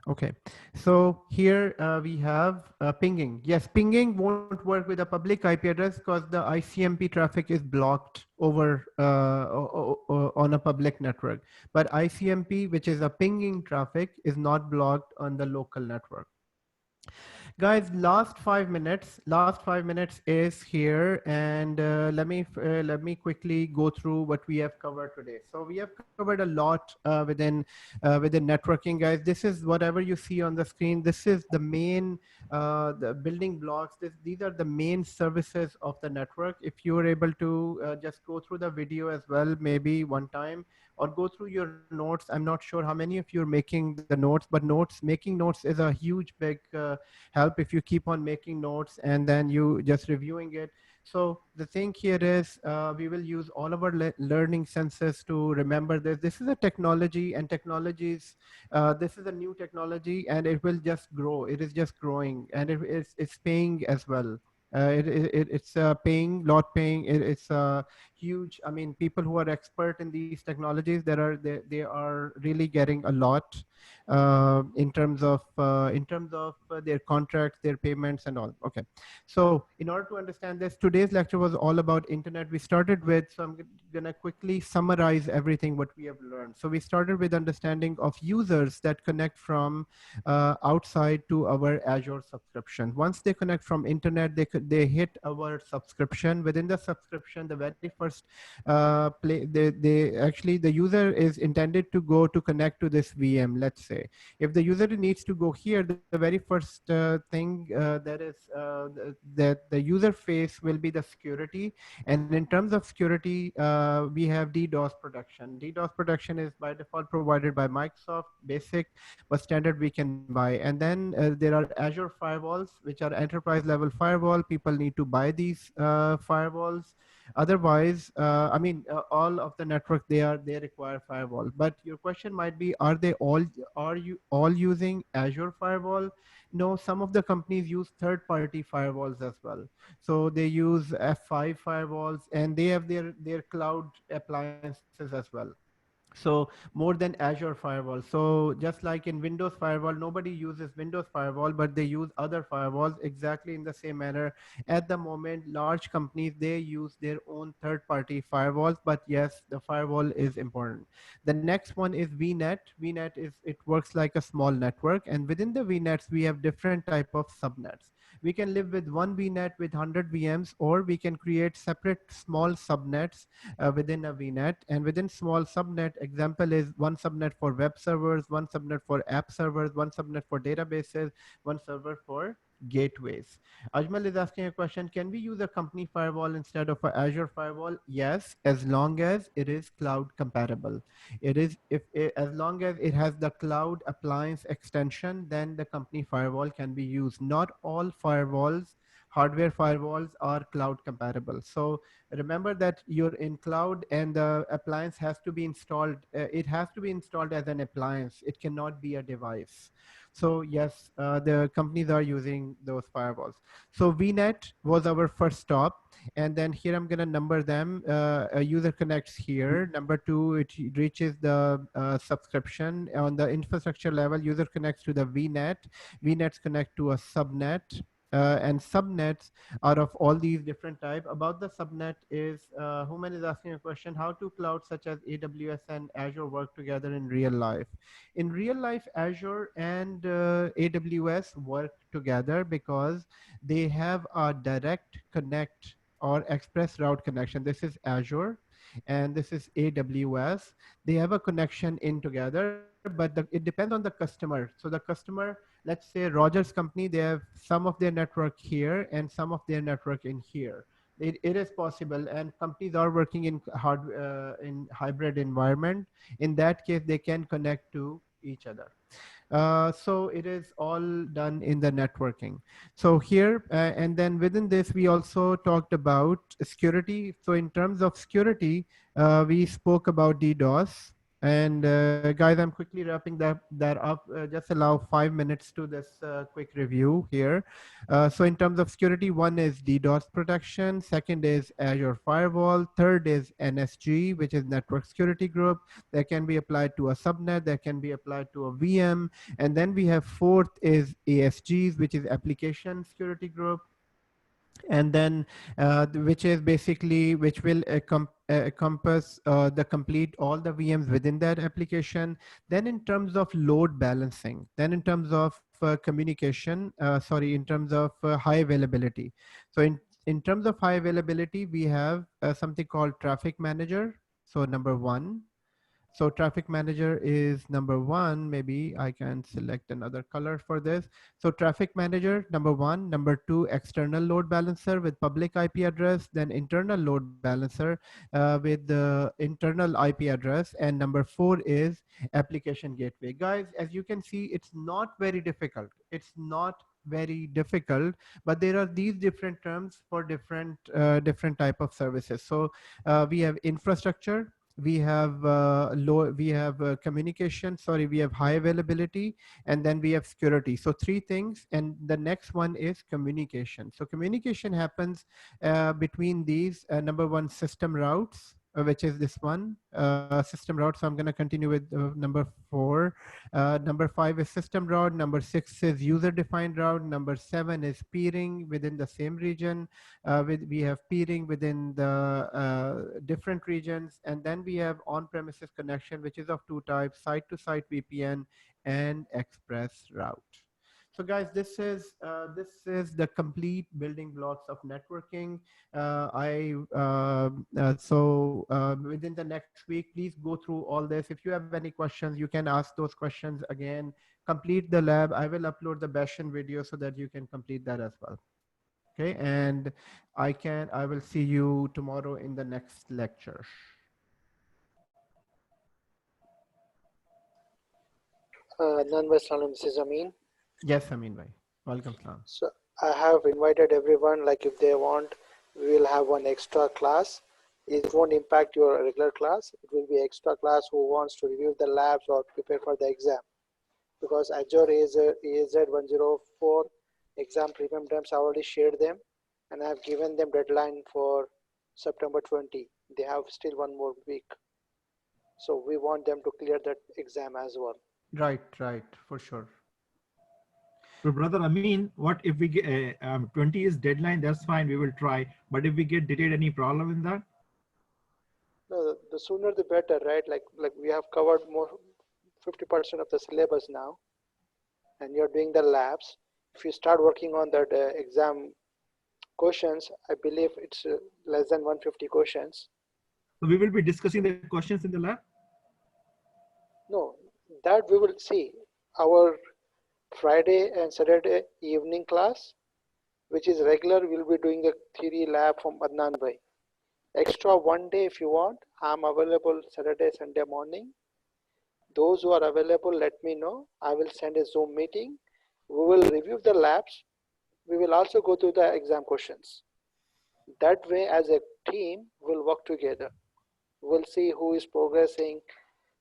Okay, so here we have pinging. Yes, pinging won't work with a public IP address because the ICMP traffic is blocked over on a public network. But ICMP, which is a pinging traffic, is not blocked on the local network. Guys, last 5 minutes is here, and let me quickly go through what we have covered today. So we have covered a lot within networking, guys. This is whatever you see on the screen. This is the main the building blocks. These are the main services of the network. If you are able to just go through the video as well, maybe one time, or go through your notes. I'm not sure how many of you are making the notes, but making notes is a huge big help if you keep on making notes and then you just reviewing it. So the thing here is we will use all of our learning senses to remember this. This is a technology, and technologies, this is a new technology, and it will just grow. It is just growing, and it's paying as well. It's paying, lot paying. It's huge. I mean, people who are expert in these technologies, they are really getting a lot in terms of their contracts, their payments, and all. Okay, so in order to understand this, today's lecture was all about internet. We started with, so I'm gonna quickly summarize everything what we have learned. So we started with understanding of users that connect from outside to our Azure subscription. Once they connect from internet, they hit our subscription. Within the subscription, the very first actually the user is intended to go to connect to this VM. Let's say if the user needs to go here, the very first thing that the user face will be the security. And in terms of security, we have Ddos protection. Ddos protection is by default provided by Microsoft, basic, but standard we can buy. And then there are Azure firewalls, which are enterprise level firewall. People need to buy these firewalls. Otherwise, I mean, all of the network, they require firewall. But your question might be, are you all using Azure firewall? No, some of the companies use third-party firewalls as well. So they use F5 firewalls, and they have their cloud appliances as well. So more than Azure firewall. So just like in Windows firewall, nobody uses Windows firewall, but they use other firewalls exactly in the same manner. At the moment, large companies, they use their own third-party firewalls, but yes, the firewall is important. The next one is VNet. VNet it works like a small network, and within the VNets, we have different type of subnets. We can live with one VNet with 100 VMs, or we can create separate small subnets within a VNet. And within small subnet, example is one subnet for web servers, one subnet for app servers, one subnet for databases, one server for gateways. Ajmal is asking a question: can we use a company firewall instead of an Azure firewall? Yes, as long as it is cloud compatible. It is, as long as it has the cloud appliance extension, then the company firewall can be used. Not all firewalls hardware firewalls are cloud compatible. So remember that you're in cloud and the appliance has to be installed. It has to be installed as an appliance. It cannot be a device. So yes, the companies are using those firewalls. So VNet was our first stop. And then here I'm going to number them. A user connects here. Number 2, it reaches the subscription. On the infrastructure level, user connects to the VNet. VNets connect to a subnet. And subnets are of all these different type. About the subnet is, Human is asking a question, how do clouds such as AWS and Azure work together in real life? In real life, Azure and AWS work together because they have a direct connect or express route connection. This is Azure and this is AWS. They have a connection in together, but it depends on the customer. So the customer, let's say Rogers company, they have some of their network here and some of their network in here. It is possible, and companies are working in hybrid environment. In that case, they can connect to each other. So it is all done in the networking. So here, and then within this, we also talked about security. So in terms of security, we spoke about DDoS. And guys, I'm quickly wrapping that up. Just allow 5 minutes to this quick review here. So in terms of security, one is DDoS protection. Second is Azure Firewall. Third is NSG, which is Network Security Group. That can be applied to a subnet. That can be applied to a VM. And then we have fourth is ASGs, which is Application Security Group. And then which is basically which will encompass the complete all the VMs within that application. Then in terms of load balancing, then in terms of communication, in terms of high availability. So in terms of high availability, we have something called traffic manager. So number 1. So traffic manager is number 1. Maybe I can select another color for this. So traffic manager, number 1. Number 2, external load balancer with public IP address, then internal load balancer with the internal IP address. And number 4 is application gateway. Guys, as you can see, it's not very difficult. It's not very difficult, but there are these different terms for different type of services. So we have infrastructure, we have communication, we have high availability, and then we have security. So 3 things, and the next one is communication. So communication happens between these. Number 1, system routes, which is this one, system route. So I'm going to continue with number 4. Number 5 is system route. Number 6 is user defined route. Number 7 is peering within the same region. We have peering within the different regions. And then we have on-premises connection, which is of 2 types, site-to-site VPN and express route. So guys, this is the complete building blocks of networking. Within the next week, please go through all this. If you have any questions, you can ask those questions again. Complete the lab. I will upload the Bashan video so that you can complete that as well. Okay, and I will see you tomorrow in the next lecture. This is Amin. Yes, Amin bhai. Welcome, Salam. So I have invited everyone, like if they want, we will have one extra class. It won't impact your regular class. It will be extra class who wants to review the labs or prepare for the exam. Because Azure AZ104 exam premium terms, I already shared them and I have given them deadline for September 20. They have still 1 more week. So we want them to clear that exam as well. Right, for sure. So brother Amin, what if we get 20 is deadline? That's fine, we will try. But if we get delayed, any problem in that? No, the sooner the better, right? Like we have covered more 50% of the syllabus now, and you're doing the labs. If you start working on that exam questions, I believe it's less than 150 questions. So we will be discussing the questions in the lab? No, that we will see. Our Friday and Saturday evening class, which is regular, we'll be doing the theory lab from Adnan Bhai. Extra 1 day if you want, I'm available Saturday, Sunday morning. Those who are available, let me know. I will send a Zoom meeting. We will review the labs we will also go through the exam questions. That way, as a team, we'll work together. We'll see who is progressing,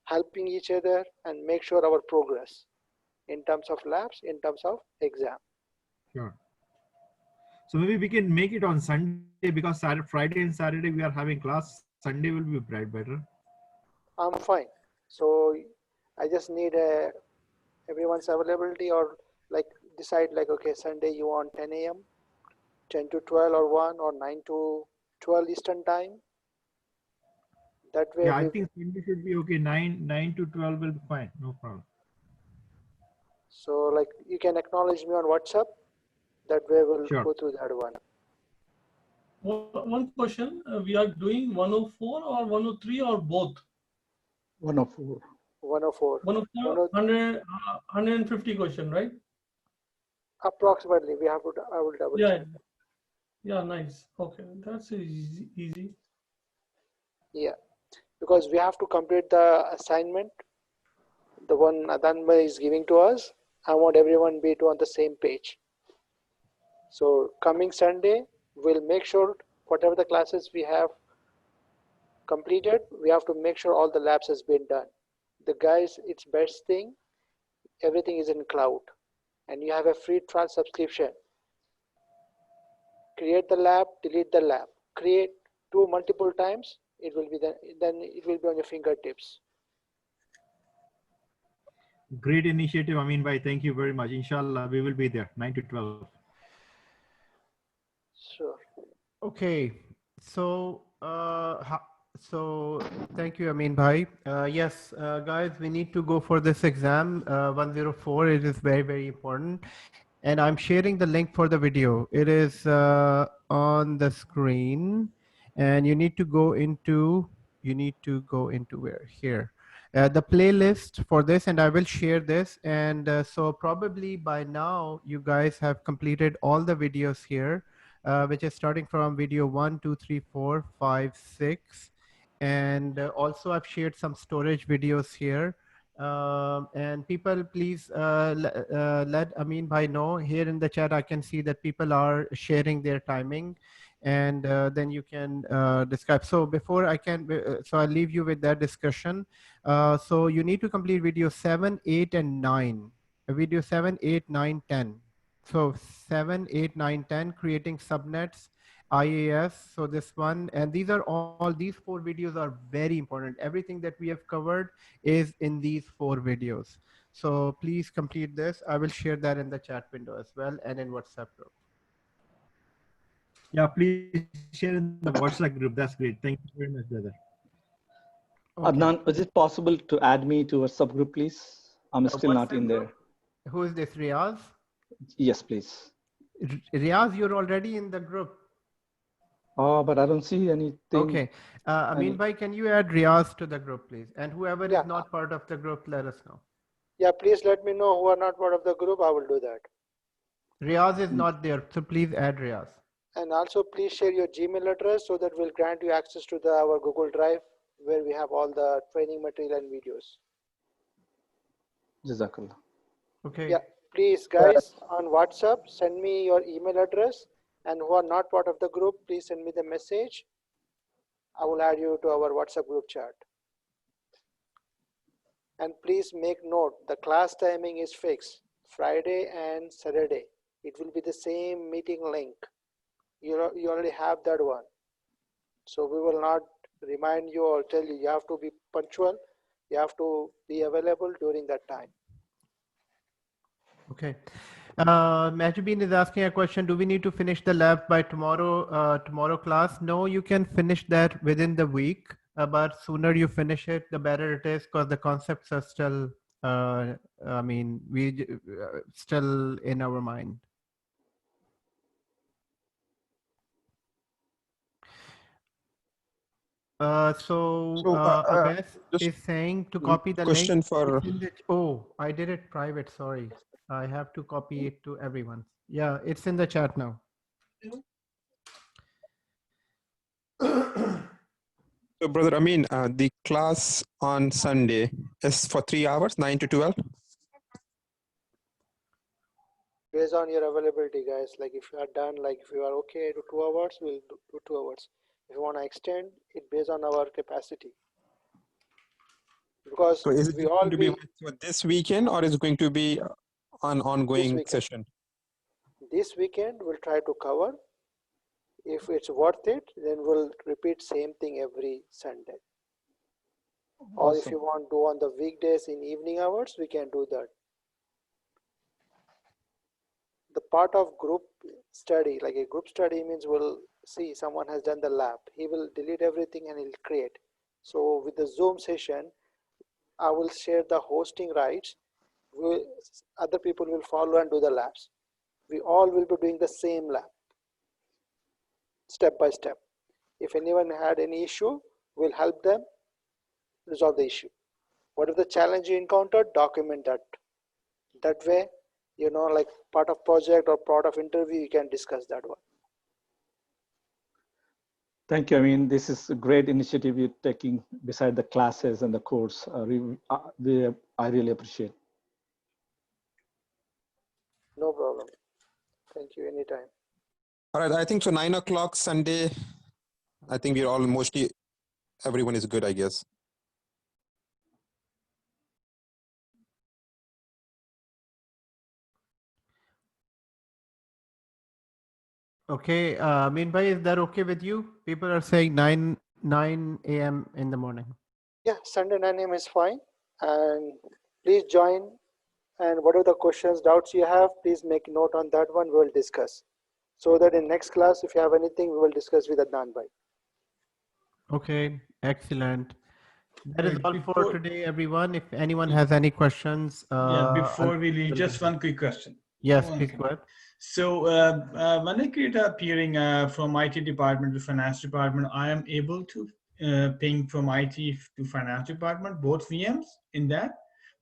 helping each other, and make sure our progress in terms of labs, in terms of exam. Sure. So maybe we can make it on Sunday, because Friday and Saturday we are having class. Sunday will be bright better. I'm fine. So I just need everyone's availability, or like decide like, okay, Sunday you want 10 a.m., 10 to 12 or 1, or 9 to 12 Eastern time. That way. Yeah, I think Sunday should be okay. 9 to 12 will be fine. No problem. So like you can acknowledge me on WhatsApp. That way we'll Sure. go through that one. One question, we are doing 104 or 103 or both? 104. 104. 104, 150 question, right? Approximately, we have to. I will double check. Yeah, nice. Okay, that's easy. Yeah, because we have to complete the assignment, the one Adanma is giving to us. I want everyone be on the same page. So coming Sunday, we'll make sure whatever the classes we have completed, we have to make sure all the labs has been done. The guys, it's best thing, everything is in cloud, and you have a free trial subscription. Create the lab, delete the lab, create, do multiple times. It will be then it will be on your fingertips. Great initiative, Amin bhai. Thank you very much. Inshallah, we will be there 9 to 12. Sure. Okay, so thank you, Amin bhai. Yes, guys, we need to go for this exam 104. It is very, very important, and I'm sharing the link for the video. It is on the screen, and you need to go into where here. The playlist for this, and I will share this. And so probably by now you guys have completed all the videos here, which is starting from video 1, 2, 3, 4, 5, 6. And also I've shared some storage videos here. And people, please let Amin bhai know. Here in the chat, I can see that people are sharing their timing, and then you can describe. So before I can, so I'll leave you with that discussion. So you need to complete video 7, 8, and 9. Video 7, 8, 9, 10. So 7, 8, 9, 10, creating subnets, IAS. So this one, and these are all, these 4 videos are very important. Everything that we have covered is in these 4 videos. So please complete this. I will share that in the chat window as well, and in WhatsApp group. Yeah, please share in the WhatsApp group. That's great. Thank you very much, brother. Okay. Adnan, is it possible to add me to a subgroup, please? I'm still not in there. Who is this, Riaz? Yes, please. Riaz, you're already in the group. Oh, but I don't see anything. Okay. Amin bhai, can you add Riaz to the group, please? And whoever is not part of the group, let us know. Yeah, please let me know who are not part of the group. I will do that. Riaz is not there, so please add Riaz. And also please share your Gmail address so that we'll grant you access to our Google Drive, where we have all the training material and videos. Jazakallah. Okay. Yeah, please guys, on WhatsApp, send me your email address, and who are not part of the group, please send me the message. I will add you to our WhatsApp group chat. And please make note, the class timing is fixed, Friday and Saturday. It will be the same meeting link. You already have that one. So we will not remind you or tell you, you have to be punctual. You have to be available during that time. Okay. Majubin is asking a question. Do we need to finish the lab by tomorrow class? No, you can finish that within the week, but sooner you finish it, the better it is, because the concepts are still, still in our mind. Abes is saying to copy the link. For oh, I did it private. Sorry. I have to copy it to everyone. Yeah, it's in the chat now. So, brother Amin, the class on Sunday is for 3 hours, 9 to 12? Based on your availability, guys. Like if you are done, like if you are okay to 2 hours, we'll do 2 hours. If you want to extend it based on our capacity, because So is it we just all going to be be for this weekend, or is it going to be an this ongoing weekend. session? This weekend we'll try to cover. If it's worth it, then we'll repeat same thing every Sunday. Or if Awesome. you want to do on the weekdays in evening hours, we can do that. The part of group study, like a group study means we'll see someone has done the lab. He will delete everything and he'll create. So with the Zoom session, I will share the hosting rights. Other people will follow and do the labs. We all will be doing the same lab, step by step. If anyone had any issue, we'll help them resolve the issue. What is the challenge you encountered? Document that. That way, you know, like part of project or part of interview, you can discuss that one. Thank you. I mean, this is a great initiative you're taking beside the classes and the course. I really appreciate. No problem. Thank you. Anytime. All right, I think so 9 o'clock Sunday, I think we're all mostly, everyone is good, I guess. Okay, Amin bhai, is that okay with you? People are saying 9 a.m. in the morning. Yeah, Sunday 9 a.m. is fine. And please join. And whatever the questions, doubts you have, please make note on that one. We'll discuss. So that in next class, if you have anything, we will discuss with Adnan bhai. Okay, excellent. That is Right, all for today, everyone. If anyone has any questions, Yeah, before we leave, just one quick question. Yes, One please thing. go ahead. So when I create a peering from IT department to finance department, I am able to ping from IT to finance department, both VMs in that,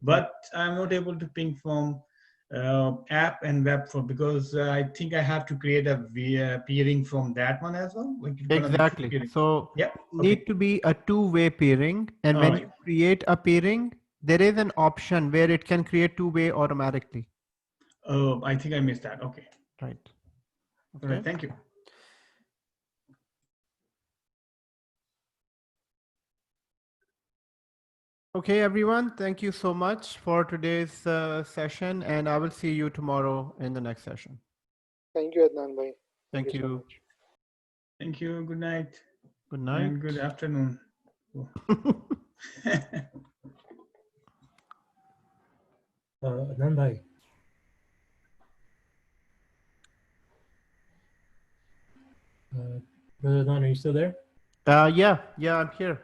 but I'm not able to ping from app and web for, because I think I have to create a peering from that one as well. Like it's gonna be two Exactly. peering. So Yeah. need to be a two-way peering. And when Alright. you create a peering, there is an option where it can create two-way automatically. Oh, I think I missed that. Okay. Right. All right. Thank you. Okay, everyone. Thank you so much for today's session, and I will see you tomorrow in the next session. Thank you, Adnan bhai. Thank So you. much. Thank you. Good night. Good night. And good afternoon. Adnan bhai. Brother Adnan, are you still there? Yeah, I'm here.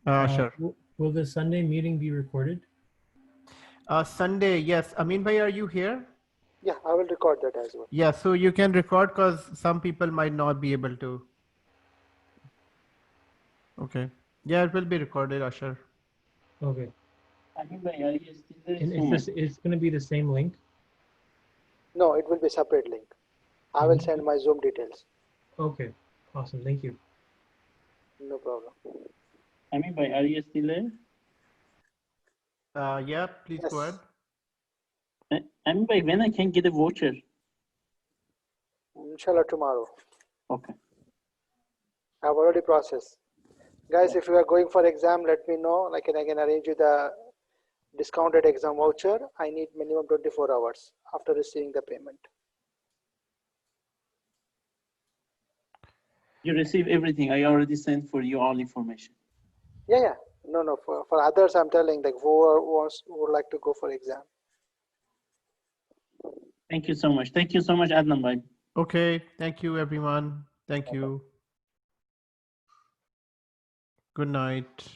Sure. Will the Sunday meeting be recorded? Sunday, yes. Amin bhai, are you here? Yeah, I will record that as well. Yeah, so you can record because some people might not be able to. Okay. Yeah, it will be recorded, Asher. Okay. Amin bhai, are you still there? And it's going to be the same link? No, it will be separate link. I will send my Zoom details. Okay. Awesome. Thank you. No problem. Amin bhai, are you still there? Yeah, please go ahead. Amin bhai, when I can get a voucher? Inshallah tomorrow. Okay. I've already processed. Guys, if you are going for exam, let me know. Like, and I can arrange you the discounted exam voucher. I need minimum 24 hours after receiving the payment. You receive everything. I already sent for you all information. Yeah. No. For others, I'm telling, like, who would like to go for exam. Thank you so much. Thank you so much, Adnan bhai. Okay. Thank you, everyone. Thank you. Good night.